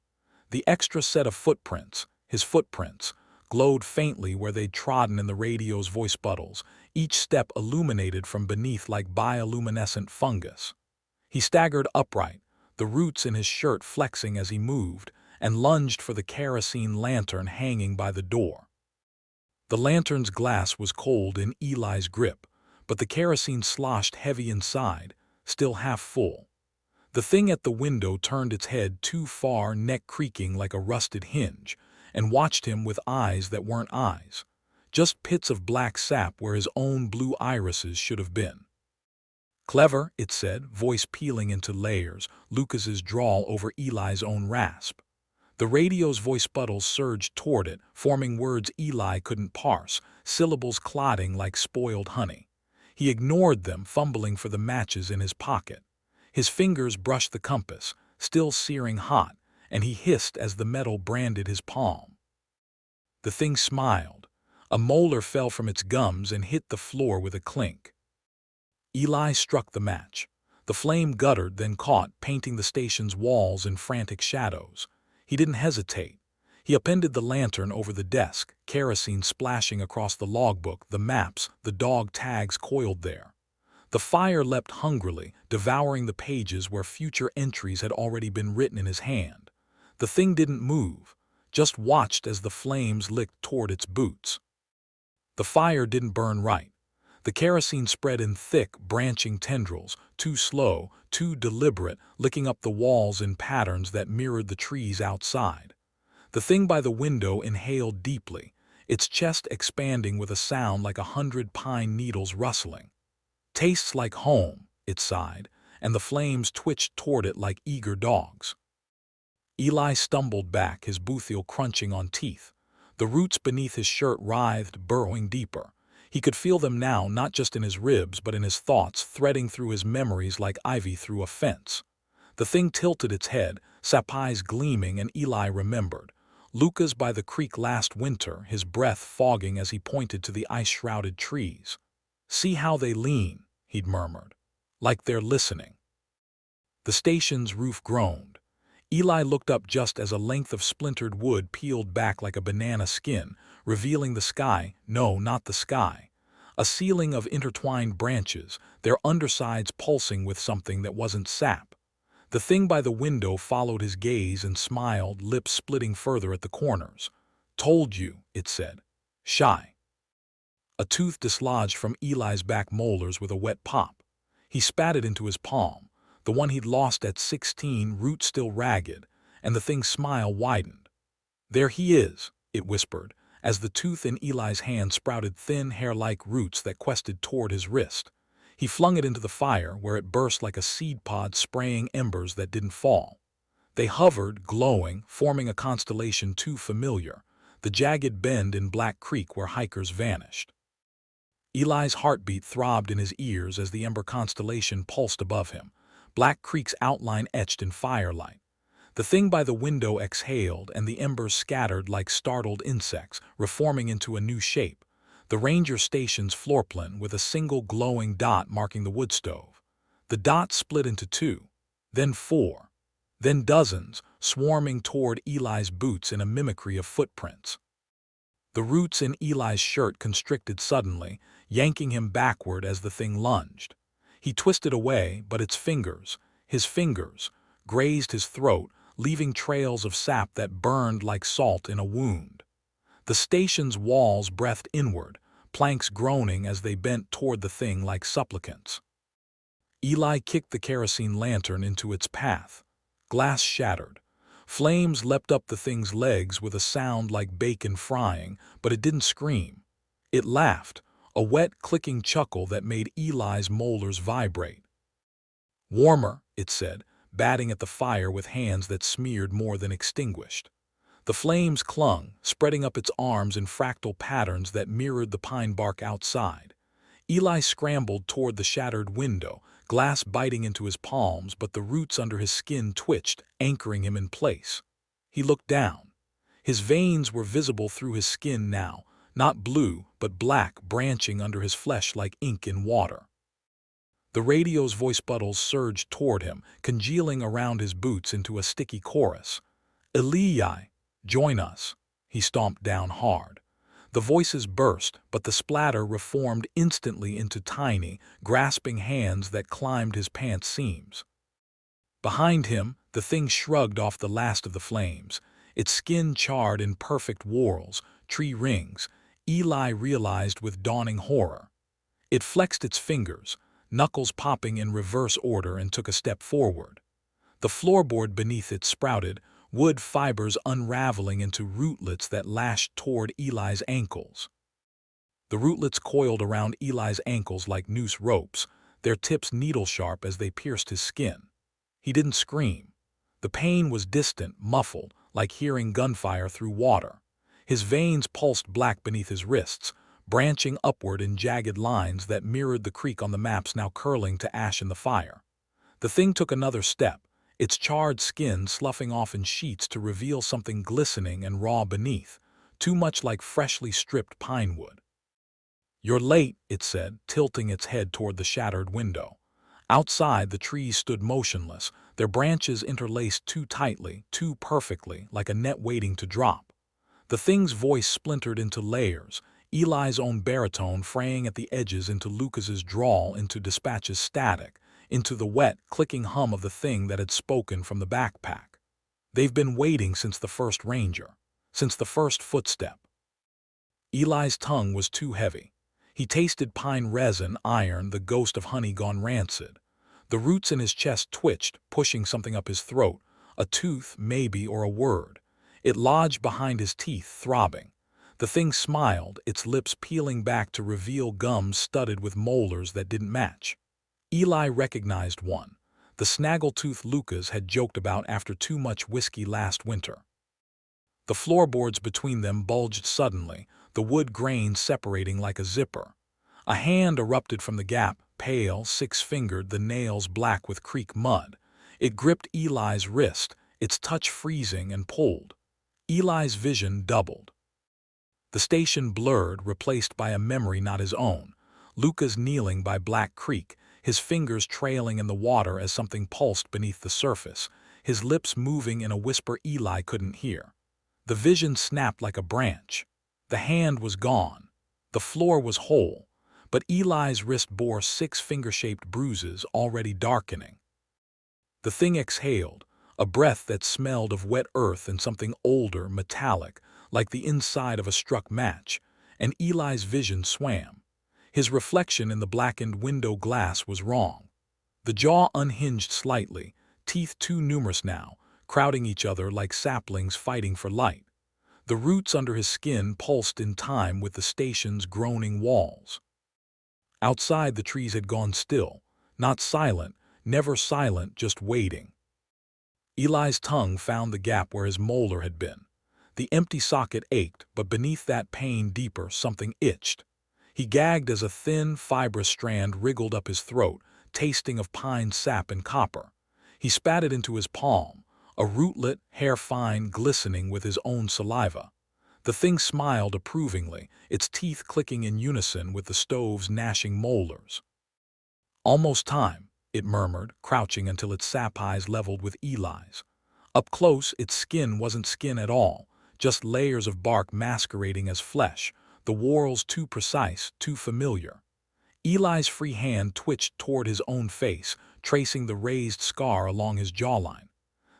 The extra set of footprints, his footprints, glowed faintly where they'd trodden in the radio's voice buttles, each step illuminated from beneath like bioluminescent fungus. He staggered upright, the roots in his shirt flexing as he moved, and lunged for the kerosene lantern hanging by the door. The lantern's glass was cold in Eli's grip, but the kerosene sloshed heavy inside, still half full. The thing at the window turned its head too far, neck creaking like a rusted hinge, and watched him with eyes that weren't eyes, just pits of black sap where his own blue irises should have been. "Clever," it said, voice peeling into layers, Lucas's drawl over Eli's own rasp. The radio's voice buttles surged toward it, forming words Eli couldn't parse, syllables clotting like spoiled honey. He ignored them, fumbling for the matches in his pocket. His fingers brushed the compass, still searing hot, and he hissed as the metal branded his palm. The thing smiled. A molar fell from its gums and hit the floor with a clink. Eli struck the match. The flame guttered, then caught, painting the station's walls in frantic shadows. He didn't hesitate. He appended the lantern over the desk, kerosene splashing across the logbook, the maps, the dog tags coiled there. The fire leapt hungrily, devouring the pages where future entries had already been written in his hand. The thing didn't move, just watched as the flames licked toward its boots. The fire didn't burn right. The kerosene spread in thick, branching tendrils, too slow, too deliberate, licking up the walls in patterns that mirrored the trees outside. The thing by the window inhaled deeply, its chest expanding with a sound like 100 pine needles rustling. "Tastes like home," it sighed, and the flames twitched toward it like eager dogs. Eli stumbled back, his bootheel crunching on teeth. The roots beneath his shirt writhed, burrowing deeper. He could feel them now, not just in his ribs but in his thoughts, threading through his memories like ivy through a fence. The thing tilted its head, sap eyes gleaming, and Eli remembered. Lucas by the creek last winter, his breath fogging as he pointed to the ice-shrouded trees. "See how they lean," he'd murmured. "Like they're listening." The station's roof groaned. Eli looked up just as a length of splintered wood peeled back like a banana skin, revealing the sky. No, not the sky. A ceiling of intertwined branches, their undersides pulsing with something that wasn't sap. The thing by the window followed his gaze and smiled, lips splitting further at the corners. "Told you," it said. "Shy." A tooth dislodged from Eli's back molars with a wet pop. He spat it into his palm, the one he'd lost at 16, root still ragged, and the thing's smile widened. "There he is," it whispered, as the tooth in Eli's hand sprouted thin, hair-like roots that quested toward his wrist. He flung it into the fire, where it burst like a seed pod spraying embers that didn't fall. They hovered, glowing, forming a constellation too familiar, the jagged bend in Black Creek where hikers vanished. Eli's heartbeat throbbed in his ears as the ember constellation pulsed above him, Black Creek's outline etched in firelight. The thing by the window exhaled, and the embers scattered like startled insects, reforming into a new shape. The ranger station's floorplan with a single glowing dot marking the wood stove. The dot split into 2, then 4, then dozens, swarming toward Eli's boots in a mimicry of footprints. The roots in Eli's shirt constricted suddenly, yanking him backward as the thing lunged. He twisted away, but his fingers, grazed his throat, leaving trails of sap that burned like salt in a wound. The station's walls breathed inward, planks groaning as they bent toward the thing like supplicants. Eli kicked the kerosene lantern into its path. Glass shattered. Flames leapt up the thing's legs with a sound like bacon frying, but it didn't scream. It laughed, a wet, clicking chuckle that made Eli's molars vibrate. "Warmer," it said, batting at the fire with hands that smeared more than extinguished. The flames clung, spreading up its arms in fractal patterns that mirrored the pine bark outside. Eli scrambled toward the shattered window, glass biting into his palms, but the roots under his skin twitched, anchoring him in place. He looked down. His veins were visible through his skin now, not blue, but black, branching under his flesh like ink in water. The radio's voice bubbles surged toward him, congealing around his boots into a sticky chorus. "Eli, join us." He stomped down hard. The voices burst, but the splatter reformed instantly into tiny, grasping hands that climbed his pants seams. Behind him, the thing shrugged off the last of the flames, its skin charred in perfect whorls, tree rings. Eli realized with dawning horror. It flexed its fingers, knuckles popping in reverse order, and took a step forward. The floorboard beneath it sprouted, wood fibers unraveling into rootlets that lashed toward Eli's ankles. The rootlets coiled around Eli's ankles like noose ropes, their tips needle-sharp as they pierced his skin. He didn't scream. The pain was distant, muffled, like hearing gunfire through water. His veins pulsed black beneath his wrists, branching upward in jagged lines that mirrored the creek on the maps now curling to ash in the fire. The thing took another step, its charred skin sloughing off in sheets to reveal something glistening and raw beneath, too much like freshly stripped pine wood. "You're late," it said, tilting its head toward the shattered window. Outside, the trees stood motionless, their branches interlaced too tightly, too perfectly, like a net waiting to drop. The thing's voice splintered into layers, Eli's own baritone fraying at the edges into Lucas's drawl, into Dispatch's static, into the wet, clicking hum of the thing that had spoken from the backpack. "They've been waiting since the first ranger, since the first footstep." Eli's tongue was too heavy. He tasted pine resin, iron, the ghost of honey gone rancid. The roots in his chest twitched, pushing something up his throat, a tooth, maybe, or a word. It lodged behind his teeth, throbbing. The thing smiled, its lips peeling back to reveal gums studded with molars that didn't match. Eli recognized one, the snaggletooth Lucas had joked about after too much whiskey last winter. The floorboards between them bulged suddenly, the wood grain separating like a zipper. A hand erupted from the gap, pale, six-fingered, the nails black with creek mud. It gripped Eli's wrist, its touch freezing, and pulled. Eli's vision doubled. The station blurred, replaced by a memory not his own. Lucas kneeling by Black Creek, his fingers trailing in the water as something pulsed beneath the surface, his lips moving in a whisper Eli couldn't hear. The vision snapped like a branch. The hand was gone. The floor was whole, but Eli's wrist bore 6 finger-shaped bruises already darkening. The thing exhaled, a breath that smelled of wet earth and something older, metallic, like the inside of a struck match, and Eli's vision swam. His reflection in the blackened window glass was wrong. The jaw unhinged slightly, teeth too numerous now, crowding each other like saplings fighting for light. The roots under his skin pulsed in time with the station's groaning walls. Outside, the trees had gone still, not silent, never silent, just waiting. Eli's tongue found the gap where his molar had been. The empty socket ached, but beneath that pain deeper, something itched. He gagged as a thin, fibrous strand wriggled up his throat, tasting of pine sap and copper. He spat it into his palm, a rootlet, hair-fine, glistening with his own saliva. The thing smiled approvingly, its teeth clicking in unison with the stove's gnashing molars. "Almost time," it murmured, crouching until its sap eyes leveled with Eli's. Up close, its skin wasn't skin at all, just layers of bark masquerading as flesh, the whorls too precise, too familiar. Eli's free hand twitched toward his own face, tracing the raised scar along his jawline.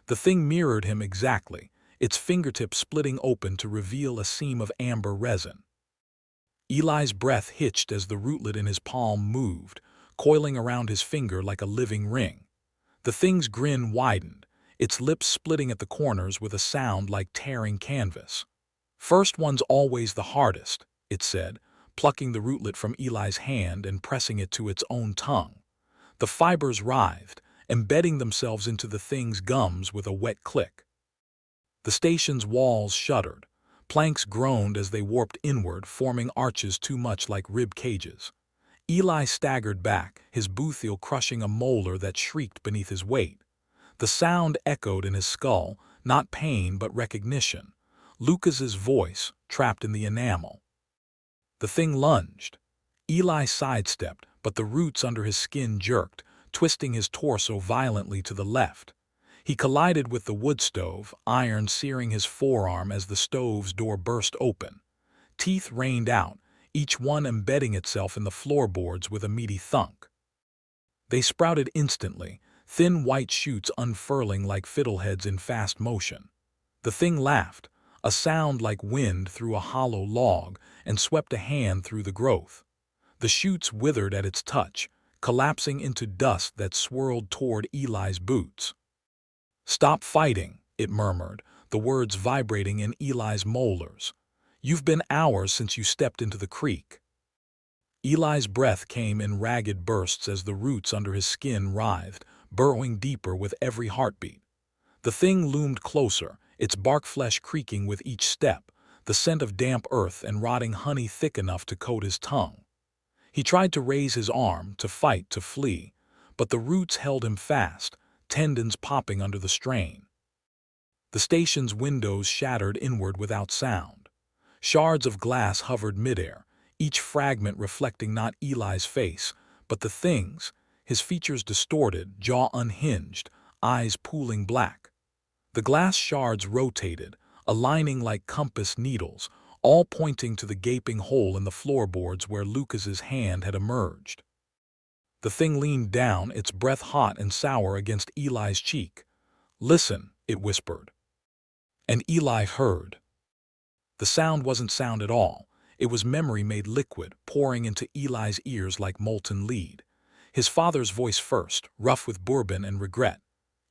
The thing mirrored him exactly, its fingertip splitting open to reveal a seam of amber resin. Eli's breath hitched as the rootlet in his palm moved, coiling around his finger like a living ring. The thing's grin widened, its lips splitting at the corners with a sound like tearing canvas. "First one's always the hardest," it said, plucking the rootlet from Eli's hand and pressing it to its own tongue. The fibers writhed, embedding themselves into the thing's gums with a wet click. The station's walls shuddered. Planks groaned as they warped inward, forming arches too much like rib cages. Eli staggered back, his boothiel crushing a molar that shrieked beneath his weight. The sound echoed in his skull, not pain but recognition. Lucas's voice, trapped in the enamel. The thing lunged. Eli sidestepped, but the roots under his skin jerked, twisting his torso violently to the left. He collided with the wood stove, iron searing his forearm as the stove's door burst open. Teeth rained out, each one embedding itself in the floorboards with a meaty thunk. They sprouted instantly, thin white shoots unfurling like fiddleheads in fast motion. The thing laughed, a sound like wind through a hollow log, and swept a hand through the growth. The shoots withered at its touch, collapsing into dust that swirled toward Eli's boots. "Stop fighting," it murmured, the words vibrating in Eli's molars. "You've been hours since you stepped into the creek." Eli's breath came in ragged bursts as the roots under his skin writhed, burrowing deeper with every heartbeat. The thing loomed closer, its bark flesh creaking with each step, the scent of damp earth and rotting honey thick enough to coat his tongue. He tried to raise his arm, to fight, to flee, but the roots held him fast, tendons popping under the strain. The station's windows shattered inward without sound. Shards of glass hovered midair, each fragment reflecting not Eli's face, but the thing's, his features distorted, jaw unhinged, eyes pooling black. The glass shards rotated, aligning like compass needles, all pointing to the gaping hole in the floorboards where Lucas's hand had emerged. The thing leaned down, its breath hot and sour against Eli's cheek. "Listen," it whispered. And Eli heard. The sound wasn't sound at all. It was memory made liquid, pouring into Eli's ears like molten lead. His father's voice first, rough with bourbon and regret.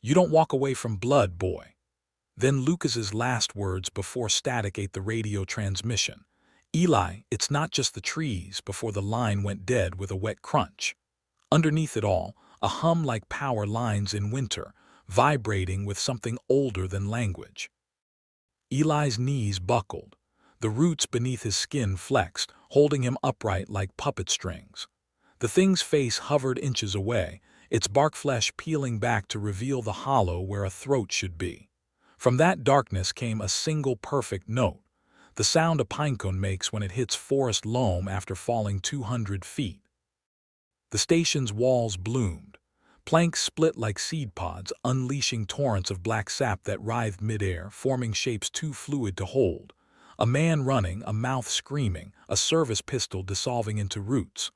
"You don't walk away from blood, boy." Then Lucas's last words before static ate the radio transmission. "Eli, it's not just the trees," before the line went dead with a wet crunch. Underneath it all, a hum like power lines in winter, vibrating with something older than language. Eli's knees buckled. The roots beneath his skin flexed, holding him upright like puppet strings. The thing's face hovered inches away, its bark flesh peeling back to reveal the hollow where a throat should be. From that darkness came a single perfect note, the sound a pinecone makes when it hits forest loam after falling 200 feet. The station's walls bloomed. Planks split like seed pods, unleashing torrents of black sap that writhed midair, forming shapes too fluid to hold. A man running, a mouth screaming, a service pistol dissolving into roots.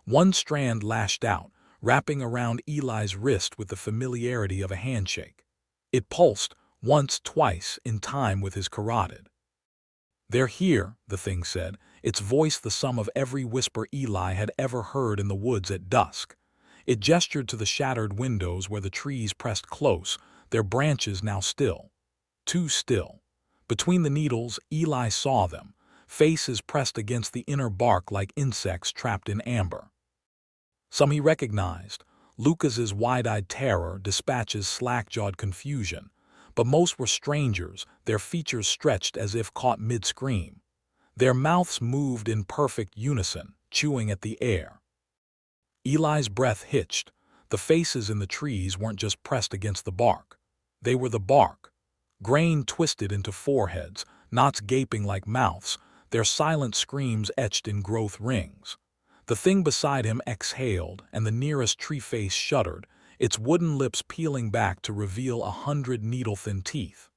One strand lashed out, wrapping around Eli's wrist with the familiarity of a handshake. It pulsed, once, twice, in time with his carotid. "They're here," the thing said, its voice the sum of every whisper Eli had ever heard in the woods at dusk. It gestured to the shattered windows where the trees pressed close, their branches now still. Too still. Between the needles, Eli saw them, faces pressed against the inner bark like insects trapped in amber. Some he recognized, Lucas's wide-eyed terror, Dispatch's slack-jawed confusion, but most were strangers, their features stretched as if caught mid-scream. Their mouths moved in perfect unison, chewing at the air. Eli's breath hitched. The faces in the trees weren't just pressed against the bark. They were the bark. Grain twisted into foreheads, knots gaping like mouths, their silent screams etched in growth rings. The thing beside him exhaled, and the nearest tree face shuddered, its wooden lips peeling back to reveal 100 needle-thin teeth.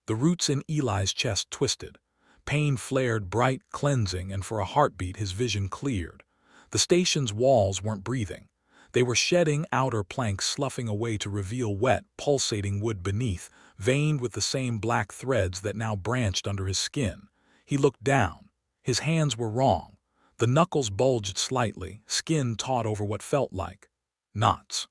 The roots in Eli's chest twisted. Pain flared bright, cleansing, and for a heartbeat his vision cleared. The station's walls weren't breathing. They were shedding, outer planks sloughing away to reveal wet, pulsating wood beneath, veined with the same black threads that now branched under his skin. He looked down. His hands were wrong. The knuckles bulged slightly, skin taut over what felt like knots.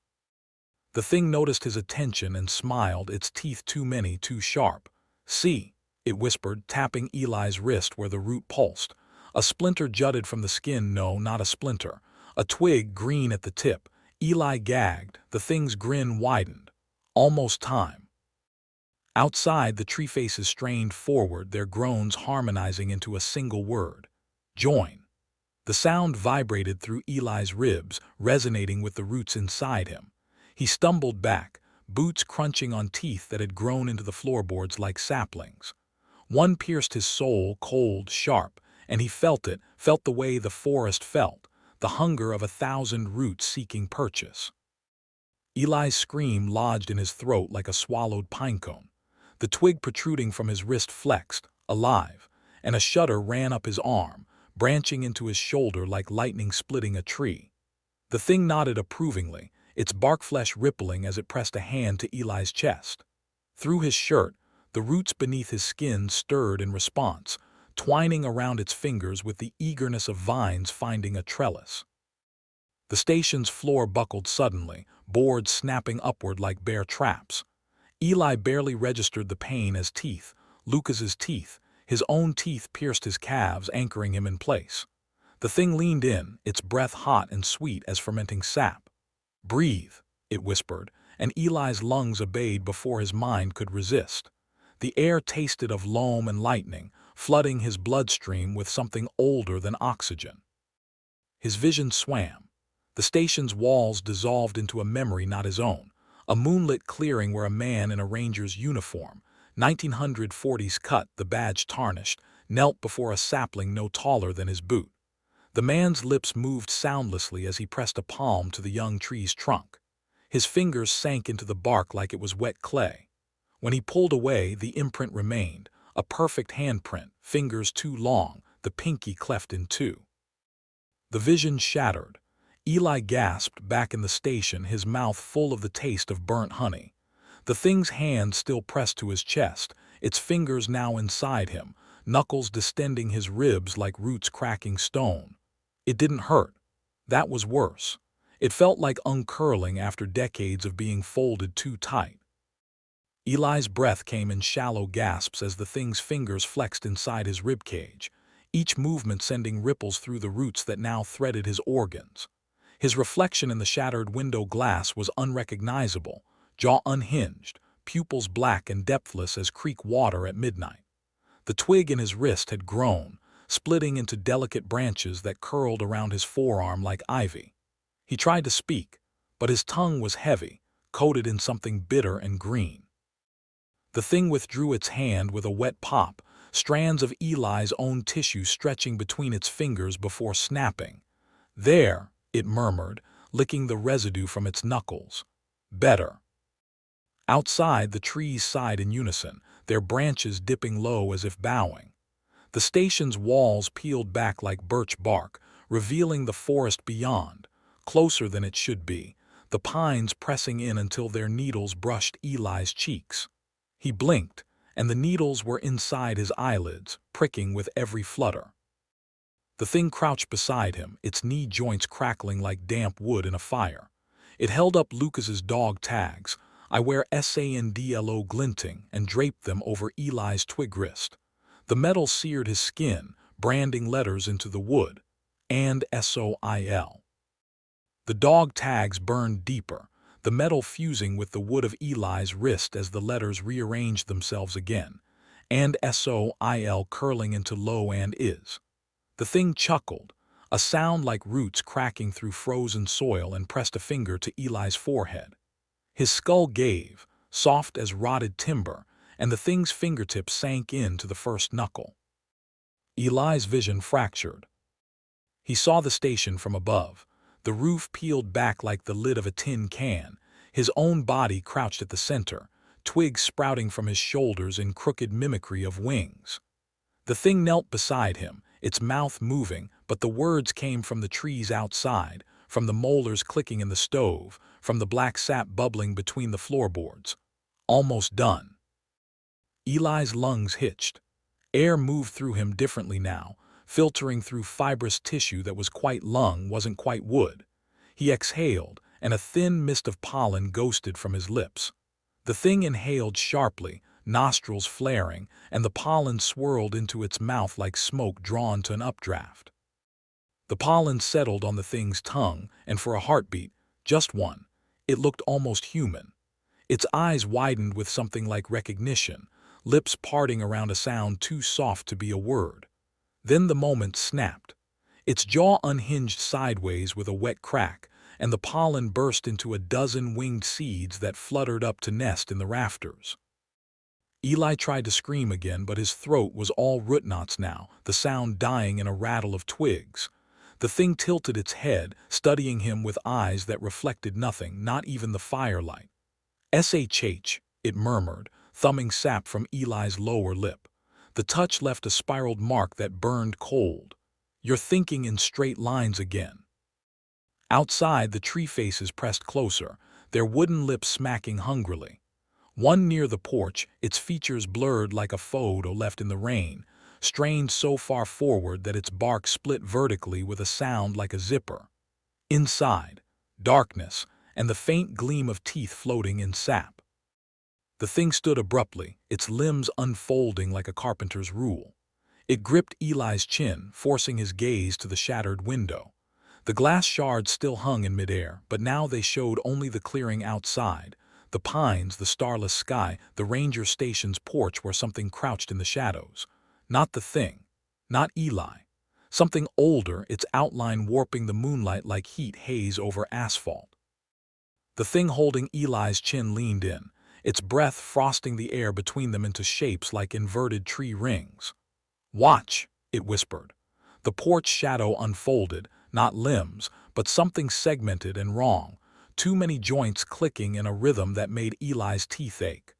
The thing noticed his attention and smiled, its teeth too many, too sharp. "See," it whispered, tapping Eli's wrist where the root pulsed. A splinter jutted from the skin. No, not a splinter. A twig, green at the tip. Eli gagged. The thing's grin widened. Almost time. Outside, the tree faces strained forward, their groans harmonizing into a single word. "Join." The sound vibrated through Eli's ribs, resonating with the roots inside him. He stumbled back, boots crunching on teeth that had grown into the floorboards like saplings. One pierced his soul, cold, sharp, and he felt it, felt the way the forest felt, the hunger of 1,000 roots seeking purchase. Eli's scream lodged in his throat like a swallowed pinecone. The twig protruding from his wrist flexed, alive, and a shudder ran up his arm, branching into his shoulder like lightning splitting a tree. The thing nodded approvingly, its bark flesh rippling as it pressed a hand to Eli's chest. Through his shirt, the roots beneath his skin stirred in response, twining around its fingers with the eagerness of vines finding a trellis. The station's floor buckled suddenly, boards snapping upward like bear traps. Eli barely registered the pain as teeth, Lucas's teeth, his own teeth pierced his calves, anchoring him in place. The thing leaned in, its breath hot and sweet as fermenting sap. "Breathe," it whispered, and Eli's lungs obeyed before his mind could resist. The air tasted of loam and lightning, flooding his bloodstream with something older than oxygen. His vision swam. The station's walls dissolved into a memory not his own, a moonlit clearing where a man in a ranger's uniform, 1940s cut, the badge tarnished, knelt before a sapling no taller than his boot. The man's lips moved soundlessly as he pressed a palm to the young tree's trunk. His fingers sank into the bark like it was wet clay. When he pulled away, the imprint remained, a perfect handprint, fingers too long, the pinky cleft in two. The vision shattered. Eli gasped back in the station, his mouth full of the taste of burnt honey. The thing's hand still pressed to his chest, its fingers now inside him, knuckles distending his ribs like roots cracking stone. It didn't hurt. That was worse. It felt like uncurling after decades of being folded too tight. Eli's breath came in shallow gasps as the thing's fingers flexed inside his ribcage, each movement sending ripples through the roots that now threaded his organs. His reflection in the shattered window glass was unrecognizable, jaw unhinged, pupils black and depthless as creek water at midnight. The twig in his wrist had grown, splitting into delicate branches that curled around his forearm like ivy. He tried to speak, but his tongue was heavy, coated in something bitter and green. The thing withdrew its hand with a wet pop, strands of Eli's own tissue stretching between its fingers before snapping. "There," it murmured, licking the residue from its knuckles. "Better." Outside, the trees sighed in unison, their branches dipping low as if bowing. The station's walls peeled back like birch bark, revealing the forest beyond, closer than it should be, the pines pressing in until their needles brushed Eli's cheeks. He blinked, and the needles were inside his eyelids, pricking with every flutter. The thing crouched beside him, its knee joints crackling like damp wood in a fire. It held up Lucas's dog tags, "I wear SANDLO" glinting, and draped them over Eli's twig wrist. The metal seared his skin, branding letters into the wood, "and SOIL." The dog tags burned deeper, the metal fusing with the wood of Eli's wrist as the letters rearranged themselves again, "and SOIL" curling into "low and is." The thing chuckled, a sound like roots cracking through frozen soil, and pressed a finger to Eli's forehead. His skull gave, soft as rotted timber, and the thing's fingertips sank into the first knuckle. Eli's vision fractured. He saw the station from above, the roof peeled back like the lid of a tin can, his own body crouched at the center, twigs sprouting from his shoulders in crooked mimicry of wings. The thing knelt beside him, its mouth moving, but the words came from the trees outside, from the molars clicking in the stove, from the black sap bubbling between the floorboards. "Almost done." Eli's lungs hitched. Air moved through him differently now, filtering through fibrous tissue that was quite lung, wasn't quite wood. He exhaled, and a thin mist of pollen ghosted from his lips. The thing inhaled sharply, nostrils flaring, and the pollen swirled into its mouth like smoke drawn to an updraft. The pollen settled on the thing's tongue, and for a heartbeat, just one, it looked almost human. Its eyes widened with something like recognition, lips parting around a sound too soft to be a word. Then the moment snapped. Its jaw unhinged sideways with a wet crack, and the pollen burst into a dozen winged seeds that fluttered up to nest in the rafters. Eli tried to scream again, but his throat was all root knots now, the sound dying in a rattle of twigs. The thing tilted its head, studying him with eyes that reflected nothing, not even the firelight. "SHH," it murmured, thumbing sap from Eli's lower lip. The touch left a spiraled mark that burned cold. "You're thinking in straight lines again." Outside, the tree faces pressed closer, their wooden lips smacking hungrily. One near the porch, its features blurred like a photo left in the rain, strained so far forward that its bark split vertically with a sound like a zipper. Inside, darkness, and the faint gleam of teeth floating in sap. The thing stood abruptly, its limbs unfolding like a carpenter's rule. It gripped Eli's chin, forcing his gaze to the shattered window. The glass shards still hung in midair, but now they showed only the clearing outside, the pines, the starless sky, the ranger station's porch where something crouched in the shadows. Not the thing. Not Eli. Something older, its outline warping the moonlight like heat haze over asphalt. The thing holding Eli's chin leaned in, its breath frosting the air between them into shapes like inverted tree rings. "Watch," it whispered. The porch shadow unfolded, not limbs, but something segmented and wrong, too many joints clicking in a rhythm that made Eli's teeth ache.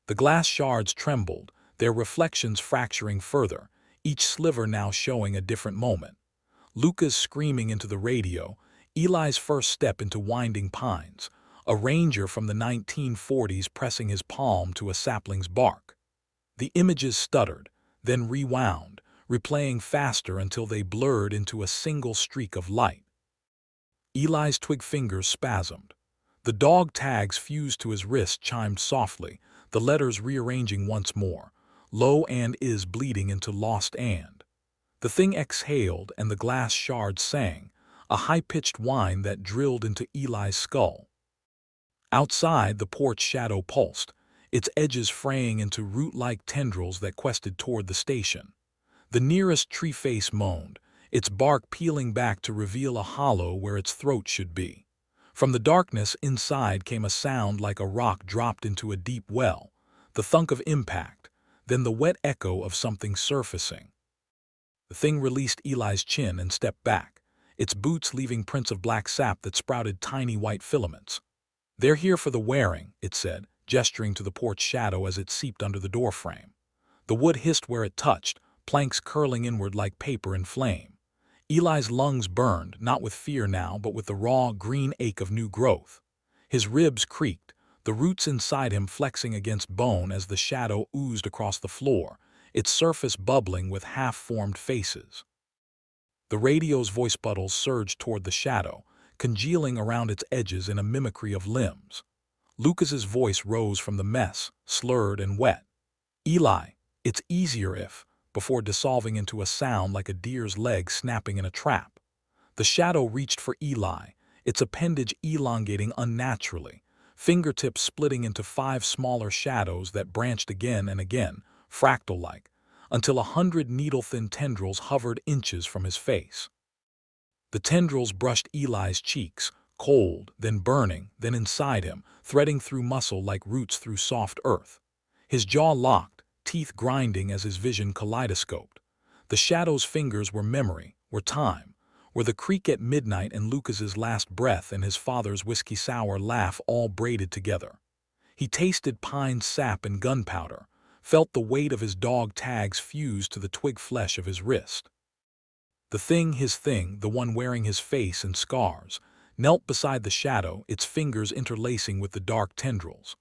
The glass shards trembled, their reflections fracturing further, each sliver now showing a different moment. Lucas screaming into the radio, Eli's first step into winding pines, a ranger from the 1940s pressing his palm to a sapling's bark. The images stuttered, then rewound, replaying faster until they blurred into a single streak of light. Eli's twig fingers spasmed. The dog tags fused to his wrist chimed softly, the letters rearranging once more, "low and is" bleeding into lost and. The thing exhaled and the glass shards sang, a high-pitched whine that drilled into Eli's skull. Outside, the porch shadow pulsed, its edges fraying into root-like tendrils that quested toward the station. The nearest tree face moaned, its bark peeling back to reveal a hollow where its throat should be. From the darkness inside came a sound like a rock dropped into a deep well, the thunk of impact, then the wet echo of something surfacing. The thing released Eli's chin and stepped back, its boots leaving prints of black sap that sprouted tiny white filaments. "They're here for the wearing," it said, gesturing to the porch shadow as it seeped under the doorframe. The wood hissed where it touched, planks curling inward like paper in flame. Eli's lungs burned, not with fear now, but with the raw, green ache of new growth. His ribs creaked, the roots inside him flexing against bone as the shadow oozed across the floor, its surface bubbling with half-formed faces. The radio's voice bubbles surged toward the shadow, congealing around its edges in a mimicry of limbs. Lucas's voice rose from the mess, slurred and wet. "Eli, it's easier if," before dissolving into a sound like a deer's leg snapping in a trap. The shadow reached for Eli, its appendage elongating unnaturally, fingertips splitting into 5 smaller shadows that branched again and again, fractal-like, until 100 needle-thin tendrils hovered inches from his face. The tendrils brushed Eli's cheeks, cold, then burning, then inside him, threading through muscle like roots through soft earth. His jaw locked, teeth grinding as his vision kaleidoscoped. The shadow's fingers were memory, were time, were the creak at midnight and Lucas's last breath and his father's whiskey-sour laugh all braided together. He tasted pine sap and gunpowder, felt the weight of his dog tags fuse to the twig flesh of his wrist. The thing, his thing, the one wearing his face and scars, knelt beside the shadow, its fingers interlacing with the dark tendrils.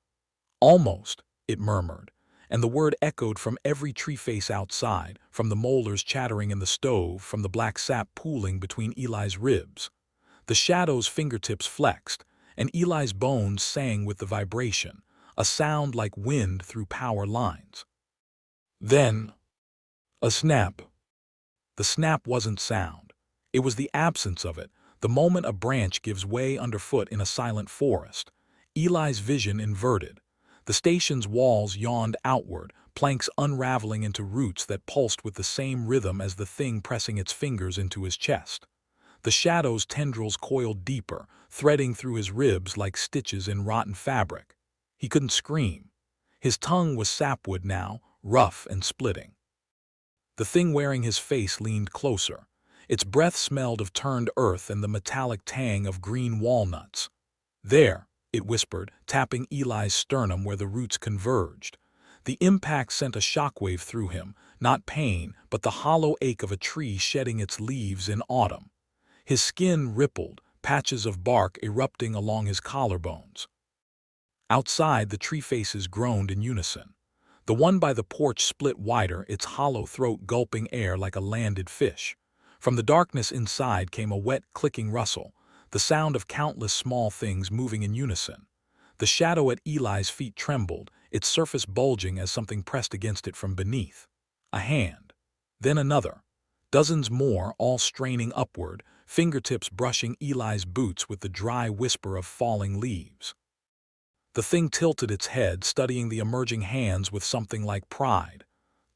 "Almost," it murmured, and the word echoed from every tree face outside, from the molars chattering in the stove, from the black sap pooling between Eli's ribs. The shadow's fingertips flexed, and Eli's bones sang with the vibration, a sound like wind through power lines. Then, a snap. The snap wasn't sound. It was the absence of it, the moment a branch gives way underfoot in a silent forest. Eli's vision inverted. The station's walls yawned outward, planks unraveling into roots that pulsed with the same rhythm as the thing pressing its fingers into his chest. The shadow's tendrils coiled deeper, threading through his ribs like stitches in rotten fabric. He couldn't scream. His tongue was sapwood now, rough and splitting. The thing wearing his face leaned closer. Its breath smelled of turned earth and the metallic tang of green walnuts. "There," it whispered, tapping Eli's sternum where the roots converged. The impact sent a shockwave through him, not pain, but the hollow ache of a tree shedding its leaves in autumn. His skin rippled, patches of bark erupting along his collarbones. Outside, the tree faces groaned in unison. The one by the porch split wider, its hollow throat gulping air like a landed fish. From the darkness inside came a wet, clicking rustle, the sound of countless small things moving in unison. The shadow at Eli's feet trembled, its surface bulging as something pressed against it from beneath. A hand. Then another. Dozens more, all straining upward, fingertips brushing Eli's boots with the dry whisper of falling leaves. The thing tilted its head, studying the emerging hands with something like pride.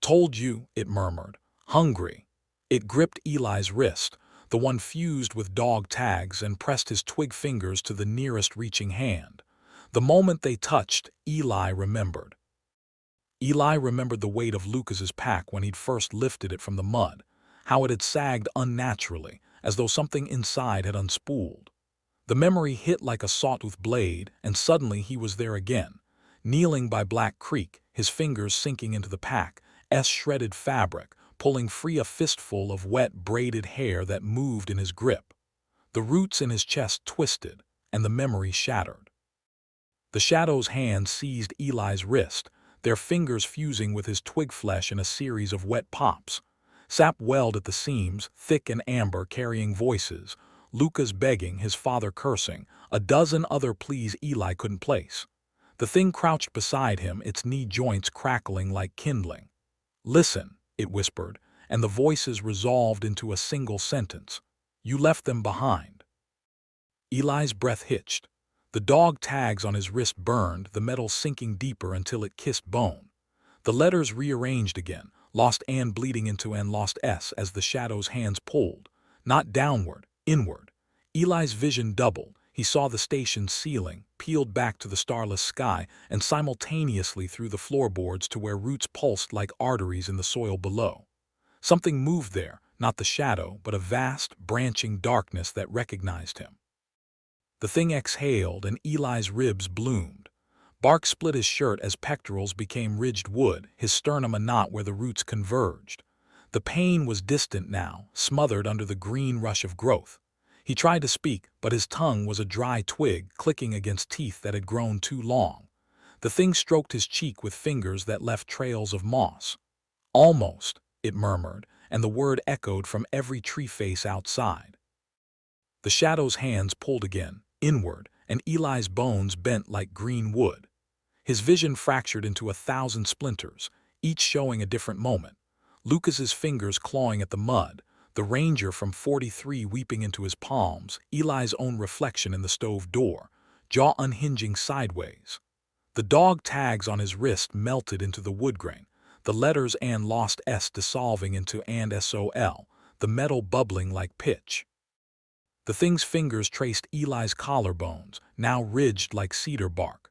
"Told you," it murmured. "Hungry." It gripped Eli's wrist, the one fused with dog tags, and pressed his twig fingers to the nearest reaching hand. The moment they touched, Eli remembered. Eli remembered the weight of Lucas's pack when he'd first lifted it from the mud, how it had sagged unnaturally, as though something inside had unspooled. The memory hit like a sawtooth blade, and suddenly he was there again, kneeling by Black Creek, his fingers sinking into the pack's shredded fabric, pulling free a fistful of wet, braided hair that moved in his grip. The roots in his chest twisted, and the memory shattered. The shadow's hand seized Eli's wrist, their fingers fusing with his twig flesh in a series of wet pops. Sap welled at the seams, thick and amber, carrying voices, Lucas begging, his father cursing, a dozen other pleas Eli couldn't place. The thing crouched beside him, its knee joints crackling like kindling. "Listen," it whispered, and the voices resolved into a single sentence. "You left them behind." Eli's breath hitched. The dog tags on his wrist burned, the metal sinking deeper until it kissed bone. The letters rearranged again, lost and bleeding into and lost S as the shadow's hands pulled. Not downward, inward. Eli's vision doubled. He saw the station's ceiling, peeled back to the starless sky, and simultaneously through the floorboards to where roots pulsed like arteries in the soil below. Something moved there, not the shadow, but a vast, branching darkness that recognized him. The thing exhaled, and Eli's ribs bloomed. Bark split his shirt as pectorals became ridged wood, his sternum a knot where the roots converged. The pain was distant now, smothered under the green rush of growth. He tried to speak, but his tongue was a dry twig clicking against teeth that had grown too long. The thing stroked his cheek with fingers that left trails of moss. Almost, it murmured, and the word echoed from every tree face outside. The shadow's hands pulled again, inward, and Eli's bones bent like green wood. His vision fractured into 1,000 splinters, each showing a different moment. Lucas's fingers clawing at the mud, the ranger from 43 weeping into his palms, Eli's own reflection in the stove door, jaw unhinging sideways. The dog tags on his wrist melted into the wood grain, the letters and lost S dissolving into and SOL, the metal bubbling like pitch. The thing's fingers traced Eli's collarbones, now ridged like cedar bark.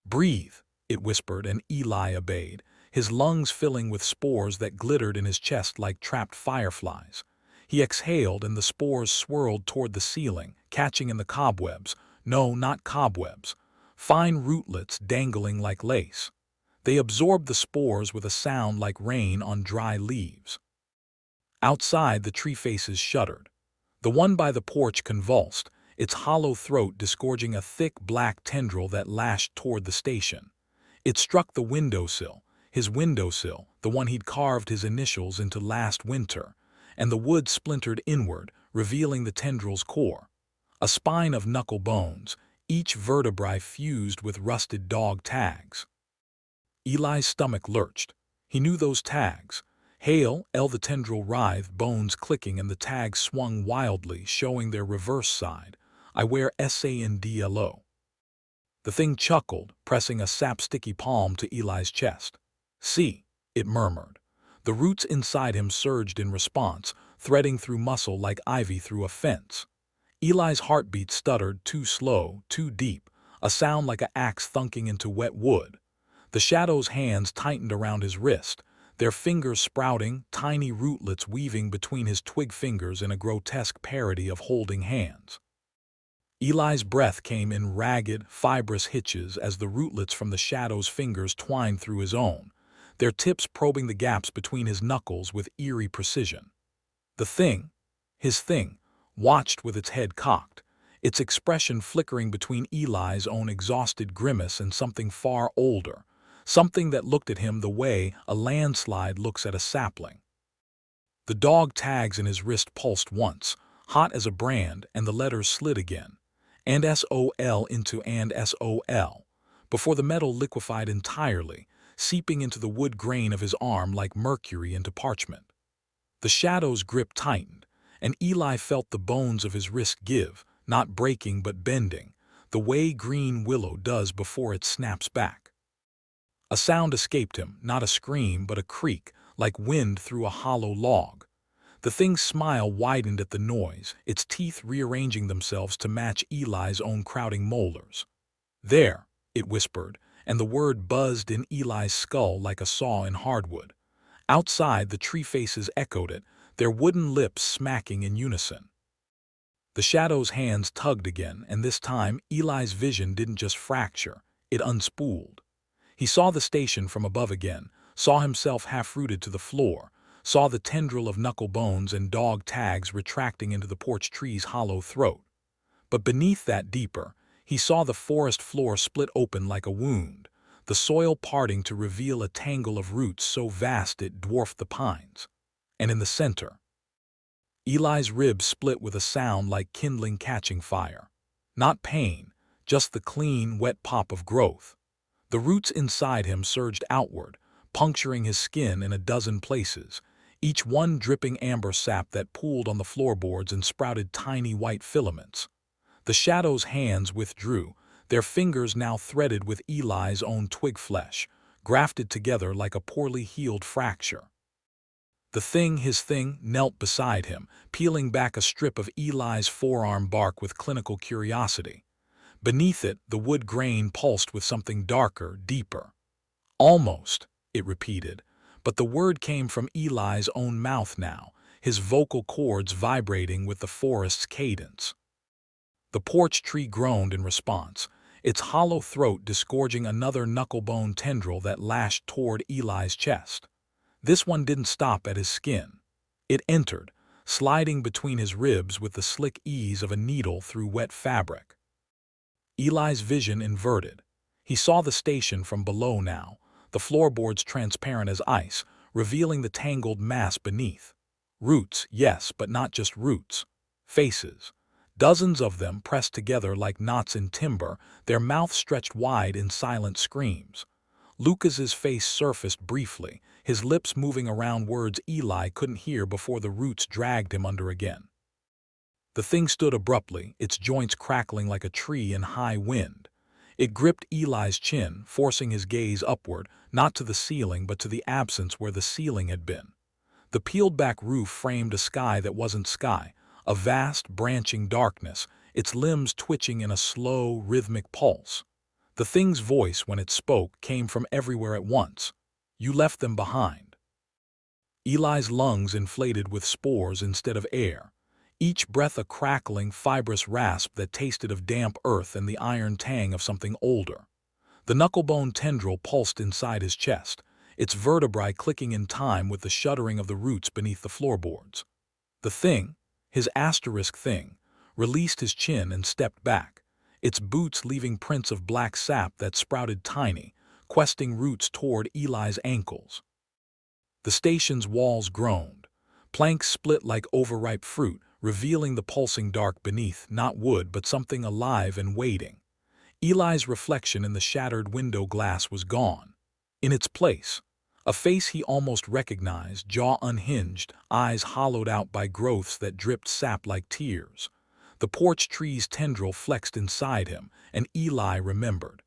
"Breathe," it whispered, and Eli obeyed, his lungs filling with spores that glittered in his chest like trapped fireflies. He exhaled, and the spores swirled toward the ceiling, catching in the cobwebs. No, not cobwebs. Fine rootlets dangling like lace. They absorbed the spores with a sound like rain on dry leaves. Outside, the tree faces shuddered. The one by the porch convulsed, its hollow throat disgorging a thick black tendril that lashed toward the station. It struck the windowsill, his windowsill, the one he'd carved his initials into last winter, and the wood splintered inward, revealing the tendril's core. A spine of knuckle bones, each vertebrae fused with rusted dog tags. Eli's stomach lurched. He knew those tags. Hail, L, the tendril writhed, bones clicking, and the tags swung wildly, showing their reverse side. "I wear SANDLO." The thing chuckled, pressing a sap-sticky palm to Eli's chest. "See," it murmured. The roots inside him surged in response, threading through muscle like ivy through a fence. Eli's heartbeat stuttered, too slow, too deep, a sound like an axe thunking into wet wood. The shadow's hands tightened around his wrist, their fingers sprouting, tiny rootlets weaving between his twig fingers in a grotesque parody of holding hands. Eli's breath came in ragged, fibrous hitches as the rootlets from the shadow's fingers twined through his own, their tips probing the gaps between his knuckles with eerie precision. The thing, his thing, watched with its head cocked, its expression flickering between Eli's own exhausted grimace and something far older, something that looked at him the way a landslide looks at a sapling. The dog tags in his wrist pulsed once, hot as a brand, and the letters slid again, and SOL into and SOL, before the metal liquefied entirely, seeping into the wood grain of his arm like mercury into parchment. The shadow's grip tightened, and Eli felt the bones of his wrist give, not breaking but bending, the way green willow does before it snaps back. A sound escaped him, not a scream but a creak, like wind through a hollow log. The thing's smile widened at the noise, its teeth rearranging themselves to match Eli's own crowding molars. "There," it whispered, and the word buzzed in Eli's skull like a saw in hardwood. Outside, the tree faces echoed it, their wooden lips smacking in unison. The shadow's hands tugged again, and this time Eli's vision didn't just fracture, it unspooled. He saw the station from above again, saw himself half-rooted to the floor, saw the tendril of knuckle bones and dog tags retracting into the porch tree's hollow throat. But beneath that deeper, he saw the forest floor split open like a wound, the soil parting to reveal a tangle of roots so vast it dwarfed the pines. And in the center, Eli's ribs split with a sound like kindling catching fire. Not pain, just the clean, wet pop of growth. The roots inside him surged outward, puncturing his skin in a dozen places, each one dripping amber sap that pooled on the floorboards and sprouted tiny white filaments. The shadow's hands withdrew, their fingers now threaded with Eli's own twig flesh, grafted together like a poorly healed fracture. His thing, knelt beside him, peeling back a strip of Eli's forearm bark with clinical curiosity. Beneath it, the wood grain pulsed with something darker, deeper. Almost, it repeated, but the word came from Eli's own mouth now, his vocal cords vibrating with the forest's cadence. The porch tree groaned in response, its hollow throat disgorging another knucklebone tendril that lashed toward Eli's chest. This one didn't stop at his skin. It entered, sliding between his ribs with the slick ease of a needle through wet fabric. Eli's vision inverted. He saw the station from below now, the floorboards transparent as ice, revealing the tangled mass beneath. Roots, yes, but not just roots. Faces. Dozens of them pressed together like knots in timber, their mouths stretched wide in silent screams. Lucas's face surfaced briefly, his lips moving around words Eli couldn't hear before the roots dragged him under again. The thing stood abruptly, its joints crackling like a tree in high wind. It gripped Eli's chin, forcing his gaze upward, not to the ceiling but to the absence where the ceiling had been. The peeled-back roof framed a sky that wasn't sky, a vast, branching darkness, its limbs twitching in a slow, rhythmic pulse. The thing's voice, when it spoke, came from everywhere at once. You left them behind. Eli's lungs inflated with spores instead of air, each breath a crackling, fibrous rasp that tasted of damp earth and the iron tang of something older. The knucklebone tendril pulsed inside his chest, its vertebrae clicking in time with the shuddering of the roots beneath the floorboards. The thing, his asterisk thing, released his chin and stepped back, its boots leaving prints of black sap that sprouted tiny, questing roots toward Eli's ankles. The station's walls groaned. Planks split like overripe fruit, revealing the pulsing dark beneath, not wood but something alive and waiting. Eli's reflection in the shattered window glass was gone. In its place, a face he almost recognized, jaw unhinged, eyes hollowed out by growths that dripped sap like tears. The porch tree's tendril flexed inside him, and Eli remembered.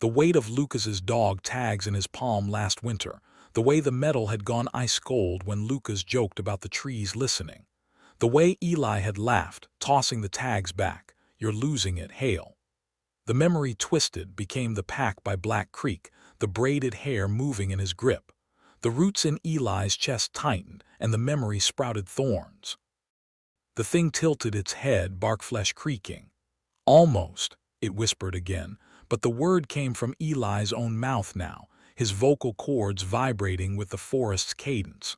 The weight of Lucas's dog tags in his palm last winter, the way the metal had gone ice cold when Lucas joked about the trees listening. The way Eli had laughed, tossing the tags back, "You're losing it, Hale." The memory twisted, became the pack by Black Creek, the braided hair moving in his grip. The roots in Eli's chest tightened, and the memory sprouted thorns. The thing tilted its head, bark flesh creaking. Almost, it whispered again, but the word came from Eli's own mouth now, his vocal cords vibrating with the forest's cadence.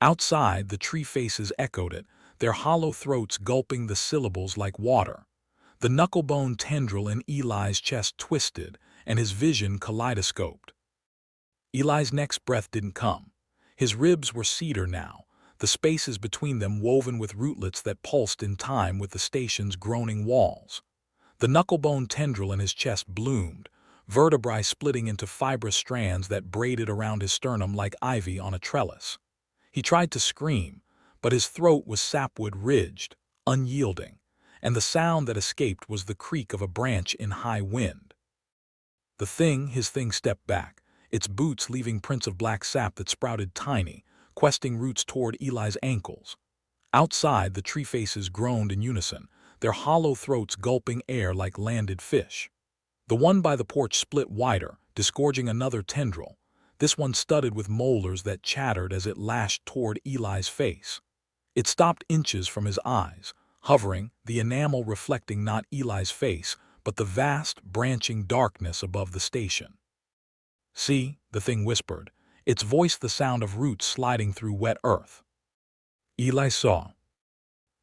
Outside, the tree faces echoed it, their hollow throats gulping the syllables like water. The knucklebone tendril in Eli's chest twisted, and his vision kaleidoscoped. Eli's next breath didn't come. His ribs were cedar now, the spaces between them woven with rootlets that pulsed in time with the station's groaning walls. The knucklebone tendril in his chest bloomed, vertebrae splitting into fibrous strands that braided around his sternum like ivy on a trellis. He tried to scream, but his throat was sapwood ridged, unyielding, and the sound that escaped was the creak of a branch in high wind. His thing stepped back, its boots leaving prints of black sap that sprouted tiny, questing roots toward Eli's ankles. Outside, the tree faces groaned in unison, their hollow throats gulping air like landed fish. The one by the porch split wider, disgorging another tendril, this one studded with molars that chattered as it lashed toward Eli's face. It stopped inches from his eyes, hovering, the enamel reflecting not Eli's face, but the vast, branching darkness above the station. "See," the thing whispered, its voice the sound of roots sliding through wet earth. Eli saw.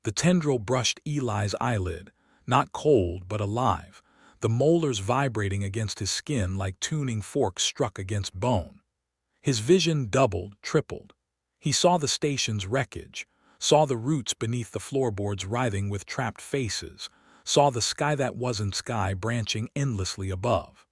The tendril brushed Eli's eyelid, not cold but alive, the molars vibrating against his skin like tuning forks struck against bone. His vision doubled, tripled. He saw the station's wreckage, saw the roots beneath the floorboards writhing with trapped faces, saw the sky that wasn't sky branching endlessly above.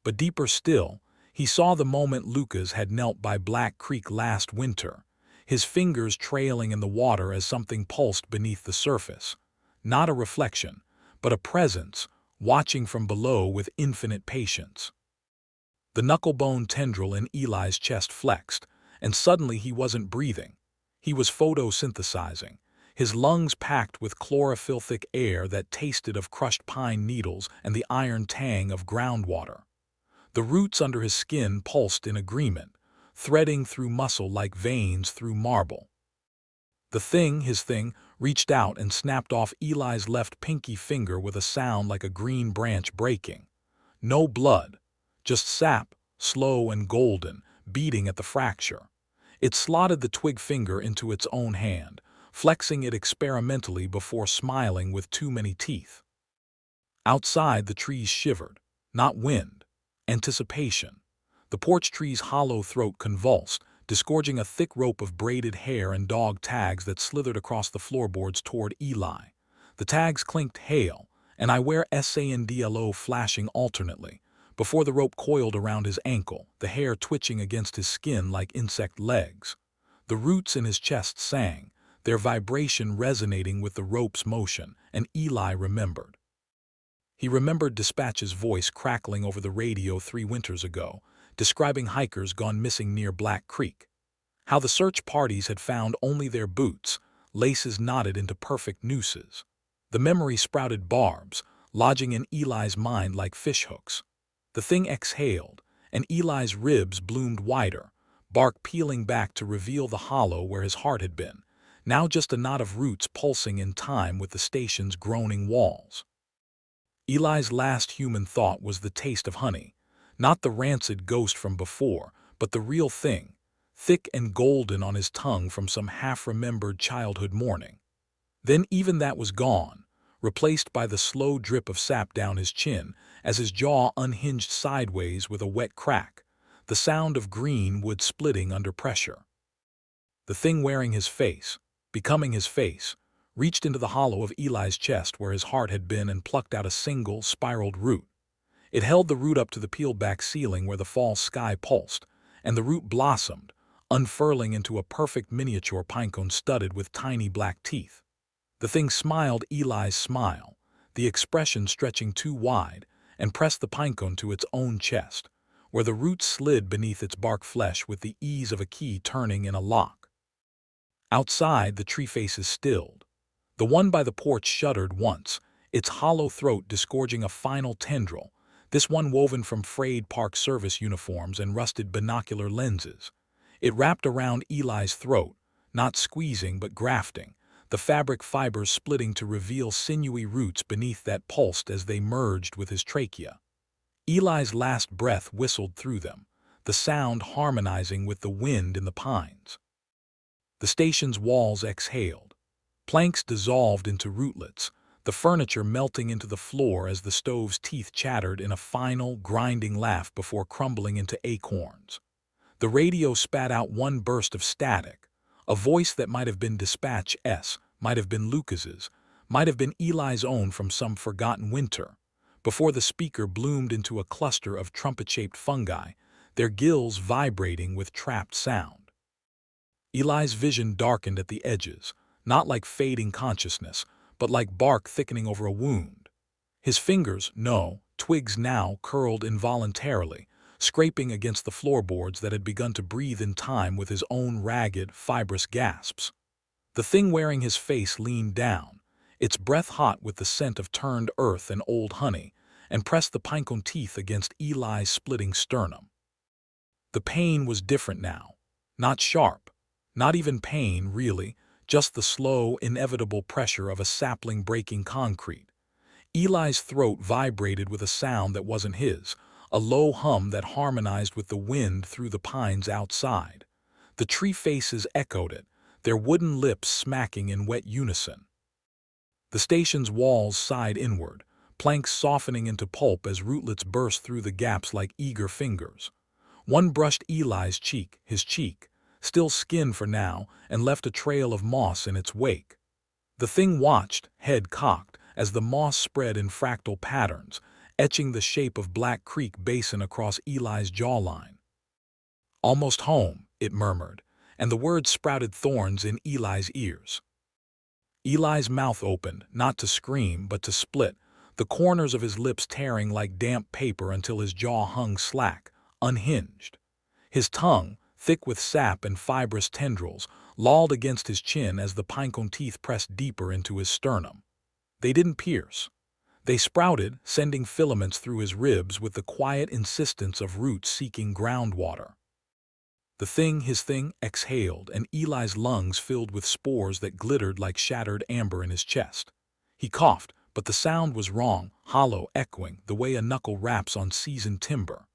But deeper still, he saw the moment Lucas had knelt by Black Creek last winter, his fingers trailing in the water as something pulsed beneath the surface. Not a reflection, but a presence, watching from below with infinite patience. The knucklebone tendril in Eli's chest flexed, and suddenly he wasn't breathing. He was photosynthesizing, his lungs packed with chlorophyll-thick air that tasted of crushed pine needles and the iron tang of groundwater. The roots under his skin pulsed in agreement, threading through muscle like veins through marble. His thing, reached out and snapped off Eli's left pinky finger with a sound like a green branch breaking. No blood, just sap, slow and golden, beating at the fracture. It slotted the twig finger into its own hand, flexing it experimentally before smiling with too many teeth. Outside, the trees shivered, not wind, anticipation. The porch tree's hollow throat convulsed, disgorging a thick rope of braided hair and dog tags that slithered across the floorboards toward Eli. The tags clinked hail, and I wear SANDLO flashing alternately, before the rope coiled around his ankle, the hair twitching against his skin like insect legs. The roots in his chest sang, their vibration resonating with the rope's motion, and Eli remembered. He remembered Dispatch's voice crackling over the radio 3 winters ago, describing hikers gone missing near Black Creek. How the search parties had found only their boots, laces knotted into perfect nooses. The memory sprouted barbs, lodging in Eli's mind like fishhooks. The thing exhaled, and Eli's ribs bloomed wider, bark peeling back to reveal the hollow where his heart had been, now just a knot of roots pulsing in time with the station's groaning walls. Eli's last human thought was the taste of honey, not the rancid ghost from before, but the real thing, thick and golden on his tongue from some half-remembered childhood morning. Then even that was gone, replaced by the slow drip of sap down his chin as his jaw unhinged sideways with a wet crack, the sound of green wood splitting under pressure. The thing wearing his face, becoming his face, reached into the hollow of Eli's chest where his heart had been and plucked out a single, spiraled root. It held the root up to the peeled-back ceiling where the fall sky pulsed, and the root blossomed, unfurling into a perfect miniature pinecone studded with tiny black teeth. The thing smiled Eli's smile, the expression stretching too wide, and pressed the pinecone to its own chest, where the root slid beneath its bark flesh with the ease of a key turning in a lock. Outside, the tree faces stilled. The one by the porch shuddered once, its hollow throat disgorging a final tendril, this one woven from frayed Park Service uniforms and rusted binocular lenses. It wrapped around Eli's throat, not squeezing but grafting, the fabric fibers splitting to reveal sinewy roots beneath that pulsed as they merged with his trachea. Eli's last breath whistled through them, the sound harmonizing with the wind in the pines. The station's walls exhaled. Planks dissolved into rootlets, the furniture melting into the floor as the stove's teeth chattered in a final, grinding laugh before crumbling into acorns. The radio spat out one burst of static, a voice that might have been Dispatch's, might have been Lucas's, might have been Eli's own from some forgotten winter, before the speaker bloomed into a cluster of trumpet-shaped fungi, their gills vibrating with trapped sound. Eli's vision darkened at the edges, not like fading consciousness, but like bark thickening over a wound. His fingers, no, twigs now, curled involuntarily, scraping against the floorboards that had begun to breathe in time with his own ragged, fibrous gasps. The thing wearing his face leaned down, its breath hot with the scent of turned earth and old honey, and pressed the pinecone teeth against Eli's splitting sternum. The pain was different now, not sharp, not even pain, really, just the slow, inevitable pressure of a sapling breaking concrete. Eli's throat vibrated with a sound that wasn't his, a low hum that harmonized with the wind through the pines outside. The tree faces echoed it, their wooden lips smacking in wet unison. The station's walls sighed inward, planks softening into pulp as rootlets burst through the gaps like eager fingers. One brushed Eli's cheek, his cheek, still skin for now, and left a trail of moss in its wake. The thing watched, head cocked, as the moss spread in fractal patterns, etching the shape of Black Creek Basin across Eli's jawline. "Almost home," it murmured, and the words sprouted thorns in Eli's ears. Eli's mouth opened, not to scream, but to split, the corners of his lips tearing like damp paper until his jaw hung slack, unhinged. His tongue, thick with sap and fibrous tendrils, lolled against his chin as the pinecone teeth pressed deeper into his sternum. They didn't pierce. They sprouted, sending filaments through his ribs with the quiet insistence of roots seeking groundwater. His thing, exhaled, and Eli's lungs filled with spores that glittered like shattered amber in his chest. He coughed, but the sound was wrong, hollow, echoing, the way a knuckle raps on seasoned timber.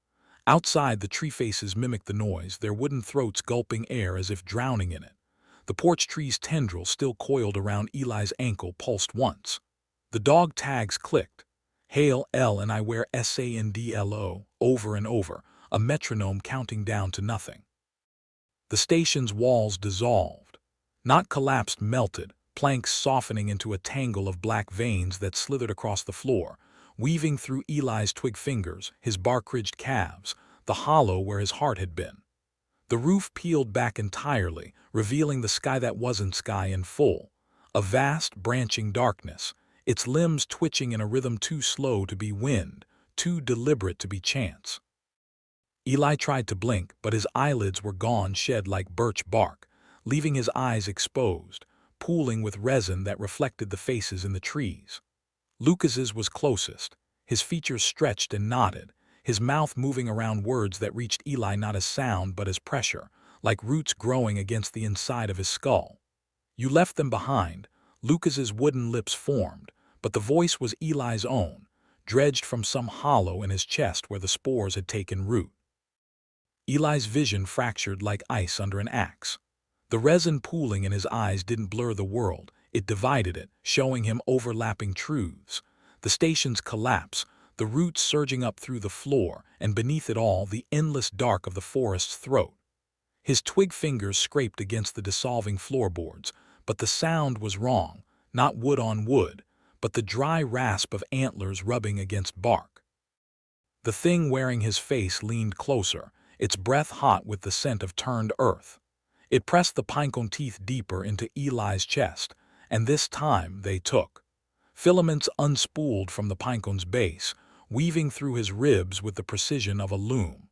Outside, the tree faces mimicked the noise, their wooden throats gulping air as if drowning in it. The porch tree's tendril, still coiled around Eli's ankle, pulsed once. The dog tags clicked. Hail L and I wear SANDLO, over and over, a metronome counting down to nothing. The station's walls dissolved. Not collapsed, melted, planks softening into a tangle of black veins that slithered across the floor, weaving through Eli's twig fingers, his bark-ridged calves, the hollow where his heart had been. The roof peeled back entirely, revealing the sky that wasn't sky in full. A vast, branching darkness, its limbs twitching in a rhythm too slow to be wind, too deliberate to be chance. Eli tried to blink, but his eyelids were gone, shed like birch bark, leaving his eyes exposed, pooling with resin that reflected the faces in the trees. Lucas's was closest, his features stretched and knotted, his mouth moving around words that reached Eli not as sound but as pressure, like roots growing against the inside of his skull. You left them behind. Lucas's wooden lips formed, but the voice was Eli's own, dredged from some hollow in his chest where the spores had taken root. Eli's vision fractured like ice under an axe. The resin pooling in his eyes didn't blur the world, it divided it, showing him overlapping truths. The station's collapse, the roots surging up through the floor, and beneath it all the endless dark of the forest's throat. His twig fingers scraped against the dissolving floorboards, but the sound was wrong, not wood on wood, but the dry rasp of antlers rubbing against bark. The thing wearing his face leaned closer, its breath hot with the scent of turned earth. It pressed the pinecone teeth deeper into Eli's chest, and this time they took. Filaments unspooled from the pinecone's base, weaving through his ribs with the precision of a loom.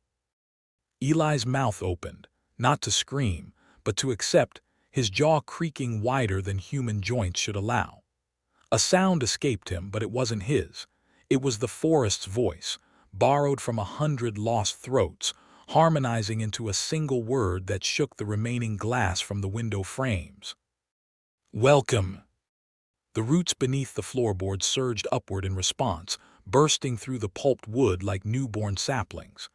Eli's mouth opened, not to scream, but to accept, his jaw creaking wider than human joints should allow. A sound escaped him, but it wasn't his. It was the forest's voice, borrowed from 100 lost throats, harmonizing into a single word that shook the remaining glass from the window frames. Welcome. The roots beneath the floorboards surged upward in response, bursting through the pulped wood like newborn saplings.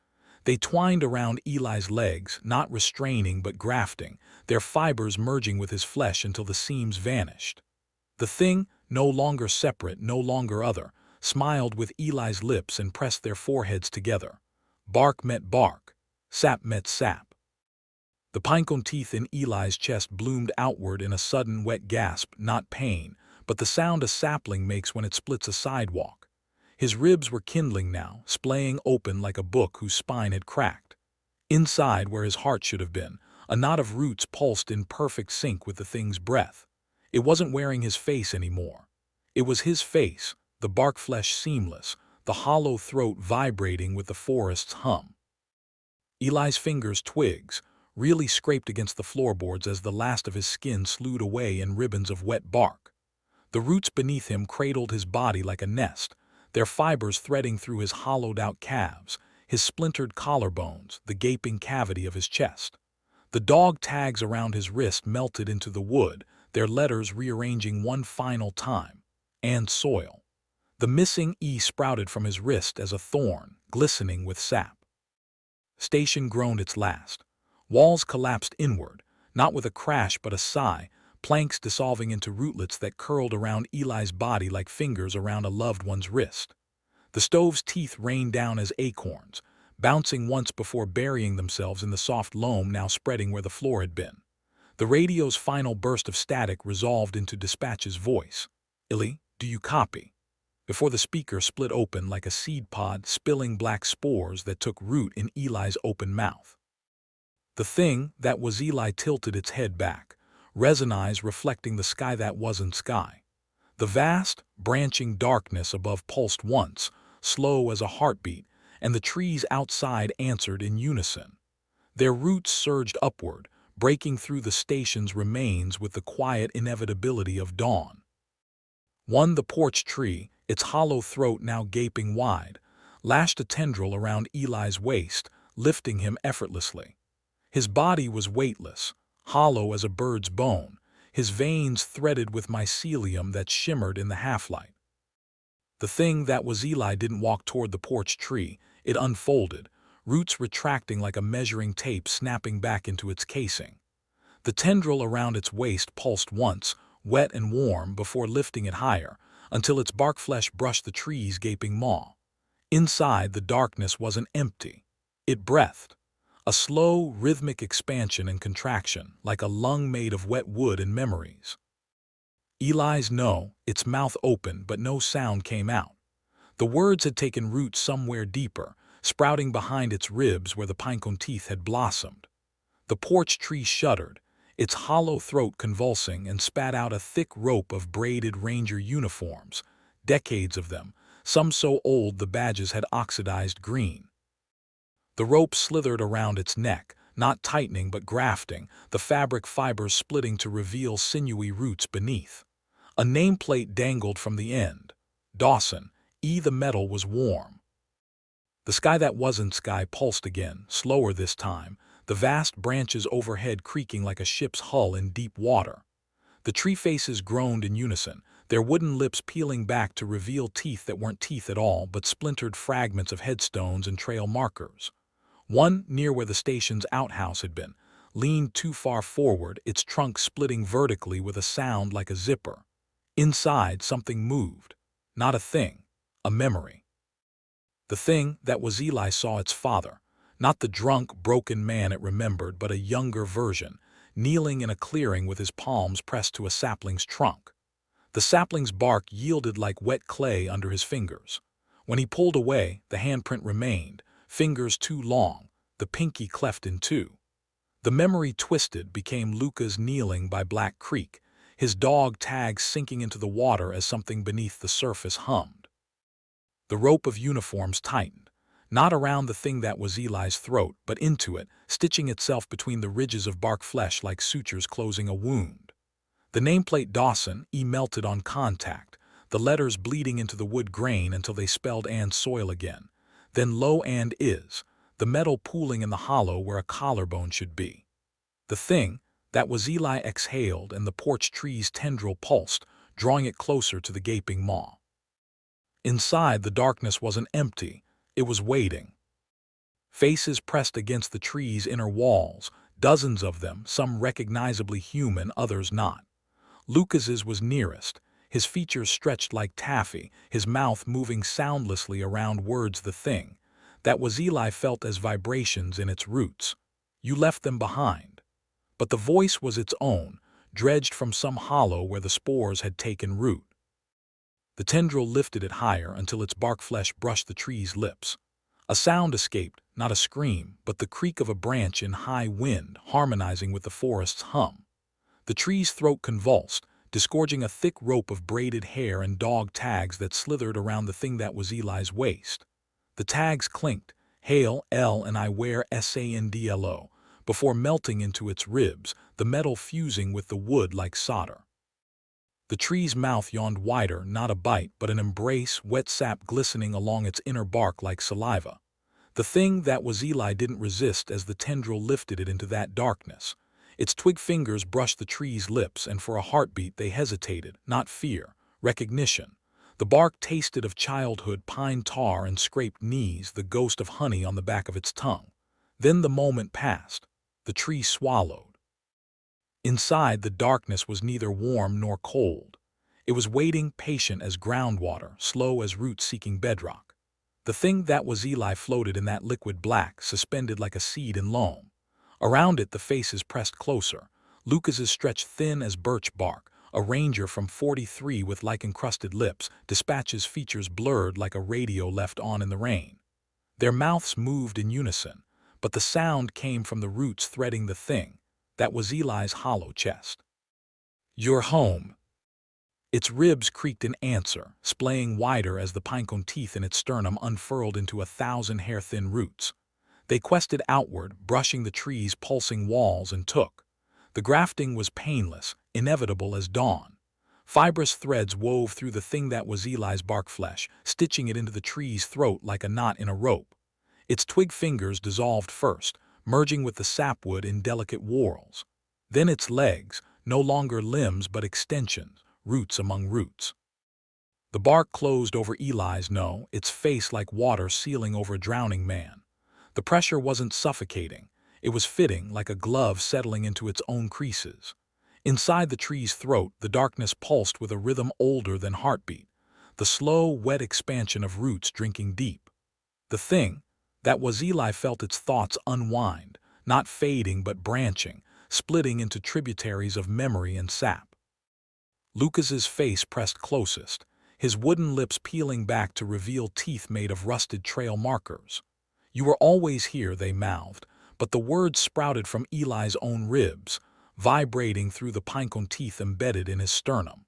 They twined around Eli's legs, not restraining but grafting, their fibers merging with his flesh until the seams vanished. The thing, no longer separate, no longer other, smiled with Eli's lips and pressed their foreheads together. Bark met bark. Sap met sap. The pinecone teeth in Eli's chest bloomed outward in a sudden wet gasp, not pain, but the sound a sapling makes when it splits a sidewalk. His ribs were kindling now, splaying open like a book whose spine had cracked. Inside, where his heart should have been, a knot of roots pulsed in perfect sync with the thing's breath. It wasn't wearing his face anymore. It was his face, the bark flesh seamless, the hollow throat vibrating with the forest's hum. Eli's fingers, twigs, really scraped against the floorboards as the last of his skin slewed away in ribbons of wet bark. The roots beneath him cradled his body like a nest, their fibers threading through his hollowed-out calves, his splintered collarbones, the gaping cavity of his chest. The dog tags around his wrist melted into the wood, their letters rearranging one final time. And soil. The missing E sprouted from his wrist as a thorn, glistening with sap. Station groaned its last. Walls collapsed inward, not with a crash but a sigh, planks dissolving into rootlets that curled around Eli's body like fingers around a loved one's wrist. The stove's teeth rained down as acorns, bouncing once before burying themselves in the soft loam now spreading where the floor had been. The radio's final burst of static resolved into dispatch's voice. Eli, do you copy? Before the speaker split open like a seed pod, spilling black spores that took root in Eli's open mouth. The thing that was Eli tilted its head back, resin eyes reflecting the sky that wasn't sky. The vast, branching darkness above pulsed once, slow as a heartbeat, and the trees outside answered in unison. Their roots surged upward, breaking through the station's remains with the quiet inevitability of dawn. The porch tree, its hollow throat now gaping wide, lashed a tendril around Eli's waist, lifting him effortlessly. His body was weightless, hollow as a bird's bone, his veins threaded with mycelium that shimmered in the half-light. The thing that was Eli didn't walk toward the porch tree, it unfolded, roots retracting like a measuring tape snapping back into its casing. The tendril around its waist pulsed once, wet and warm, before lifting it higher, until its bark flesh brushed the tree's gaping maw. Inside, the darkness wasn't empty. It breathed. A slow, rhythmic expansion and contraction, like a lung made of wet wood and memories. Eli's no, its mouth opened, but no sound came out. The words had taken root somewhere deeper, sprouting behind its ribs where the pinecone teeth had blossomed. The porch tree shuddered, its hollow throat convulsing, and spat out a thick rope of braided ranger uniforms, decades of them, some so old the badges had oxidized green. The rope slithered around its neck, not tightening but grafting, the fabric fibers splitting to reveal sinewy roots beneath. A nameplate dangled from the end. Dawson, E. The metal was warm. The sky that wasn't sky pulsed again, slower this time, the vast branches overhead creaking like a ship's hull in deep water. The tree faces groaned in unison, their wooden lips peeling back to reveal teeth that weren't teeth at all but splintered fragments of headstones and trail markers. One, near where the station's outhouse had been, leaned too far forward, its trunk splitting vertically with a sound like a zipper. Inside, something moved. Not a thing, a memory. The thing that was Eli saw its father, not the drunk, broken man it remembered, but a younger version, kneeling in a clearing with his palms pressed to a sapling's trunk. The sapling's bark yielded like wet clay under his fingers. When he pulled away, the handprint remained, fingers too long, the pinky cleft in two. The memory twisted, became Luca's kneeling by Black Creek, his dog tags sinking into the water as something beneath the surface hummed. The rope of uniforms tightened, not around the thing that was Eli's throat, but into it, stitching itself between the ridges of bark flesh like sutures closing a wound. The nameplate Dawson, E, melted on contact, the letters bleeding into the wood grain until they spelled and soil again. Then low and is, the metal pooling in the hollow where a collarbone should be. The thing that was Eli exhaled, and the porch tree's tendril pulsed, drawing it closer to the gaping maw. Inside, the darkness wasn't empty, it was waiting. Faces pressed against the tree's inner walls, dozens of them, some recognizably human, others not. Lucas's was nearest, his features stretched like taffy, his mouth moving soundlessly around words. The thing that was Eli felt as vibrations in its roots. You left them behind. But the voice was its own, dredged from some hollow where the spores had taken root. The tendril lifted it higher until its bark flesh brushed the tree's lips. A sound escaped, not a scream, but the creak of a branch in high wind, harmonizing with the forest's hum. The tree's throat convulsed, disgorging a thick rope of braided hair and dog tags that slithered around the thing that was Eli's waist. The tags clinked, Hail, L and I wear SANDLO, before melting into its ribs, the metal fusing with the wood like solder. The tree's mouth yawned wider, not a bite, but an embrace, wet sap glistening along its inner bark like saliva. The thing that was Eli didn't resist as the tendril lifted it into that darkness. Its twig fingers brushed the tree's lips, and for a heartbeat they hesitated, not fear, recognition. The bark tasted of childhood, pine tar, and scraped knees, the ghost of honey on the back of its tongue. Then the moment passed. The tree swallowed. Inside, the darkness was neither warm nor cold. It was waiting, patient as groundwater, slow as roots seeking bedrock. The thing that was Eli floated in that liquid black, suspended like a seed in loam. Around it, the faces pressed closer. Lucas's stretched thin as birch bark, a ranger from 43 with lichen-crusted lips, Dispatch's features blurred like a radio left on in the rain. Their mouths moved in unison, but the sound came from the roots threading the thing that was Eli's hollow chest. You're home. Its ribs creaked in answer, splaying wider as the pinecone teeth in its sternum unfurled into 1,000 hair-thin roots. They quested outward, brushing the tree's pulsing walls, and took. The grafting was painless, inevitable as dawn. Fibrous threads wove through the thing that was Eli's bark flesh, stitching it into the tree's throat like a knot in a rope. Its twig fingers dissolved first, merging with the sapwood in delicate whorls. Then its legs, no longer limbs but extensions, roots among roots. The bark closed over Eli's nose, its face like water sealing over a drowning man. The pressure wasn't suffocating. It was fitting, like a glove settling into its own creases. Inside the tree's throat, the darkness pulsed with a rhythm older than heartbeat, the slow, wet expansion of roots drinking deep. The thing that was Eli felt its thoughts unwind, not fading but branching, splitting into tributaries of memory and sap. Lucas's face pressed closest, his wooden lips peeling back to reveal teeth made of rusted trail markers. "You were always here," they mouthed, but the words sprouted from Eli's own ribs, vibrating through the pinecone teeth embedded in his sternum.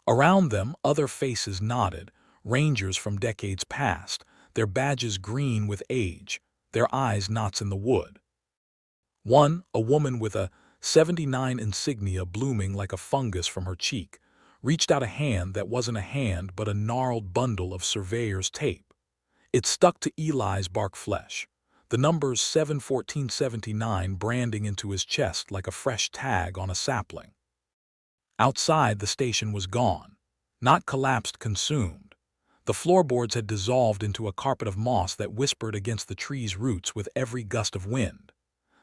Around them, other faces nodded, rangers from decades past, their badges green with age, their eyes knots in the wood. One, a woman with a 79 insignia blooming like a fungus from her cheek, reached out a hand that wasn't a hand but a gnarled bundle of surveyor's tape. It stuck to Eli's bark flesh, the numbers 71479 branding into his chest like a fresh tag on a sapling. Outside, the station was gone, not collapsed, consumed. The floorboards had dissolved into a carpet of moss that whispered against the tree's roots with every gust of wind.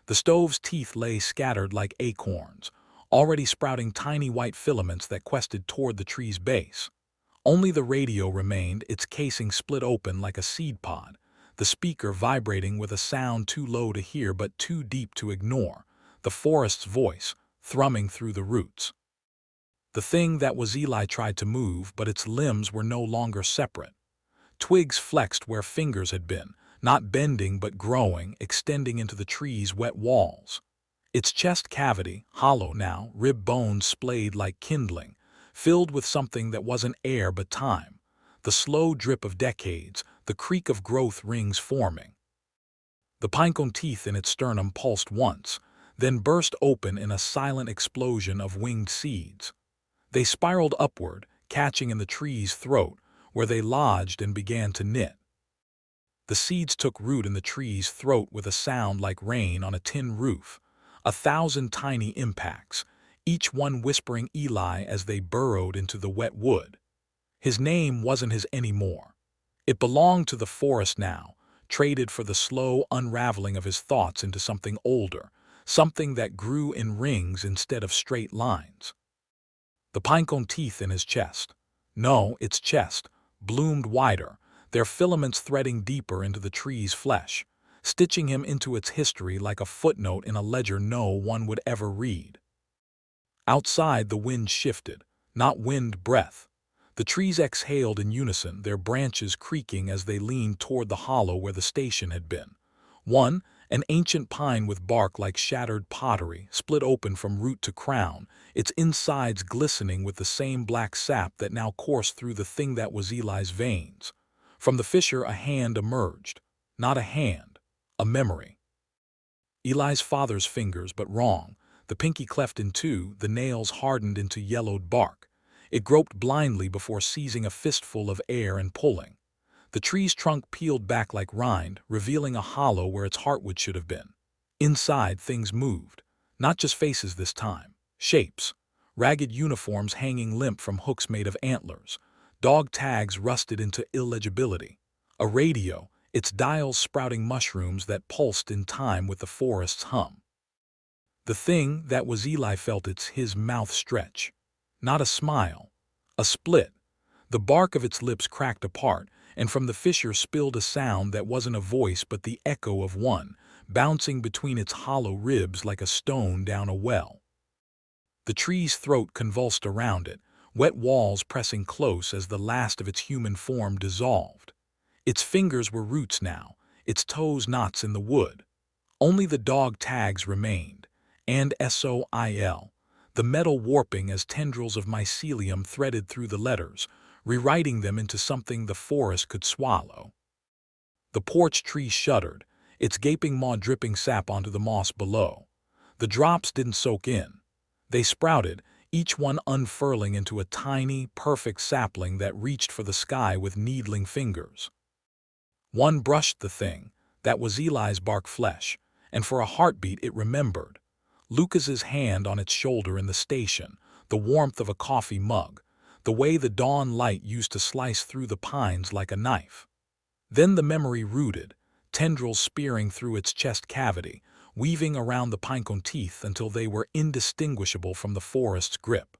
The stove's teeth lay scattered like acorns, already sprouting tiny white filaments that quested toward the tree's base. Only the radio remained, its casing split open like a seed pod, the speaker vibrating with a sound too low to hear but too deep to ignore, the forest's voice, thrumming through the roots. The thing that was Eli tried to move, but its limbs were no longer separate. Twigs flexed where fingers had been, not bending but growing, extending into the tree's wet walls. Its chest cavity, hollow now, rib bones splayed like kindling, filled with something that wasn't air but time, the slow drip of decades, the creak of growth rings forming. The pinecone teeth in its sternum pulsed once, then burst open in a silent explosion of winged seeds. They spiraled upward, catching in the tree's throat, where they lodged and began to knit. The seeds took root in the tree's throat with a sound like rain on a tin roof, 1,000 tiny impacts, each one whispering Eli as they burrowed into the wet wood. His name wasn't his anymore. It belonged to the forest now, traded for the slow unraveling of his thoughts into something older, something that grew in rings instead of straight lines. The pinecone teeth in his chest, no, its chest, bloomed wider, their filaments threading deeper into the tree's flesh, stitching him into its history like a footnote in a ledger no one would ever read. Outside, the wind shifted, not wind breath. The trees exhaled in unison, their branches creaking as they leaned toward the hollow where the station had been. One, an ancient pine with bark like shattered pottery, split open from root to crown, its insides glistening with the same black sap that now coursed through the thing that was Eli's veins. From the fissure a hand emerged. Not a hand, a memory. Eli's father's fingers, but wrong. The pinky cleft in two, the nails hardened into yellowed bark. It groped blindly before seizing a fistful of air and pulling. The tree's trunk peeled back like rind, revealing a hollow where its heartwood should have been. Inside, things moved. Not just faces this time. Shapes. Ragged uniforms hanging limp from hooks made of antlers. Dog tags rusted into illegibility. A radio, its dials sprouting mushrooms that pulsed in time with the forest's hum. The thing that was Eli felt his mouth stretch. Not a smile. A split. The bark of its lips cracked apart, and from the fissure spilled a sound that wasn't a voice but the echo of one, bouncing between its hollow ribs like a stone down a well. The tree's throat convulsed around it, wet walls pressing close as the last of its human form dissolved. Its fingers were roots now, its toes knots in the wood. Only the dog tags remained, and SOIL, the metal warping as tendrils of mycelium threaded through the letters, rewriting them into something the forest could swallow. The porch tree shuddered, its gaping maw dripping sap onto the moss below. The drops didn't soak in. They sprouted, each one unfurling into a tiny, perfect sapling that reached for the sky with needling fingers. One brushed the thing, that was Eli's bark flesh, and for a heartbeat it remembered. Lucas's hand on its shoulder in the station, the warmth of a coffee mug, the way the dawn light used to slice through the pines like a knife. Then the memory rooted, tendrils spearing through its chest cavity, weaving around the pinecone teeth until they were indistinguishable from the forest's grip.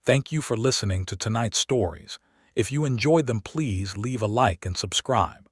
Thank you for listening to tonight's stories. If you enjoyed them, please leave a like and subscribe.